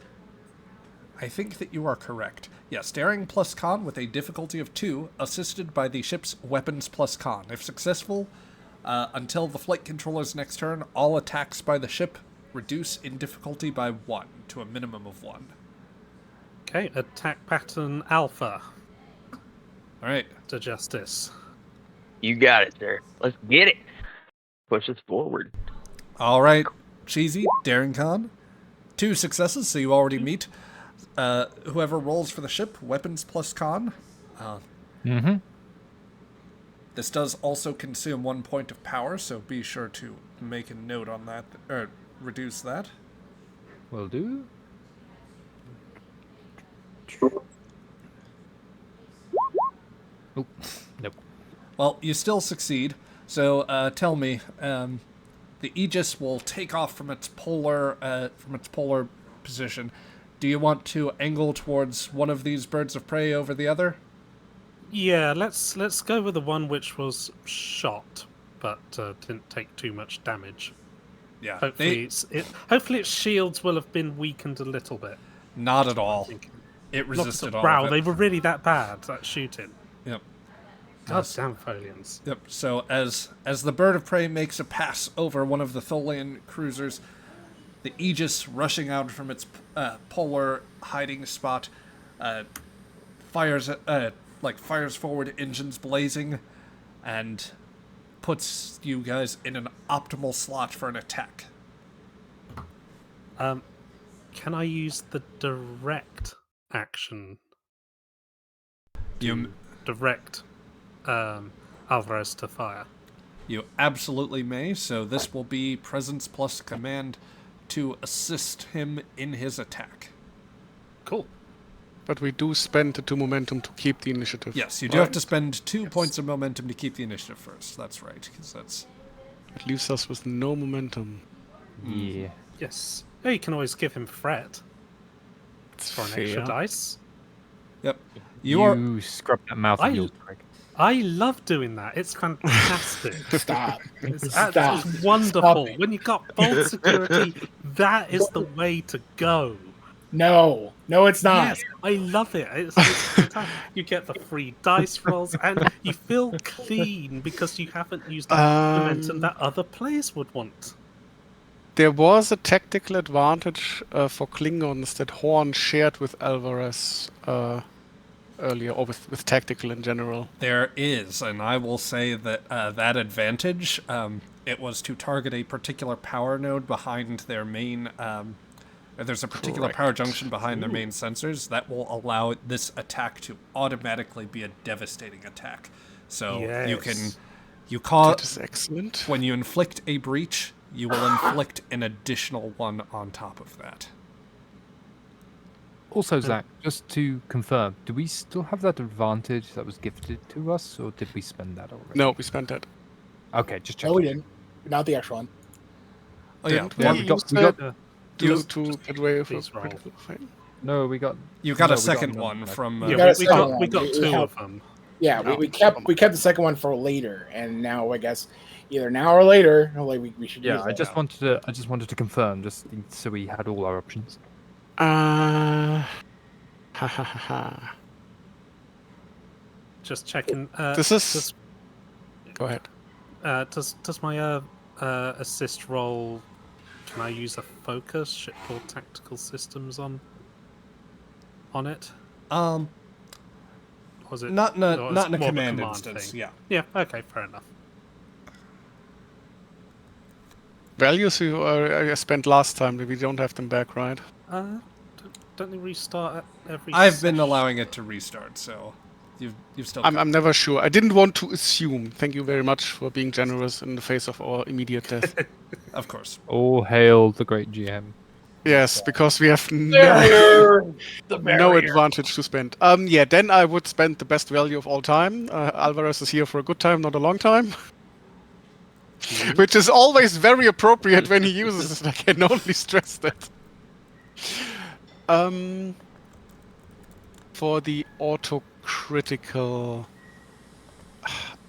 I think that you are correct. Yes, daring plus con with a difficulty of 2, assisted by the ship's weapons plus con. If successful, until the flight controller's next turn, all attacks by the ship reduce in difficulty by 1 to a minimum of 1. Okay, attack pattern alpha All right. to justice. You got it, sir. Let's get it. Push us forward. All right. Cheesy, daring con. 2 successes, so you already meet. Whoever rolls for the ship, weapons plus con. Mm-hmm. This does also consume 1 point of power, so be sure to make a note on that, or reduce that. Will do. Oh, nope. Well, you still succeed, so tell me, the Aegis will take off from its polar position. Do you want to angle towards one of these birds of prey over the other? Yeah, let's go with the one which was shot, but didn't take too much damage. Yeah, Hopefully, hopefully its shields will have been weakened a little bit. not at all. Thinking. It resisted all Wow, of it. they were really that bad at shooting. Yep. God damn Folians. Yep. So as the bird of prey makes a pass over one of the Tholian cruisers, the Aegis, rushing out from its polar hiding spot, fires forward, engines blazing, and puts you guys in an optimal slot for an attack. Can I use the direct action? You Direct Alvarez to fire. You absolutely may, so this will be presence plus command to assist him in his attack. Cool. But we do spend the 2 momentum to keep the initiative. Yes, you do have to spend 2 points of momentum to keep the initiative first. That's right, because that's... It leaves us with no momentum. Yeah. Yes. Oh, you can always give him fret It's for an fair. extra dice. Yep. You scrub that mouth I- of yours, Craig. I love doing that. It's fantastic. Stop. It's Stop. wonderful. Stop it. When you got bold security, that is the way to go. No, it's not. Yes, I love it. It's fantastic. You get the free dice rolls, and you feel clean because you haven't used the momentum that other players would want. There was a tactical advantage for Klingons that Horn shared with Alvarez earlier, or with tactical in general. There is, and I will say that that advantage, it was to target a particular power node behind their main. There's a particular power junction behind their main sensors that will allow this attack to automatically be a devastating attack. So you cause. That is excellent. When you inflict a breach, you will inflict an additional one on top of that. Also, Zach, just to confirm, do we still have that advantage that was gifted to us, or did we spend that already? No, we spent that. Okay, just checking. No, we didn't. Not the extra one. Oh yeah, Didn't Yeah, we we got. use to get away with a Please roll. critical fail? No, we got. you got no, a we second none, one no. from. Yeah, got a we second got one. we got We two have- of them. Yeah, we kept the second one for later, and now I guess either now or later, like we should. Yeah, use I that. just wanted to confirm, just so we had all our options. Ha ha ha ha. Just checking. This is. Go ahead. Does my assist roll? Can I use a focus shipboard tactical systems on it? Was it Not in a or not it's in a more of command command instance. thing? Yeah. Yeah. Okay. Fair enough. Values you spent last time, we don't have them back, right? Don't they restart at every? I've been session? allowing it to restart, so you've still. I'm never sure. I didn't want to assume. Thank you very much for being generous in the face of our immediate death. Of course. All hail the great GM. Yes, because we have Barrier! The barrier. no advantage to spend. Yeah, then I would spend the best value of all time. Alvarez is here for a good time, not a long time. Which is always very appropriate when he uses it. I can only stress that. For the autocritical,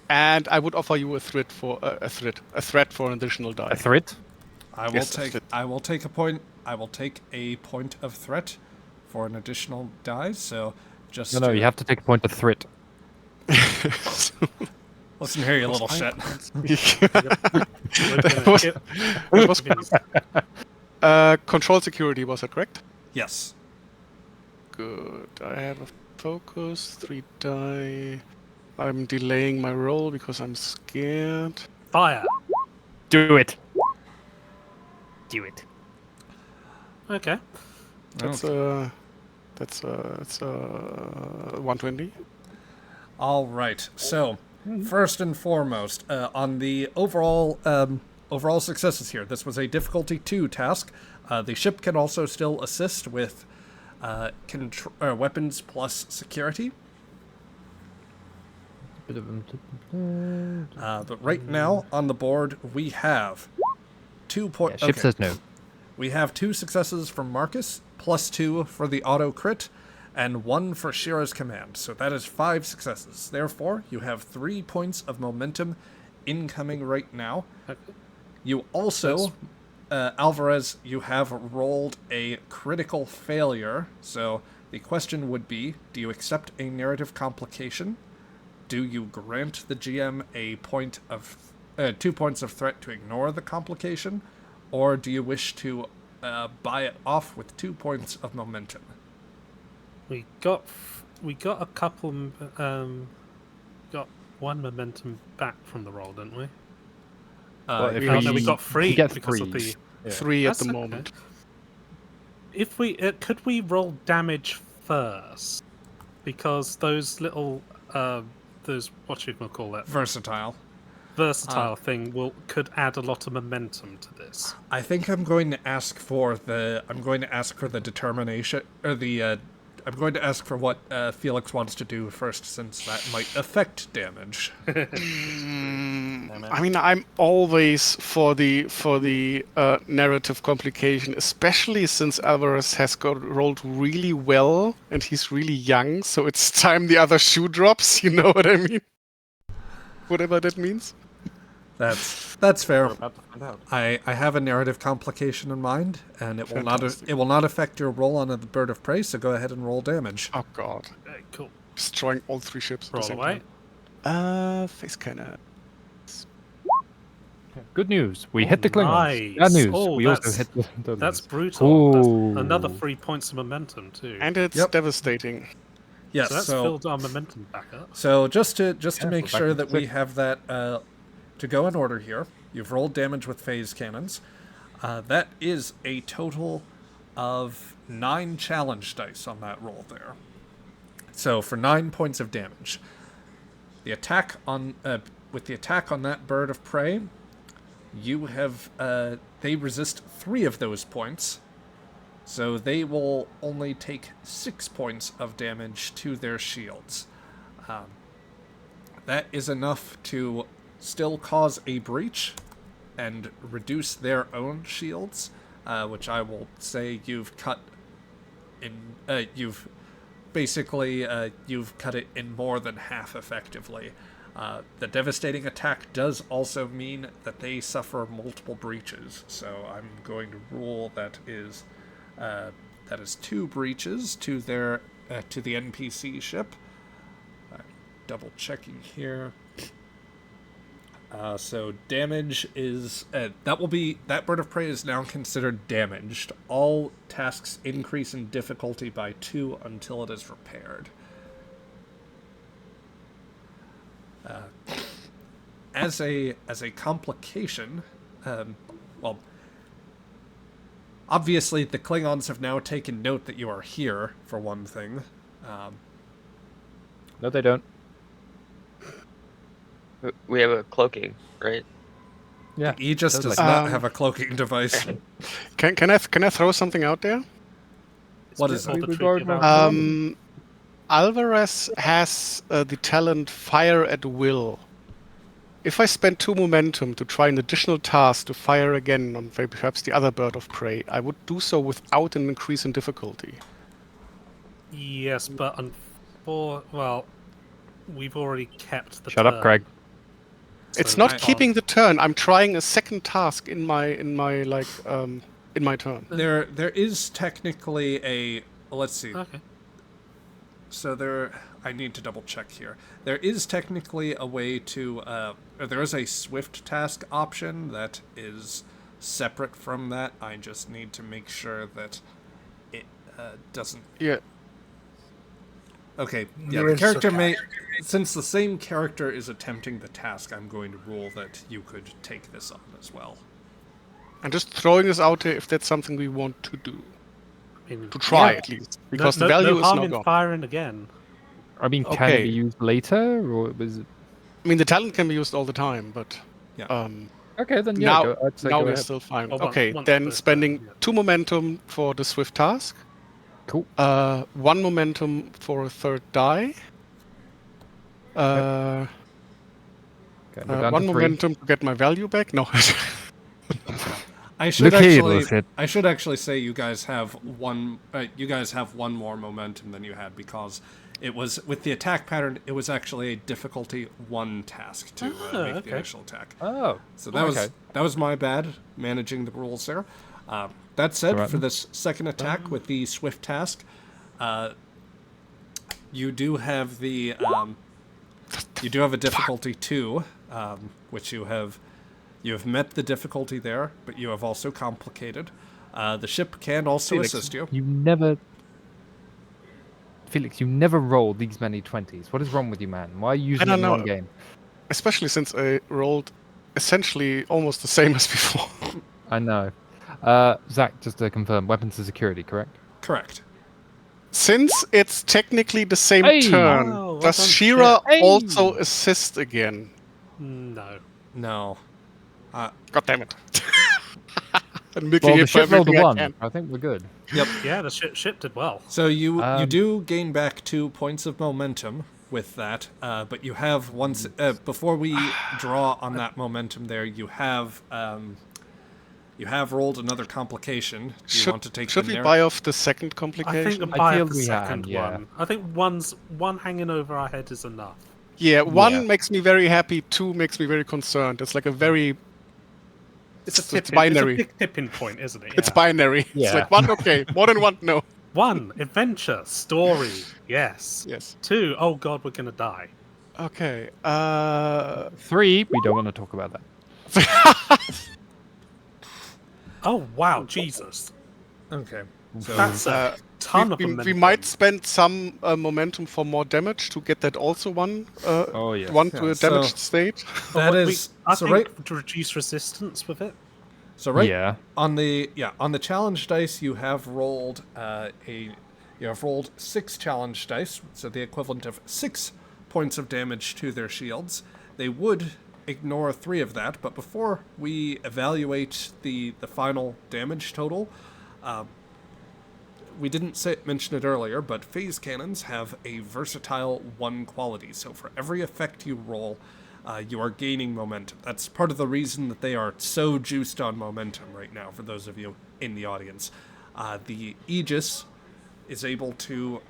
and I would offer you a threat for a threat for an additional die. A threat? I will Yes, take. that's it. I will take a point. I will take a point of threat for an additional die. So just. No, you have to take a point of threat. Listen here, you little shit. Control security, was that correct? Yes. Good. I have a focus, 3 die. I'm delaying my roll because I'm scared. Fire. Do it. Do it. Okay. That's that's 120. All right. So, first and foremost, on the overall successes here, this was a difficulty 2 task. The ship can also still assist with weapons plus security. But right now on the board we have 2 points. Ship says no. We have 2 successes from Marcus, plus 2 for the auto crit, and 1 for Shira's command. So that is 5 successes. Therefore, you have 3 points of momentum incoming right now. You also, Alvarez, you have rolled a critical failure. So the question would be, do you accept a narrative complication? Do you grant the GM a 2 points of threat to ignore the complication? Or do you wish to buy it off with 2 points of momentum? We got a couple. Got 1 momentum back from we didn't we? We got 3 get because of 3s. the 3 at That's the okay. moment. If we could we roll damage first, because those little those what you call that Versatile. versatile thing could add a lot of momentum to this. I think I'm going to ask for the determination or the going to ask for what Felix wants to do first, since that might affect damage. I mean, I'm always for the narrative complication, especially since Alvarez has rolled really well and he's really young. So it's time the other shoe drops. You know what I mean? Whatever that means. That's fair. We're about to find out. I have a narrative complication in mind, and it Fantastic. will not affect your roll on the Bird of Prey. So go ahead and roll damage. Oh god, Okay, cool. destroying all 3 ships at the Roll same away. time. Face cannon. Good news. We hit the Klingons. nice. Bad news. Oh, we also that's- hit the Tholians. That's brutal. That's Ooh. another 3 points of momentum too. And it's Yep. devastating. Yes. so that's filled our momentum back up. So just to make we're back sure to that we 6. have that to go in order here, you've rolled damage with phase cannons. That is a total of 9 challenge dice on that roll there. So for 9 points of damage, the attack on with the attack on that Bird of Prey, you have they resist 3 of those points. So they will only take 6 points of damage to their shields. That is enough to still cause a breach and reduce their own shields, which I will say you've cut in. You've basically you've cut it in more than half effectively. The devastating attack does also mean that they suffer multiple breaches. So I'm going to rule that is 2 breaches to their to the NPC ship. Double checking here. So damage is that Bird of Prey is now considered damaged. All tasks increase in difficulty by 2 until it is repaired. As a complication, well, obviously the Klingons have now taken note that you are here, for one thing. No, they don't. We have a cloaking, right? Yeah. Aegis totally. does not have a cloaking device. Can I throw something out there? What is All it? the We've tricky already about done- Alvarez has the talent Fire at Will. If I spend 2 momentum to try an additional task to fire again on perhaps the other Bird of Prey, I would do so without an increase in difficulty. Yes, but well, we've already kept the Shut up, turn, Craig. It's so not we keeping can't- the turn. I'm trying a second task in my turn. There is technically a... Let's see. Okay. So I need to double check here. There is technically a way to... there is a swift task option that is separate from that. I just need to make sure that it doesn't... Yeah. Okay, yeah, There the is character a- may... Since the same character is attempting the task, I'm going to rule that you could take this on as well. I'm just throwing this out there if that's something we want to do. I mean, To try yeah. at least. Because no, the value no is harm now in gone. firing again. I mean, can Okay. it be used later, or was it? I mean, the talent can be used all the time, but Yeah. Okay, then yeah. now, I'd say now go we're ahead. still fine. Oh, Okay, once then the- spending yeah. 2 momentum for the swift task. Cool. 1 momentum for a third die. Okay, we're down 1 to 3. momentum to get my value back. No. I should Look here, actually... bullshit. I should actually say you guys have one more momentum than you had, because it was... With the attack pattern, it was actually a difficulty 1 task to make the okay. initial attack. Oh. So that okay. was my bad, managing the rules there. That said, Alright. for this second attack with the swift task, you do have the a difficulty 2, which you have met the difficulty there, but you have also complicated. The ship can also Felix, assist you. Felix, you never roll these many 20s. What is wrong with you, man? Why are you using don't it in one know. game? Especially since I rolled essentially almost the same as before. I know. Zach, just to confirm, weapons to security, correct? Correct. Since it's technically the same Hey! turn, Oh, well does done, Shira Hey! also assist again? No. No. God damn it. And Well, making the it for ship rolled a everything I 1. can. I think we're good. Yeah, the ship did well. So you Um, do gain back 2 points of momentum with that, but you have once before we draw on that momentum there, you have rolled another complication. Do you want to take Should the we narr- buy off the second I think complication? I buy feel up the we second can, yeah. one. I think one hanging over our head is enough. Yeah, one Yeah. makes me very happy, 2 makes me very concerned. It's like a very... It's a It's tipping. binary. It's a big tipping point, isn't it? It's Yeah. binary. It's Yeah. like 1, okay. More than 1, no. 1, adventure, story. Yes. Yes. 2, oh god, we're gonna die. Okay. 3, we don't want to talk about that. Oh wow, Jesus. Okay. So That's a ton of we momentum. might spend some momentum for more damage to get that also one Oh, yes. one to Yeah, a damaged so- state. that We- is I so think right to reduce resistance with it. so right Yeah. on the challenge dice you have rolled you have rolled 6 challenge dice, so the equivalent of 6 points of damage to their shields. They would ignore 3 of that, but before we evaluate the final damage total, we didn't mention it earlier, but phase cannons have a versatile 1 quality. So for every effect you roll, you are gaining momentum. That's part of the reason that they are so juiced on momentum right now, for those of you in the audience. The Aegis is able to,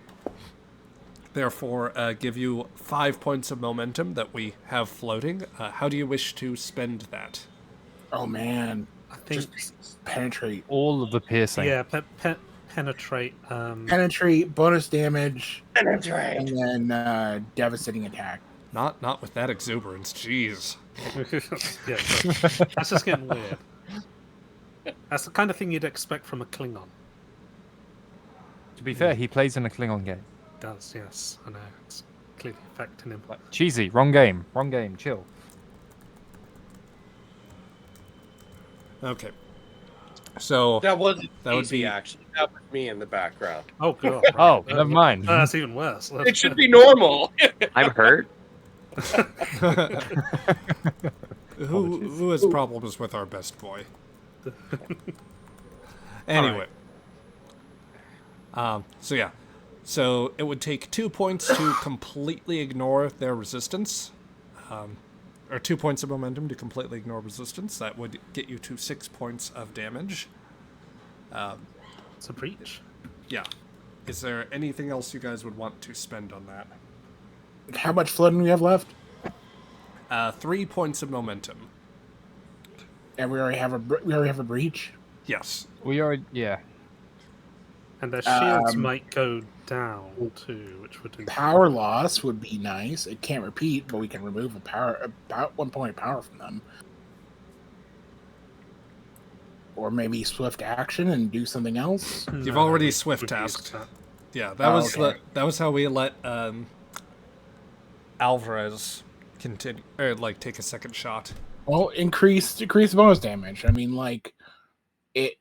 therefore, give you 5 points of momentum that we have floating. How do you wish to spend that? Oh man, I think just penetrate, All of the piercing. yeah, penetrate. penetrate, bonus damage, Penetrate. and then devastating attack. Not with that exuberance, jeez. Yeah, so that's just getting weird. That's the kind of thing you'd expect from a Klingon. To be fair, he plays in a Klingon game. Does, yes, I know. It's clearly affecting him. Like, cheesy. Wrong game. Wrong game. Chill. Okay. So That wasn't That would easy, be- actually. That was me in the background. Oh god. Oh, never mind. That's even worse. It should be normal. I'm hurt. who has problems with our best boy? Anyway. So yeah. So it would take 2 points to completely ignore their resistance. Or 2 points of momentum to completely ignore resistance. That would get you to 6 points of damage. It's a breach. Yeah. Is there anything else you guys would want to spend on that? How much flooding do we have left? 3 points of momentum. And we already have a breach. Yes. We are, yeah. And their shields Um, might go down too, which would do Power loss would be nice. It can't repeat, but we can remove about 1 point of power from them. Or maybe swift action and do something else. You've No, already we've swift used tasked. that. Yeah, that was okay. that was how we let Alvarez continue or like take a second shot. Well, decrease bonus damage. I mean, like it.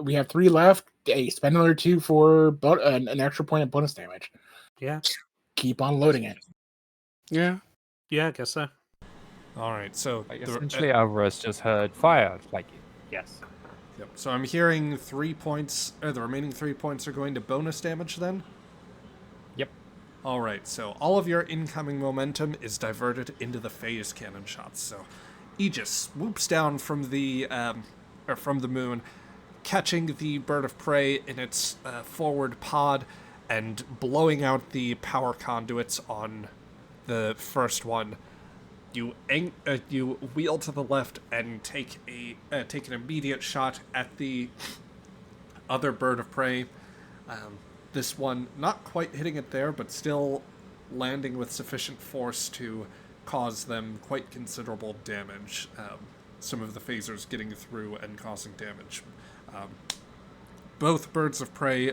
We have 3 left. Hey, spend another 2 for an extra point of bonus damage. Yeah, Keep on loading it. Yeah. yeah, I guess so. All right, so Like, the- essentially, Alvarez just heard fire. Like, yes. yep. So I'm hearing 3 points, or the remaining 3 points are going to bonus damage then. Yep. All right, so all of your incoming momentum is diverted into the phase cannon shots. So Aegis swoops down from the moon, catching the bird of prey in its forward pod and blowing out the power conduits on the first one. You wheel to the left and take an immediate shot at the other bird of prey. This one not quite hitting it there, but still landing with sufficient force to cause them quite considerable damage. Some of the phasers getting through and causing damage. Both birds of prey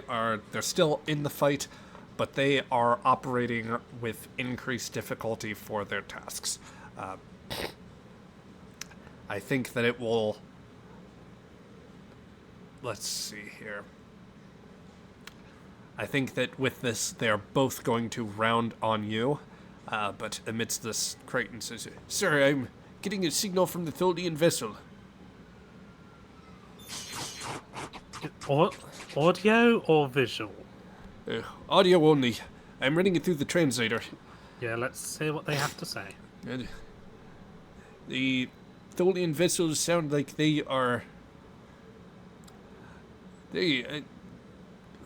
they're still in the fight, but they are operating with increased difficulty for their tasks. I think that it will... Let's see here. I think that with this, they're both going to round on you. But amidst this, Crichton says, "Sir, I'm getting a signal from the Tholian vessel." Audio or visual? Audio only. I'm running it through the translator. Yeah, let's hear what they have to say. And the Tholian vessels sound like they are... They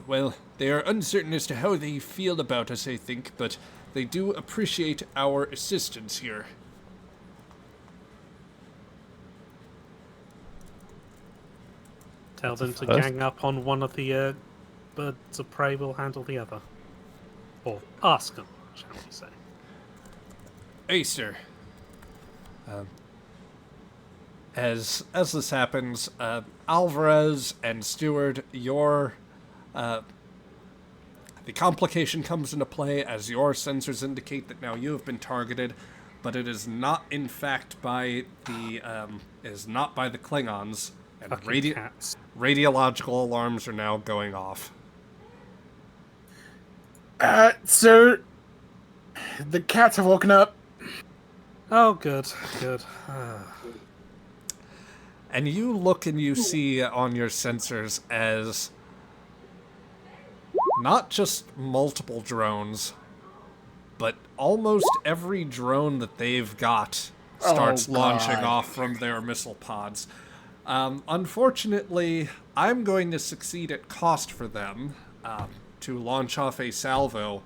are uncertain as to how they feel about us, I think, but they do appreciate our assistance here. Tell them to first. gang up on one of the birds of prey. Will handle the other. Or ask them, shall we say. Hey, sir. As this happens, Alvarez and Stewart, the complication comes into play as your sensors indicate that now you have been targeted, but it is not in fact by the Klingons, and Fucking cats. radiological alarms are now going off. Sir, the cats have woken up. Oh, good. And you look and you see on your sensors as not just multiple drones, but almost every drone that they've got starts launching off from their missile pods. Unfortunately, I'm going to succeed at cost for them to launch off a salvo.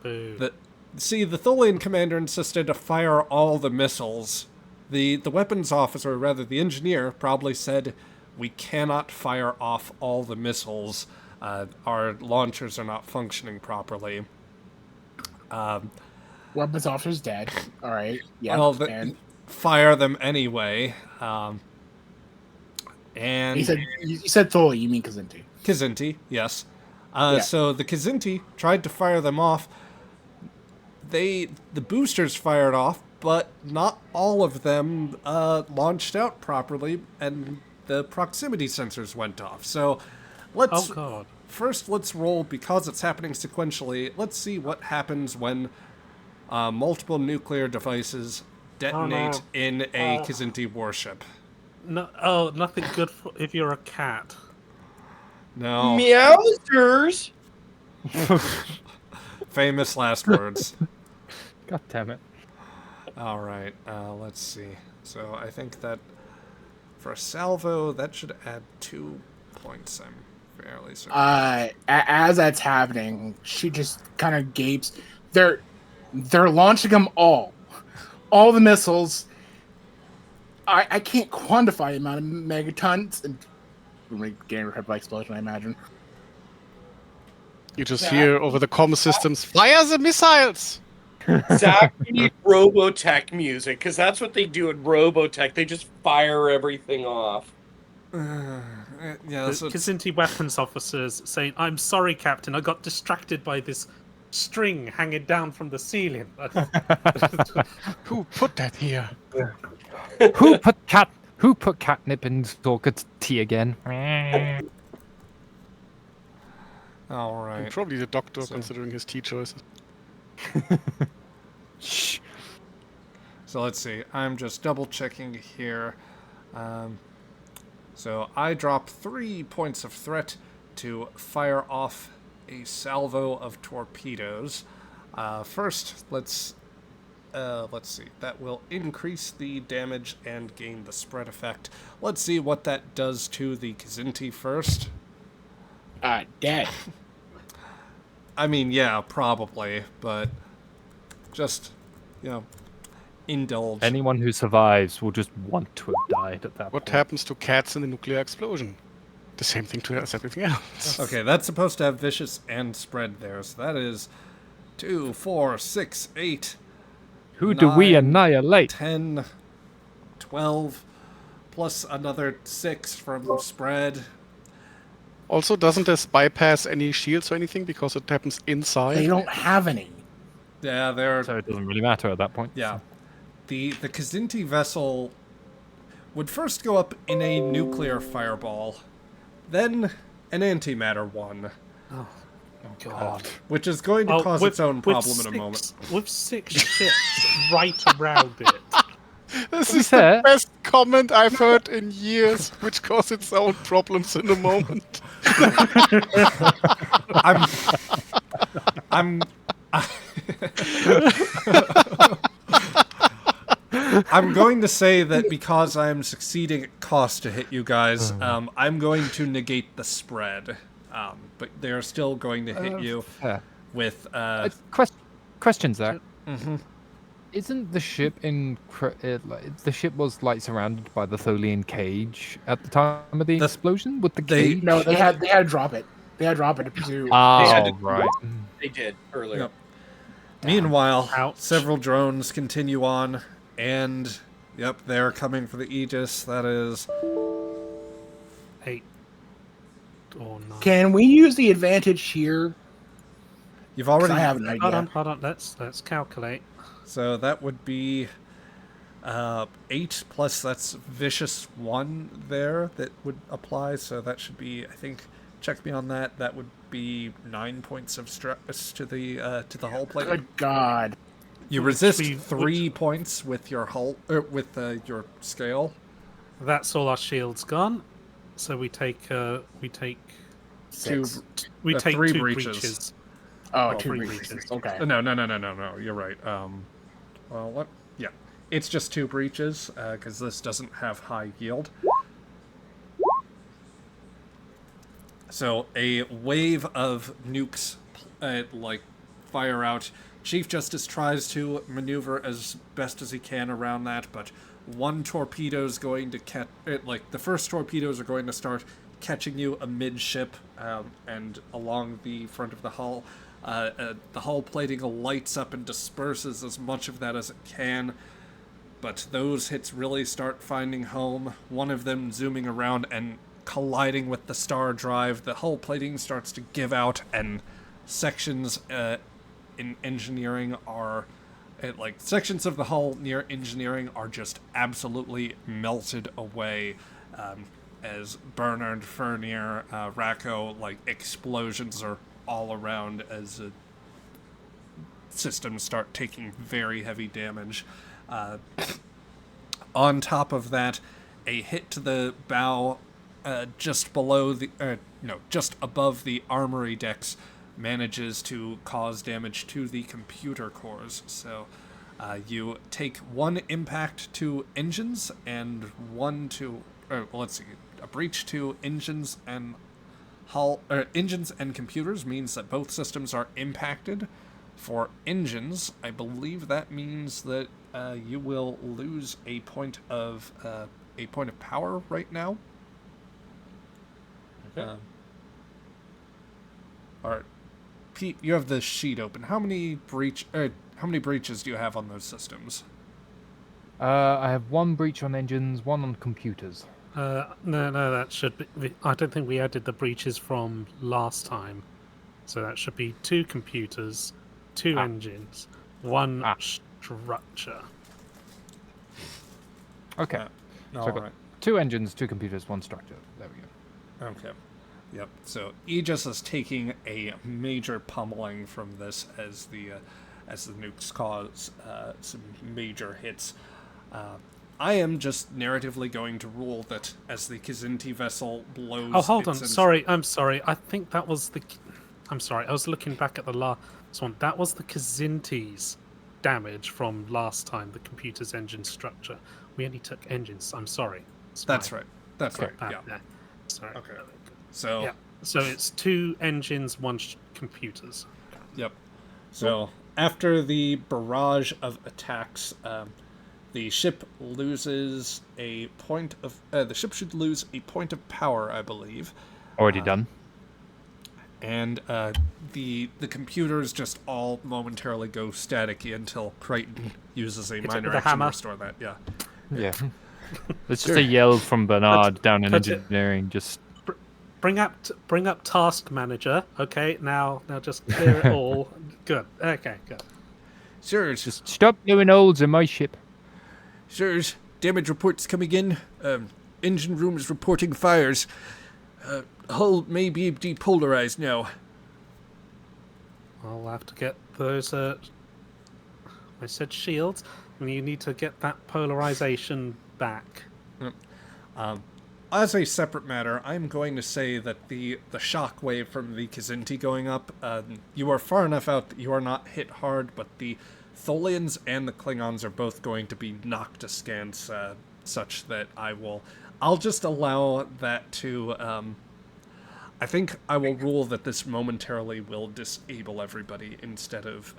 Boo. The Tholian commander insisted to fire all the missiles. The weapons officer, or rather the engineer, probably said, we cannot fire off all the missiles. Our launchers are not functioning properly. Weapons officer's dead. All right. Yeah. Well, and fire them anyway. And you said Tholi, you mean Kazinti. Kazinti, yes. Yeah. So the Kazinti tried to fire them off. The boosters fired off, but not all of them launched out properly, and the proximity sensors went off. So let's let's roll, because it's happening sequentially. Let's see what happens when multiple nuclear devices detonate in a Kazinti warship. No, nothing good if you're a cat. No. Meowsters! Famous last words. God damn it. All right, let's see. So I think that for a salvo, that should add 2 points, I'm fairly certain. As that's happening, she just kind of gapes. They're launching them all the missiles. I can't quantify the amount of megatons, and getting hit by explosion, I imagine. You just hear over the comm systems, fire the missiles! Zach, we need Robotech music, because that's what they do in Robotech. They just fire everything off. Yeah, The Kazinti weapons officers saying, "I'm sorry, Captain. I got distracted by this string hanging down from the ceiling." Who put that here? Who put catnip in Zorka's tea again? All right. Probably the doctor, considering his tea choices. Shh. So let's see. I'm just double checking here. So I drop 3 points of threat to fire off a salvo of torpedoes. First, let's see. That will increase the damage and gain the spread effect. Let's see what that does to the Kazinti first. Dead. I mean, yeah, probably, but just, indulge. Anyone who survives will just want to have died at that What point. happens to cats in the nuclear explosion? The same thing to as everything else. Okay, that's supposed to have vicious and spread there, so that is 2, 4, 6, 8, Who do we 9, annihilate? 10, 12, plus another 6 from spread. Also, doesn't this bypass any shields or anything because it happens inside? They don't have any. Yeah, they're... So it doesn't really matter at that point. Yeah. The Kazinti vessel would first go up in a nuclear fireball, then an antimatter one. Oh, God. Which is going to cause its own problem in a moment. With 6 ships right around it. This To be is fair- the best comment I've heard in years, which caused its own problems in a moment. I'm I'm going to say that because I am succeeding at cost to hit you guys, I'm going to negate the spread. But they're still going to hit you Fair. with Question, Zach. Isn't the ship the ship was like surrounded by the Tholian cage at the time of the explosion with the they- cage? No, they had to drop it. They had to drop it to pursue. had to Oh, do right. They did earlier. Yep. Meanwhile, Ouch. several drones continue on, and yep, they're coming for the Aegis. That is 8 or 9. Can we use the advantage here? you've 'Cause already I have an idea. Hold on. Let's calculate. So that would be 8 plus that's vicious 1 there that would apply. So that should be, I think, check me on that. That would be 9 points of stress to the hull plate. Good God. You resist we- 3 points with your hull with your scale. That's all our shields gone. So we take Two, Six. we take 3 2 breaches. breaches. Oh, three 2 breaches. breaches. Okay. No. You're right. Well, what? Yeah, it's just 2 breaches because this doesn't have high yield. So a wave of nukes, fire out. Chief Justice tries to maneuver as best as he can around that, but one torpedo's going to catch. The first torpedoes are going to start catching you amidship and along the front of the hull. The hull plating lights up and disperses as much of that as it can, but those hits really start finding home. One of them zooming around and colliding with the star drive. The hull plating starts to give out, and sections in engineering are sections of the hull near engineering are just absolutely melted away. As Bernard, Fernier, Racco, explosions are all around as systems start taking very heavy damage. On top of that, a hit to the bow just above the armory decks manages to cause damage to the computer cores. So you take 1 impact to engines and 1 to a breach to engines and engines and computers means that both systems are impacted. For engines, I believe that means that you will lose a point of power right now. Okay. All right, Pete, you have the sheet open. How many breaches do you have on those systems? I have 1 breach on engines, 1 on computers. No, that should be. I don't think we added the breaches from last time, so that should be 2 computers, 2 engines, 1 structure. Okay. All So I've got right. 2 engines, 2 computers, 1 structure. There we go. Okay. Yep. So Aegis is taking a major pummeling from this as the nukes cause some major hits. I am just narratively going to rule that as the Kzinti vessel blows. Oh, hold on. its Sorry, I'm sorry. I think that was the. I'm sorry. I was looking back at the last one. That was the Kzinti's damage from last time. The computer's engine structure. We only took engines. I'm sorry. That's right. That's right. Bad Yeah. there. Sorry. Okay. So. Yeah. So it's 2 engines, 1 computers. Yep. So after the barrage of attacks, the ship loses a point of. The ship should lose a point of power, I believe. Already done. And the computers just all momentarily go staticky until Crichton uses a Hit it minor with a action to hammer. restore that. Yeah. Yeah. It's just a yell from Bernard down in Put it- engineering. Just Bring up Task Manager. Okay, now just clear it all. Good. Okay, good. Sirs, just stop doing olds in my ship. sirs, damage reports coming in. Engine room is reporting fires. Hull may be depolarized now. I'll have to get those. I said shields. You need to get that polarization back. As a separate matter, I'm going to say that the shock wave from the Kzinti going up, you are far enough out that you are not hit hard, but the Tholians and the Klingons are both going to be knocked askance, such that I'll just allow that to, I think I will rule that this momentarily will disable everybody instead of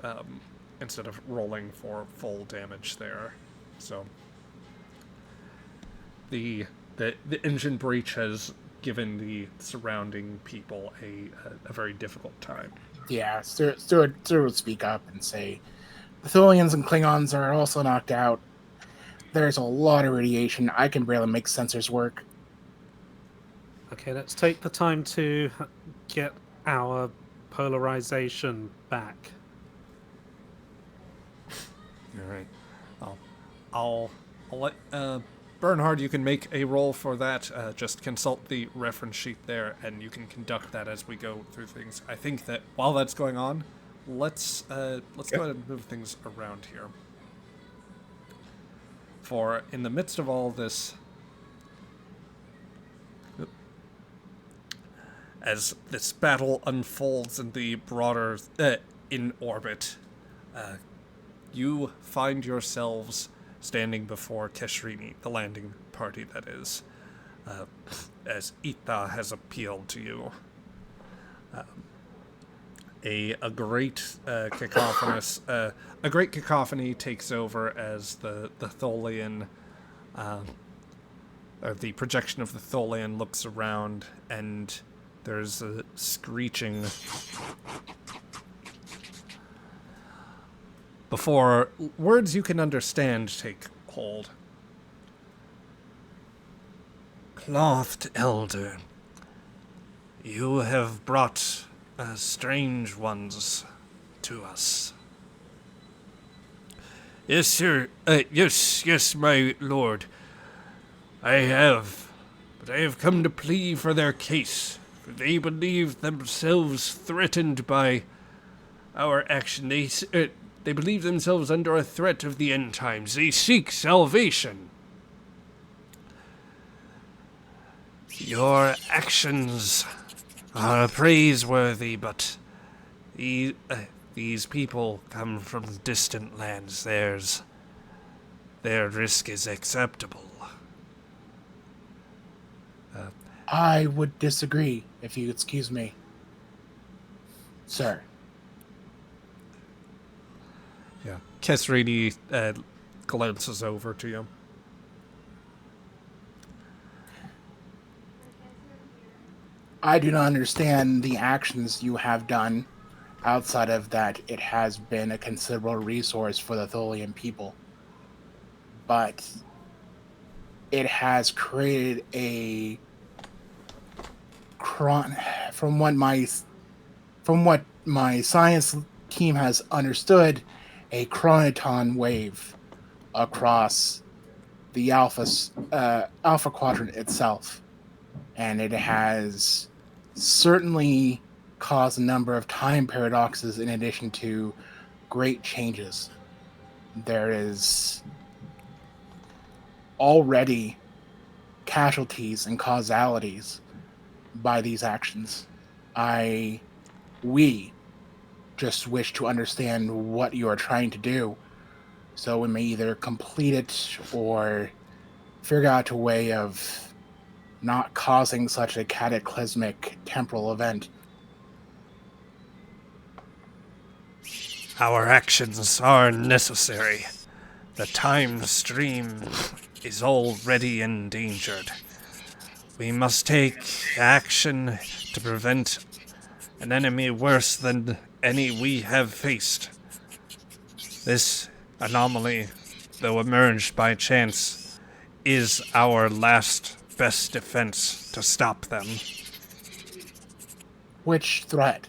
rolling for full damage there. So the engine breach has given the surrounding people a very difficult time. Yeah, Stuart would speak up and say, the Tholians and Klingons are also knocked out. There's a lot of radiation. I can barely make sensors work. Okay, let's take the time to get our polarization back. All right. I'll let Bernhard, you can make a roll for that. Just consult the reference sheet there, and you can conduct that as we go through things. I think that while that's going on, let's go ahead and move things around here. For in the midst of all this, as this battle unfolds in the broader in orbit, you find yourselves standing before Keshrini, the landing party that is, as Ita has appealed to you. A great cacophonous, a great cacophony takes over as the Tholian, or the projection of the Tholian looks around, and there's a screeching before words you can understand take hold. Clothed Elder, you have brought strange ones to us. Yes, sir. Yes, my lord. I have. But I have come to plead for their case. For they believe themselves threatened by our action. They believe themselves under a threat of the end times. They seek salvation. Your actions are praiseworthy, but these people come from distant lands. Their risk is acceptable. I would disagree, if you excuse me. Sir. Yeah. Kesrini glances over to you. I do not understand the actions you have done outside of that it has been a considerable resource for the Tholian people. But it has created a from what my science team has understood, a chronoton wave across the Alpha Quadrant itself. And it has certainly caused a number of time paradoxes in addition to great changes. There is already casualties and causalities by these actions. We just wish to understand what you are trying to do, so we may either complete it or figure out a way of not causing such a cataclysmic temporal event. Our actions are necessary. The time stream is already endangered. We must take action to prevent an enemy worse than any we have faced. This anomaly, though emerged by chance, is our last best defense to stop them. Which threat?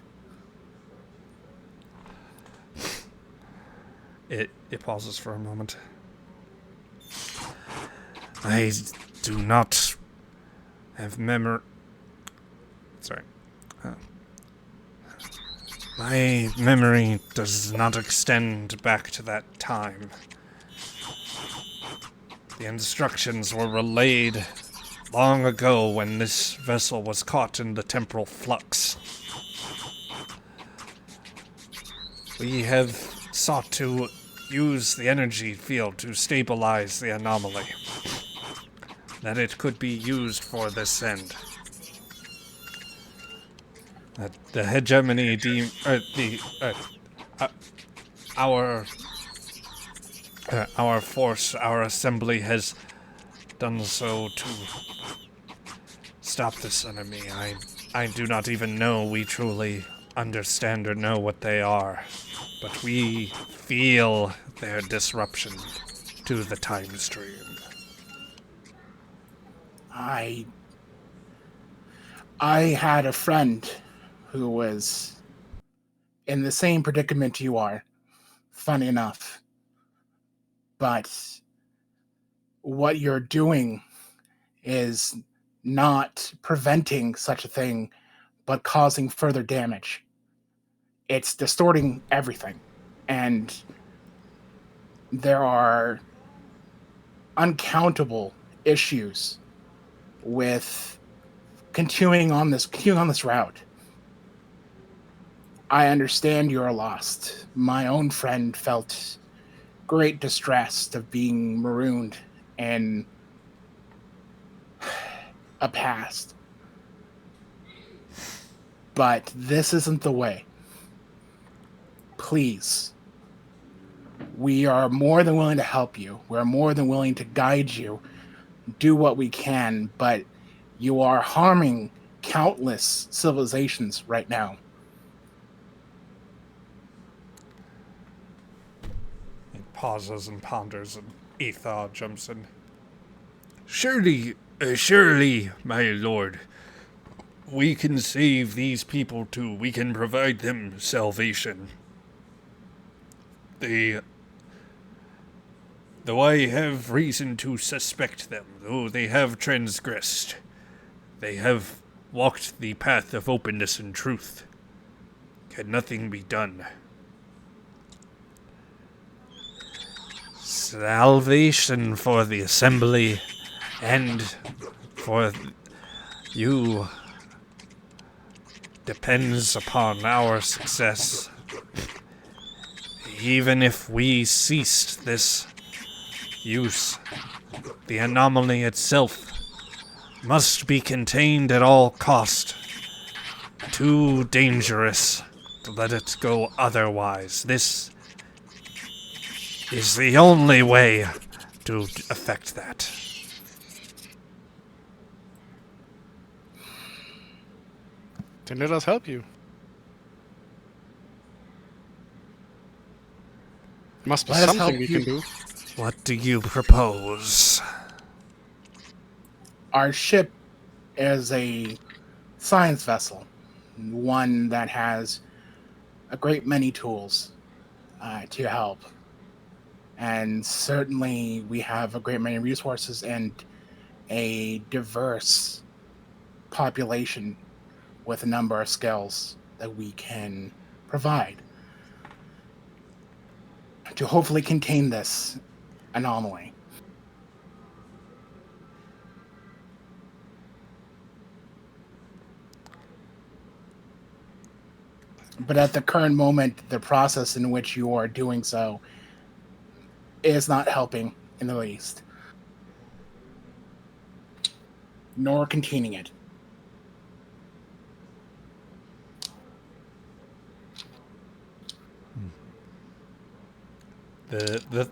It pauses for a moment. I do not have memory. Sorry. My memory does not extend back to that time. The instructions were relayed long ago when this vessel was caught in the temporal flux. We have sought to use the energy field to stabilize the anomaly, that it could be used for this end. That the hegemony our force, our assembly has done so to stop this enemy. I do not even know we truly understand or know what they are, but we feel their disruption to the time stream. I had a friend who was in the same predicament you are, funny enough. But what you're doing is not preventing such a thing, but causing further damage. It's distorting everything. And there are uncountable issues with continuing on this route. I understand you're lost. My own friend felt great distress of being marooned in a past. But this isn't the way. Please. We are more than willing to help you. We're more than willing to guide you, do what we can, but you are harming countless civilizations right now. He pauses and ponders, and Ether jumps in. Surely, my lord, we can save these people too. We can provide them salvation. Though I have reason to suspect them, though they have transgressed, they have walked the path of openness and truth. Can nothing be done? Salvation for the assembly and for you depends upon our success. Even if we ceased this use, the anomaly itself must be contained at all cost. Too dangerous to let it go otherwise. This is the only way to affect that. Then let us help you. Must be Let us something help we you. can do. What do you propose? Our ship is a science vessel, one that has a great many tools to help. And certainly we have a great many resources and a diverse population with a number of skills that we can provide to hopefully contain this anomaly. But at the current moment, the process in which you are doing so is not helping in the least, nor containing it. The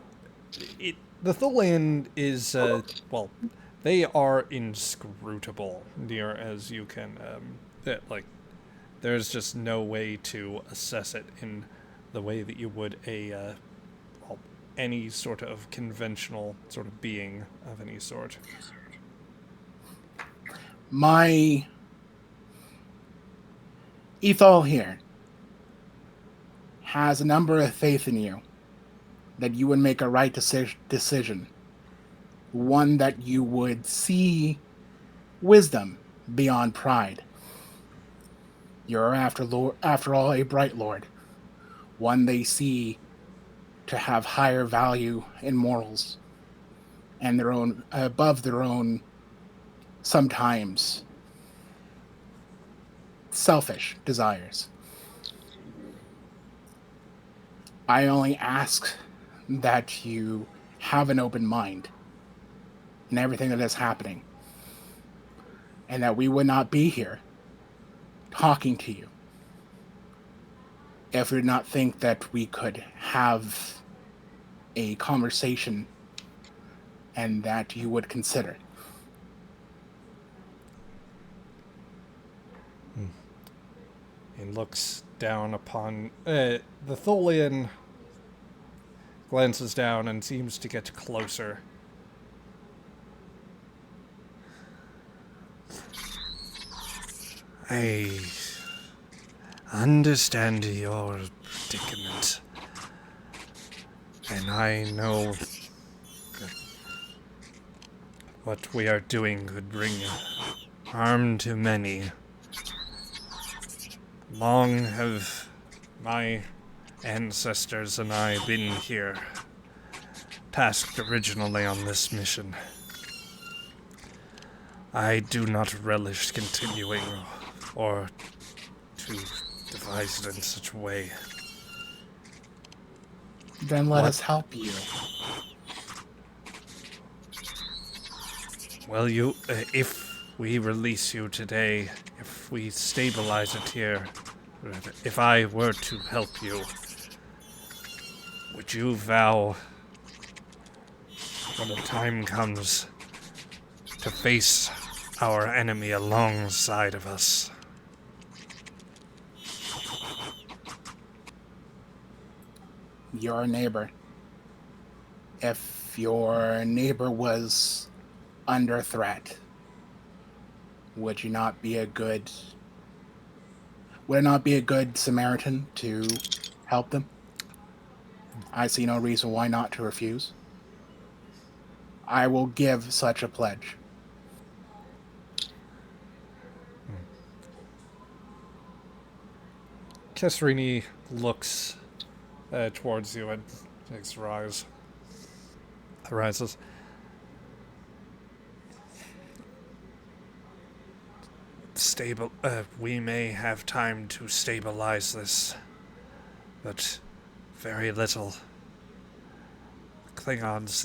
Tholian is well, they are inscrutable near as you can there's just no way to assess it in the way that you would any sort of conventional sort of being of any sort. My Ethol here has a number of faith in you that you would make a right decision, one that you would see wisdom beyond pride. You're after all a bright lord, one they see to have higher value in morals and their own above their own sometimes selfish desires. I only ask that you have an open mind in everything that is happening, and that we would not be here talking to you if we did not think that we could have a conversation and that you would consider. He looks down upon the Tholian, glances down and seems to get closer. I understand your predicament, and I know that what we are doing could bring harm to many. Long have my ancestors and I been here, tasked originally on this mission. I do not relish continuing or to devise it in such a way. Then let us help you. Well, if we release you today, if we stabilize it here, if I were to help you, would you vow, when the time comes, to face our enemy alongside of us? Your neighbor. If your neighbor was under threat, would it not be a good Samaritan to help them? I see no reason why not to refuse. I will give such a pledge. Kesserini looks towards you and takes a rise. Arises. We may have time to stabilize this, but very little. Klingons,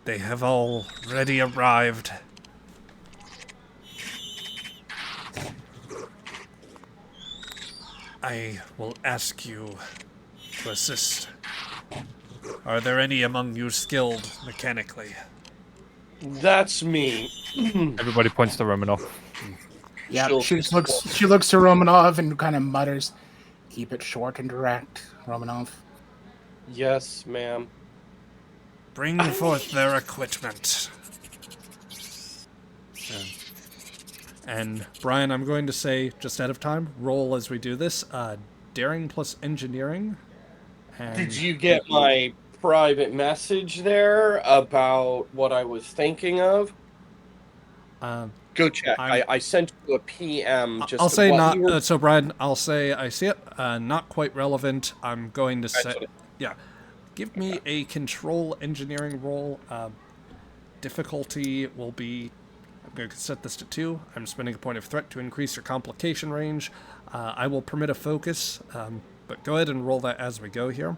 they have already arrived. I will ask you to assist. Are there any among you skilled mechanically? That's me. Everybody points to Romanov. Yeah, she looks to Romanov and kind of mutters, "Keep it short and direct, Romanov." Yes, ma'am. Bring forth their equipment. And Brian, I'm going to say, just out of time, roll as we do this, daring plus engineering. And Did you get my private message there about what I was thinking of? Go check. I sent you a PM. Just I'll say not. So Brian, I'll say I see it. Not quite relevant. I'm going to say, yeah. Give me a control engineering roll. Difficulty will be. I'm going to set this to 2. I'm spending a point of threat to increase your complication range. I will permit a focus, but go ahead and roll that as we go here.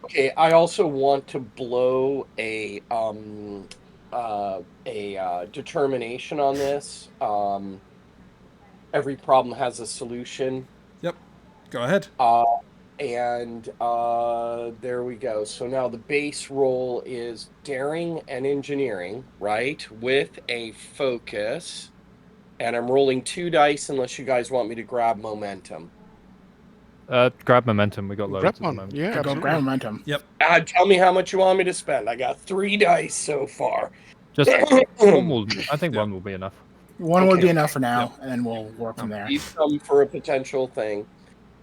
Okay, I also want to blow a determination on this. Every problem has a solution. Yep. Go ahead. And there we go. So now the base roll is daring and engineering, right? With a focus. And I'm rolling 2 dice unless you guys want me to grab momentum. Grab momentum. We got loads Grab at the one. moment. Yeah, Go absolutely. grab momentum. Yep. Tell me how much you want me to spend. I got 3 dice so far. Just one will. I think one will be enough. One Okay. would be enough for now, and then we'll work from there. Leave some for a potential thing.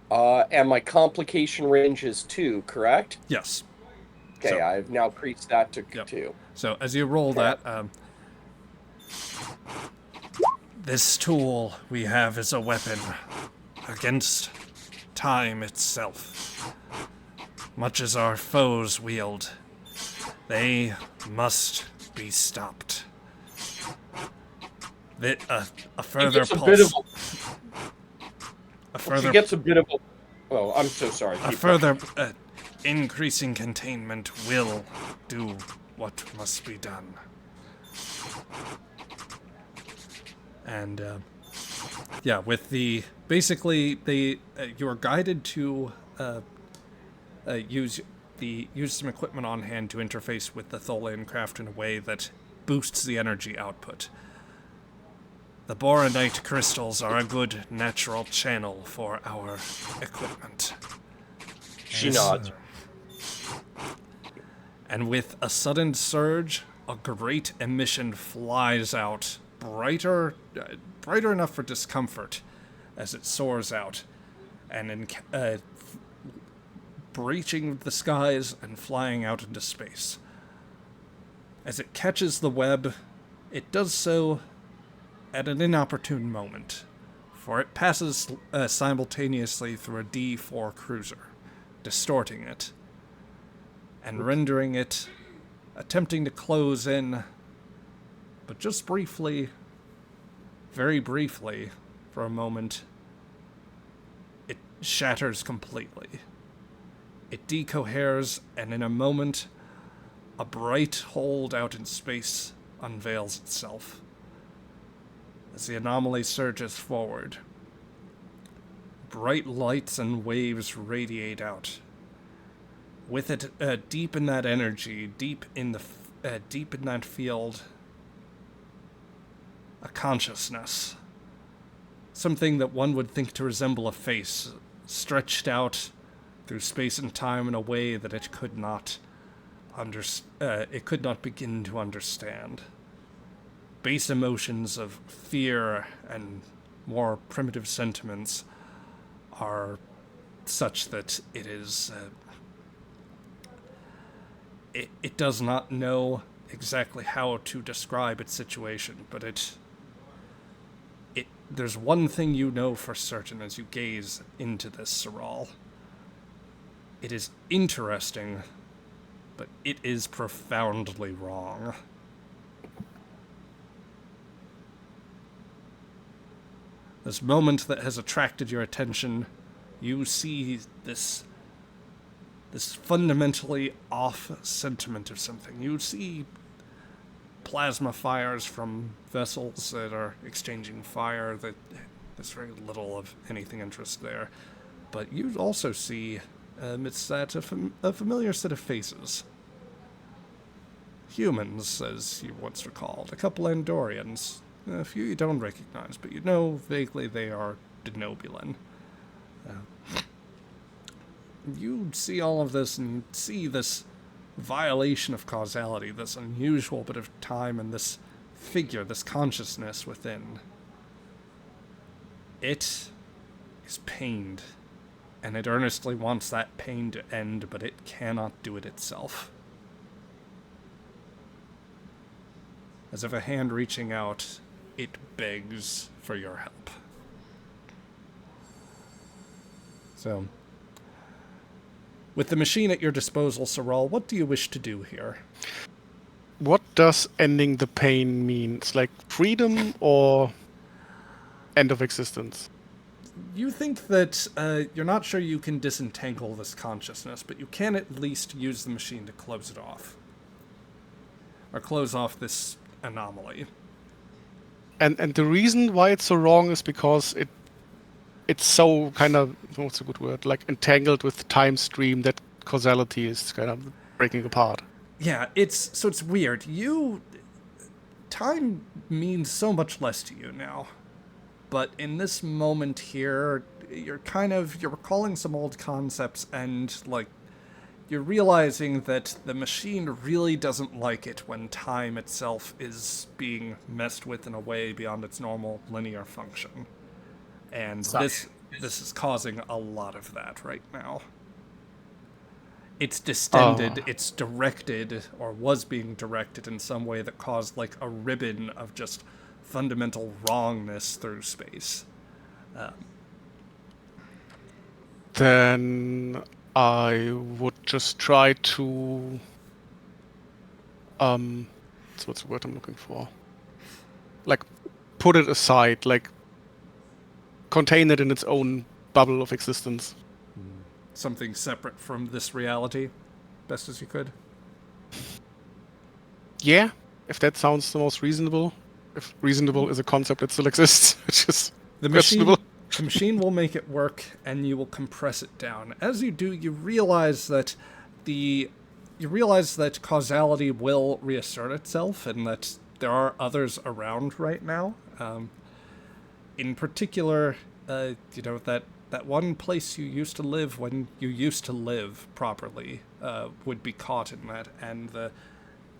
And my complication range is 2, correct? Yes. Okay, So- I've now increased that to Yep. 2. So as you roll that, This tool we have is a weapon against time itself, much as our foes wield They must be stopped. A further pulse. She gets a bit of a... Oh, I'm so sorry. A further increasing containment will do what must be done. And yeah, with the basically you are guided to use some equipment on hand to interface with the Tholian craft in a way that boosts the energy output. The boronite crystals are a good natural channel for our equipment. She nods. And with a sudden surge, a great emission flies out, brighter enough for discomfort as it soars out, and breaching the skies and flying out into space. As it catches the web, it does so at an inopportune moment, for it passes simultaneously through a D4 cruiser, distorting it, and rendering it, attempting to close in, but just briefly, very briefly, for a moment, it shatters completely. It decoheres, and in a moment, a bright hold out in space unveils itself. As the anomaly surges forward, bright lights and waves radiate out. With it, deep in that energy, deep in that field, a consciousness. Something that one would think to resemble a face, stretched out through space and time in a way that it could not begin to understand. Base emotions of fear and more primitive sentiments are such that it is... It does not know exactly how to describe its situation, but there's one thing you know for certain as you gaze into this, Saral. It is interesting, but it is profoundly wrong. This moment that has attracted your attention, you see this fundamentally off sentiment of something. You see plasma fires from vessels that are exchanging fire. There's very little of anything interest there. But you also see, amidst that, a familiar set of faces. Humans, as you once recalled. A couple Andorians. A few you don't recognize, but you know vaguely they are Denobulan. You see all of this, and you see this violation of causality, this unusual bit of time, and this figure, this consciousness within. It is pained, and it earnestly wants that pain to end, but it cannot do it itself. As if a hand reaching out, it begs for your help. So, with the machine at your disposal, Saral, what do you wish to do here? What does ending the pain mean? It's like freedom or end of existence? You think that you're not sure you can disentangle this consciousness, but you can at least use the machine to close it off. Or close off this anomaly. And the reason why it's so wrong is because it's so kind of, what's a good word, like entangled with the time stream that causality is kind of breaking apart. Yeah, it's weird. Time means so much less to you now. But in this moment here, you're recalling some old concepts, and you're realizing that the machine really doesn't like it when time itself is being messed with in a way beyond its normal linear function. And this is causing a lot of that right now. It's distended, it's directed, or was being directed in some way that caused a ribbon of just fundamental wrongness through space. Then I would just try to what's the word I'm looking for? Like, put it aside, like, contain it in its own bubble of existence. Something separate from this reality, best as you could. Yeah, if that sounds the most reasonable. If reasonable is a concept that still exists, which is questionable. The machine will make it work, and you will compress it down. As you do, you realize that causality will reassert itself, and that there are others around right now. In particular, that one place you used to live when you used to live properly would be caught in that, and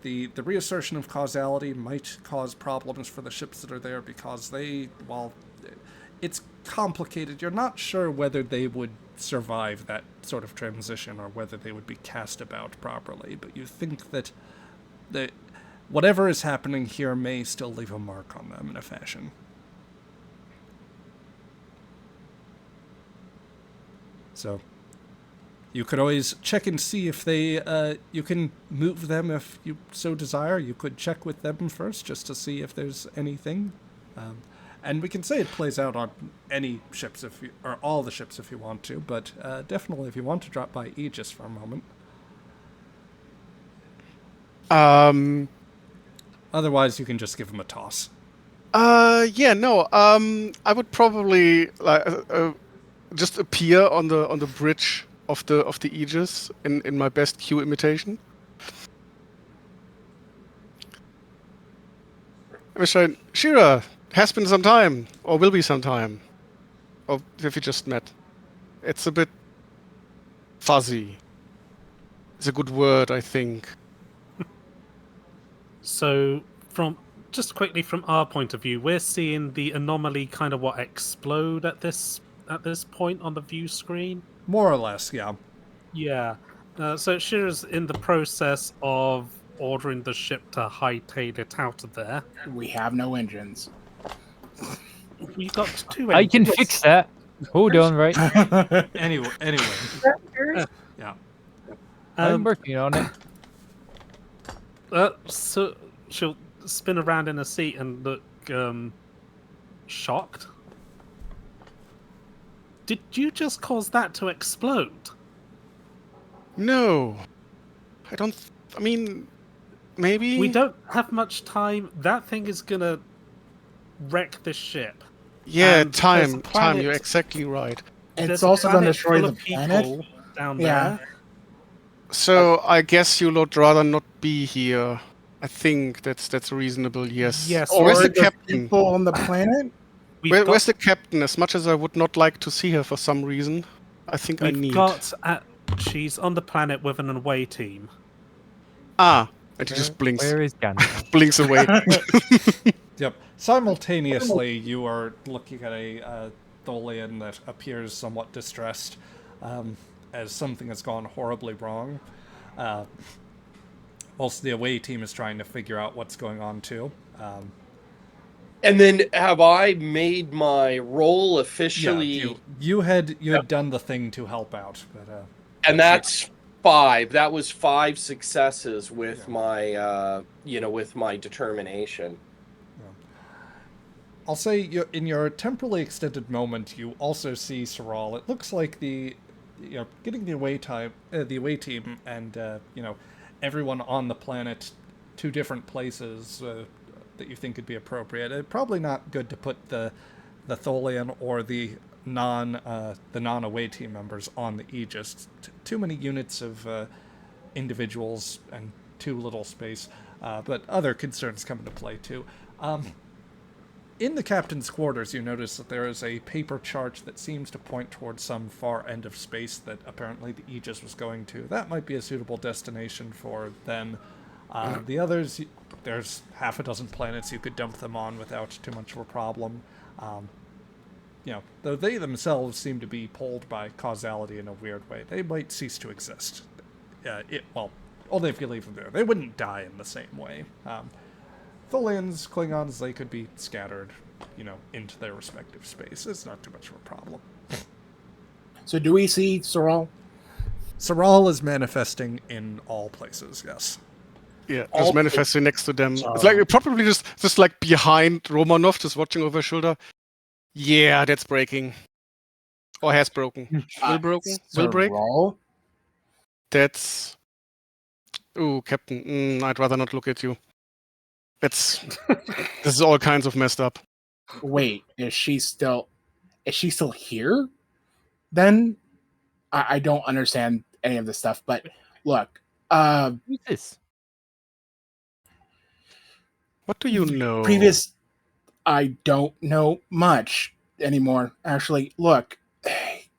the reassertion of causality might cause problems for the ships that are there because it's complicated. You're not sure whether they would survive that sort of transition or whether they would be cast about properly, but you think that whatever is happening here may still leave a mark on them in a fashion. So you could always check and see if you can move them if you so desire. You could check with them first just to see if there's anything. And we can say it plays out on any ships or all the ships if you want to, but definitely if you want to drop by Aegis for a moment. Otherwise, you can just give them a toss. I would probably just appear on the bridge of the Aegis in my best Q imitation. Shira, has been some time, or will be some time. Or have you just met? It's a bit fuzzy. It's a good word, I think. So, just quickly from our point of view, we're seeing the anomaly kind of explode at this point on the view screen. More or less, yeah. Yeah. So Shira's in the process of ordering the ship to hightail it out of there. We have no engines. We got 2 engines. I can fix that. Hold on, right? Anyway. Yeah. I'm working on it. So she'll spin around in her seat and look shocked. Did you just cause that to explode? No. I mean, maybe... We don't have much time. That thing is gonna wreck this ship. Yeah, And time, there's a planet- you're exactly right. It's also going to destroy full the of people planet. down Yeah. there. So I guess you would rather not be here. I think that's reasonable, yes. Yes. Or where's Or the the captain? people on the planet? Where's the captain? As much as I would not like to see her for some reason, I think I need... She's on the planet with an away team. And he just blinks. Where is Gandalf? Blinks away. Yep. Simultaneously, you are looking at a Tholian that appears somewhat distressed, as something has gone horribly wrong. Also, the away team is trying to figure out what's going on too. And then have I made my role officially? Yeah, you had done the thing to help out, but and that's 5. That was 5 successes with my with my determination. I'll say in your temporally extended moment, you also see Saral. It looks like getting the away team, and everyone on the planet to different places that you think could be appropriate. It's probably not good to put the Tholian or the non-away team members on the Aegis. Too many units of individuals and too little space. But other concerns come into play too. In the captain's quarters, you notice that there is a paper chart that seems to point towards some far end of space that apparently the Aegis was going to. That might be a suitable destination for them. The others, there's half a dozen planets you could dump them on without too much of a problem. Though they themselves seem to be pulled by causality in a weird way, they might cease to exist. Only if you leave them there. They wouldn't die in the same way. Tholians, Klingons, they could be scattered, into their respective space. It's not too much of a problem. So do we see Saral? Saral is manifesting in all places, yes. Yeah, All just the- manifesting next to them. So- It's like probably just like behind Romanov, just watching over his shoulder. Yeah, that's breaking. Or has broken. Will broken? Will break? Roll. That's... Ooh, Captain, I'd rather not look at you. This is all kinds of messed up. Wait, is she still here? Then I don't understand any of this stuff. But look, Who's this? What do you know? I don't know much anymore. Actually, look,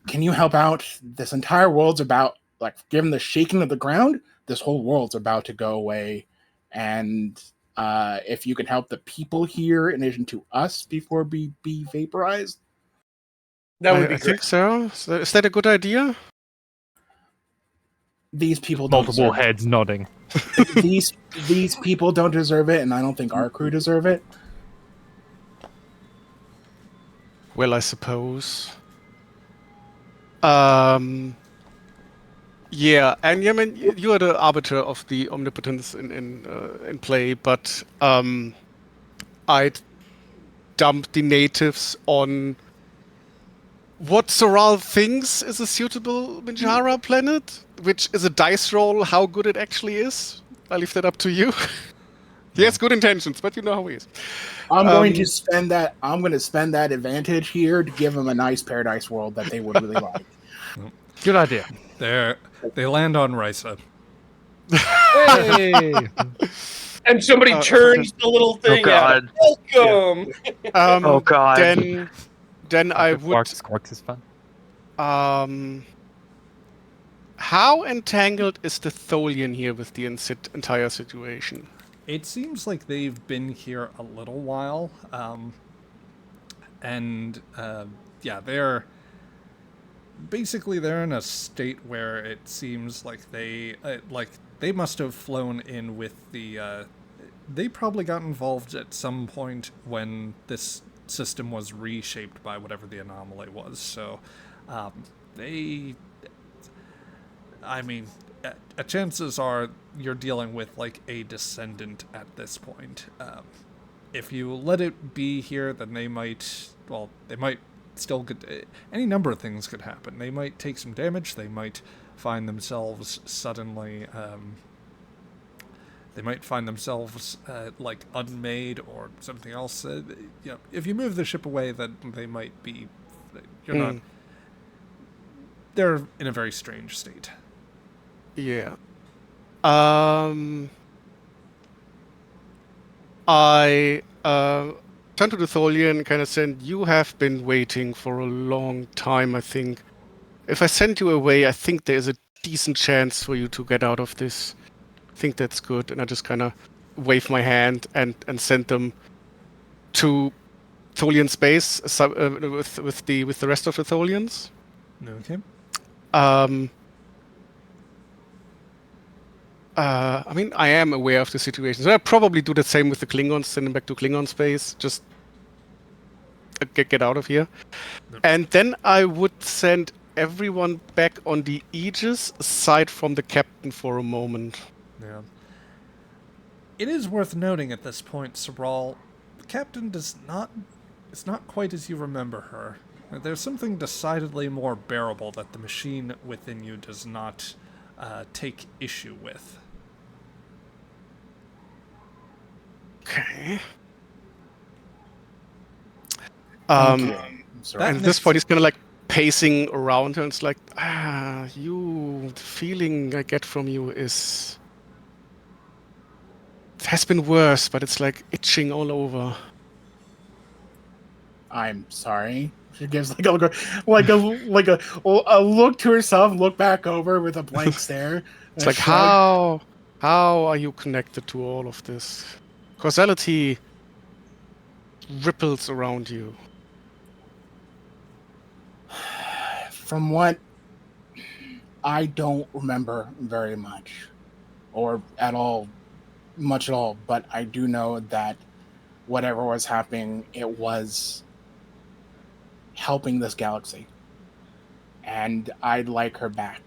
can you help out? This entire world's about, like, given the shaking of the ground, this whole world's about to go away. And if you can help the people here in addition to us before we be vaporized, That would I be think great. so. Is that a good idea? these people don't Multiple deserve heads nodding. it. These people don't deserve it, and I don't think our crew deserve it. Well, I suppose. Yeah, and I mean, you are the arbiter of the omnipotence in play, but I'd dump the natives on what Soral thinks is a suitable Minjara planet, which is a dice roll. How good it actually is, I leave that up to you. He has good intentions, but you know how he is. I'm going to spend that. I'm going to spend that advantage here to give them a nice paradise world that they would really like. Good idea. They land on Risa. Hey! And somebody turns the little thing out. God. Welcome. Oh God. Then I would. Squawks is fun. How entangled is the Tholian here with the entire situation? It seems like they've been here a little while, and they're in a state where it seems like they must have flown in with the. They probably got involved at some point when this system was reshaped by whatever the anomaly was. So, chances are you're dealing with like a descendant at this point. If you let it be here, then they might still get any number of things could happen. They might take some damage. They might find themselves suddenly. They might find themselves like unmade or something else. If you move the ship away, then they might be. You're not. They're in a very strange state. Yeah. I turn to the Tholian and kind of said, you have been waiting for a long time, I think. If I send you away, I think there's a decent chance for you to get out of this. I think that's good. And I just kind of wave my hand and send them to Tholian space with the rest of the Tholians. Okay. I mean, I am aware of the situation, so I'll probably do the same with the Klingons, send them back to Klingon space, just get out of here. Yep. And then I would send everyone back on the Aegis, aside from the captain for a moment. Yeah. It is worth noting at this point, Soral, the captain is not quite as you remember her. There's something decidedly more bearable that the machine within you does not take issue with. Okay. I'm sorry. And at this point, he's kind of like pacing around her, and it's like, the feeling I get from you is... It has been worse, but it's like itching all over. I'm sorry. She gives like a look to herself, look back over with a blank stare. It's like, how are you connected to all of this? Causality ripples around you. From what I don't remember very much, or at all, much at all, but I do know that whatever was happening, it was helping this galaxy. And I'd like her back.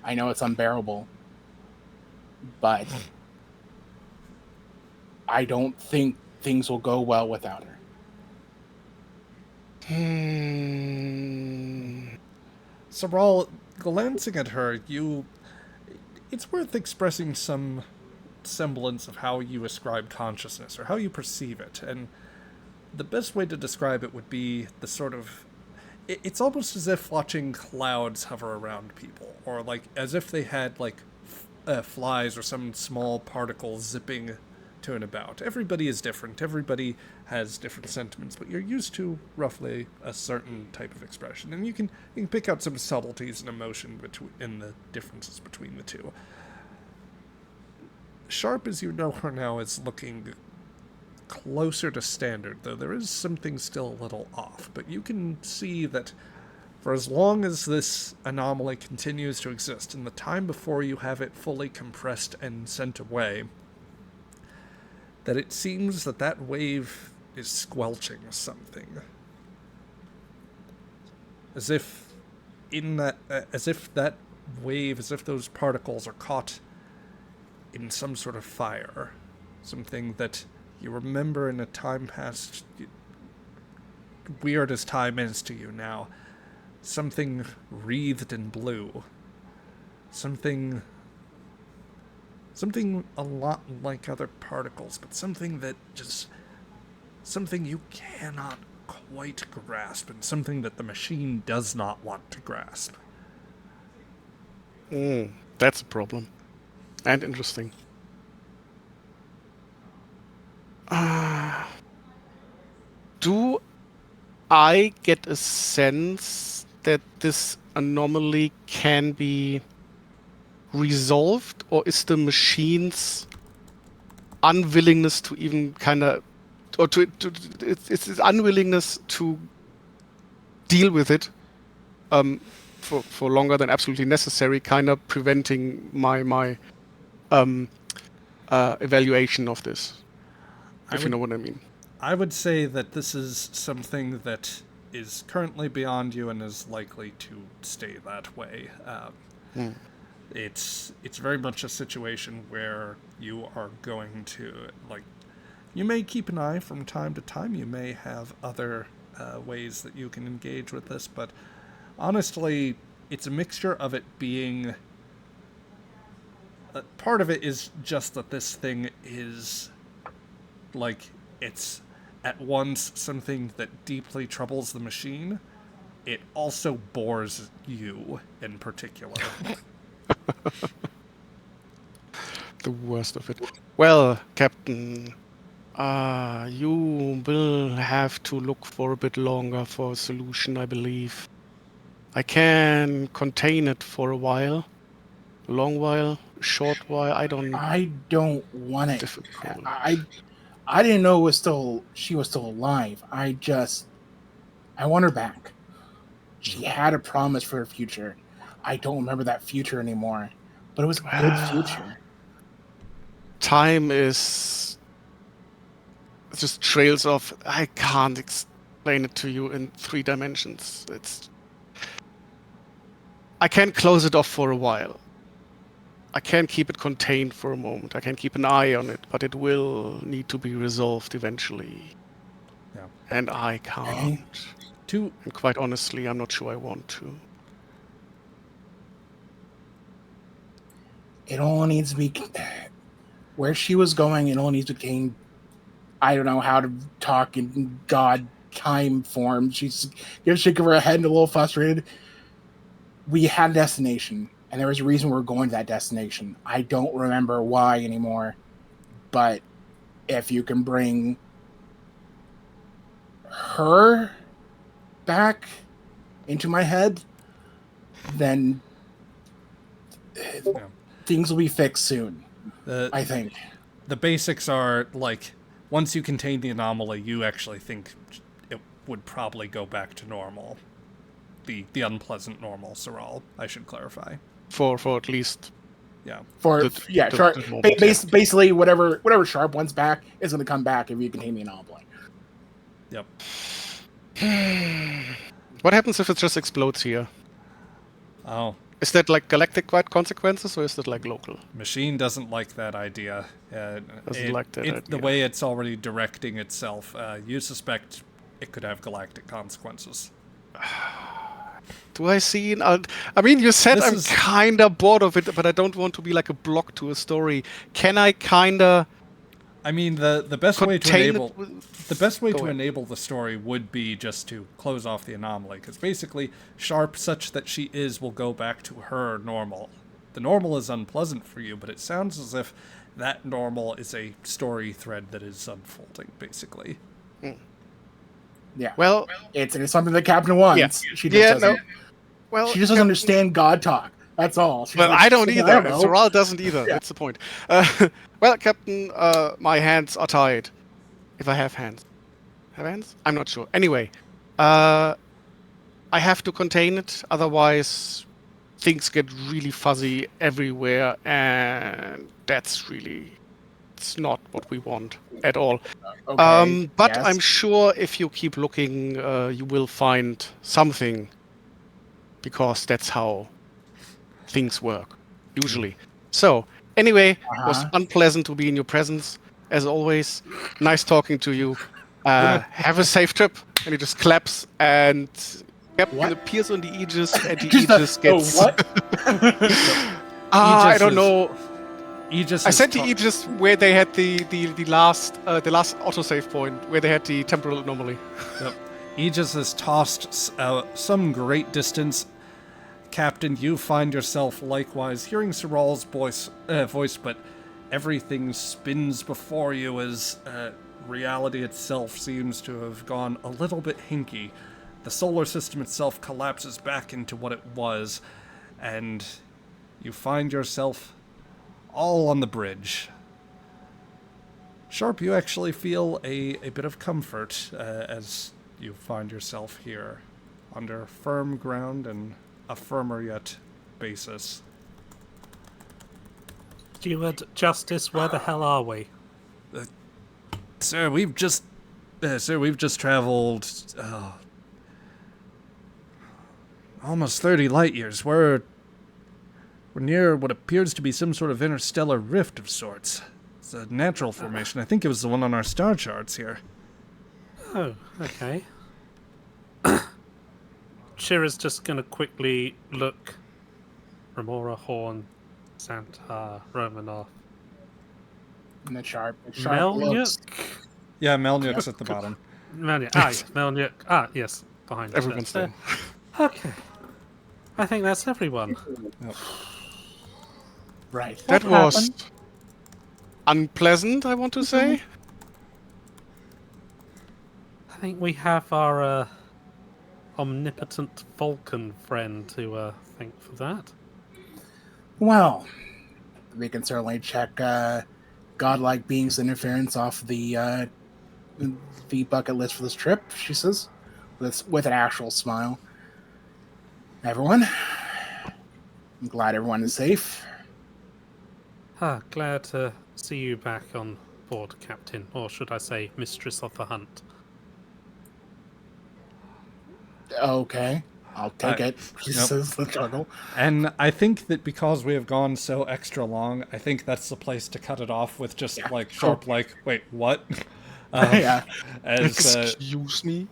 I know it's unbearable, but I don't think things will go well without her. Saral, glancing at her, it's worth expressing some semblance of how you ascribe consciousness, or how you perceive it, and the best way to describe it would be the sort of... It's almost as if watching clouds hover around people, or like as if they had like flies or some small particle zipping to and about. Everybody is different. Everybody has different sentiments, but you're used to roughly a certain type of expression, and you can pick out some subtleties and emotion in the differences between the two. Sharp, as you know her now, is looking closer to standard, though there is something still a little off. But you can see that for as long as this anomaly continues to exist, in the time before you have it fully compressed and sent away, that it seems that that wave is squelching something. As if that wave, as if those particles are caught in some sort of fire. Something that you remember in a time past, weird as time is to you now. Something wreathed in blue. Something a lot like other particles, but something that just... something you cannot quite grasp, and something that the machine does not want to grasp. That's a problem. And interesting. Do I get a sense that this anomaly can be resolved, or is the machine's unwillingness to even kind of, or it's unwillingness to deal with it for longer than absolutely necessary, kind of preventing my evaluation of this, if you know what I mean. I would say that this is something that is currently beyond you and is likely to stay that way. It's very much a situation where you are going to, like, you may keep an eye from time to time, you may have other ways that you can engage with this, but honestly, it's a mixture of it being... part of it is just that this thing is, like, it's at once something that deeply troubles the machine. It also bores you in particular. The worst of it. Well, Captain, you will have to look for a bit longer for a solution, I believe. I can contain it for a while. A long while, a short while, I don't want it. Difficult. I didn't know she was still alive. I want her back. She had a promise for her future. I don't remember that future anymore, but it was a good future. Time is just trails off. I can't explain it to you in 3 dimensions. I can close it off for a while. I can keep it contained for a moment. I can keep an eye on it, but it will need to be resolved eventually. Yeah. And I can't. And quite honestly, I'm not sure I want to. It all needs to be... Where she was going, it all needs to be contained. I don't know how to talk in God time form. She's shaking her head and a little frustrated. We had a destination, and there was a reason we were going to that destination. I don't remember why anymore, but if you can bring her back into my head, then things will be fixed soon. I think. The basics are, like, once you contain the anomaly, you actually think it would probably go back to normal. The unpleasant normal, Saral, I should clarify. For at least... Yeah. Basically, whatever Sharp wants back is going to come back if you contain the anomaly. Yep. What happens if it just explodes here? Oh, Is that like galactic-wide consequences, or is that like local? machine doesn't like that idea. Doesn't like that The idea. way it's already directing itself, you suspect it could have galactic consequences. Do I see? I mean, you said This I'm is- kinda bored of it, but I don't want to be like a block to a story. Can I kinda I mean, the best way to contain enable it? the best way Go to ahead. enable the story would be just to close off the anomaly, because basically, Sharp, such that she is, will go back to her normal. The normal is unpleasant for you, but it sounds as if that normal is a story thread that is unfolding, basically. Yeah. Well, It's something the captain wants. Yeah. She just doesn't. Well, She just doesn't understand God talk. That's all. She's Well, like, I don't "I either. know." Soral doesn't either. Yeah. That's the point. Well, Captain, my hands are tied. If I have hands. Have hands? I'm not sure. Anyway, I have to contain it, otherwise things get really fuzzy everywhere, and that's really... It's not what we want at all. Okay. But yes. I'm sure if you keep looking, you will find something, because that's how things work, usually. So, anyway, it was unpleasant to be in your presence, as always. Nice talking to you. Have a safe trip. And he just claps, and Captain What? appears on the Aegis, and the Just Aegis gets... what? I Aegis don't is- know. Aegis I is sent the ta- Aegis where they had the last autosave point, where they had the temporal anomaly. Yep. Aegis is tossed some great distance. Captain, you find yourself likewise hearing Soral's voice, but everything spins before you as reality itself seems to have gone a little bit hinky. The solar system itself collapses back into what it was, and you find yourself all on the bridge. Sharp, you actually feel a bit of comfort as you find yourself here, under firm ground and a firmer yet basis. Steward, Justice, where the hell are we? Sir, we've just traveled almost 30 light years. We're near what appears to be some sort of interstellar rift of sorts. It's a natural formation. I think it was the one on our star charts here. Oh, okay. Shira's just going to quickly look. Remora, Horn, Santa, Romanov. And then Sharp looks. Melnyuk? Yeah, Melnyuk's at the bottom. Melnyuk. Ah, yes, Melnyuk. Ah, yes, behind us. Everyone's there. Okay. I think that's everyone. Right. That was unpleasant, I want to say. I think we have our omnipotent Vulcan friend to thank for that. Well, we can certainly check godlike beings' interference off the bucket list for this trip, she says, with an actual smile. Everyone, I'm glad everyone is safe. Glad to see you back on board, Captain, or should I say, Mistress of the Hunt. Okay, I'll take it, she Yep. says the chuckle. And I think that because we have gone so extra long, I think that's the place to cut it off with just Sharp, wait, what? Yeah. As Excuse me?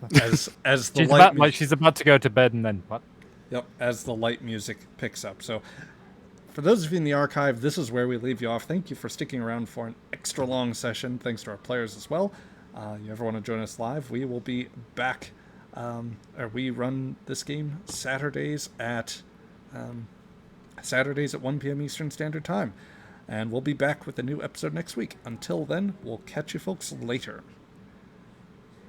as the She's light about, she's about to go to bed and then what? Yep, as the light music picks up. So, for those of you in the archive, this is where we leave you off. Thank you for sticking around for an extra long session. Thanks to our players as well. You ever want to join us live? We will be back. We run this game Saturdays at 1 p.m. Eastern Standard Time. And we'll be back with a new episode next week. Until then, we'll catch you folks later.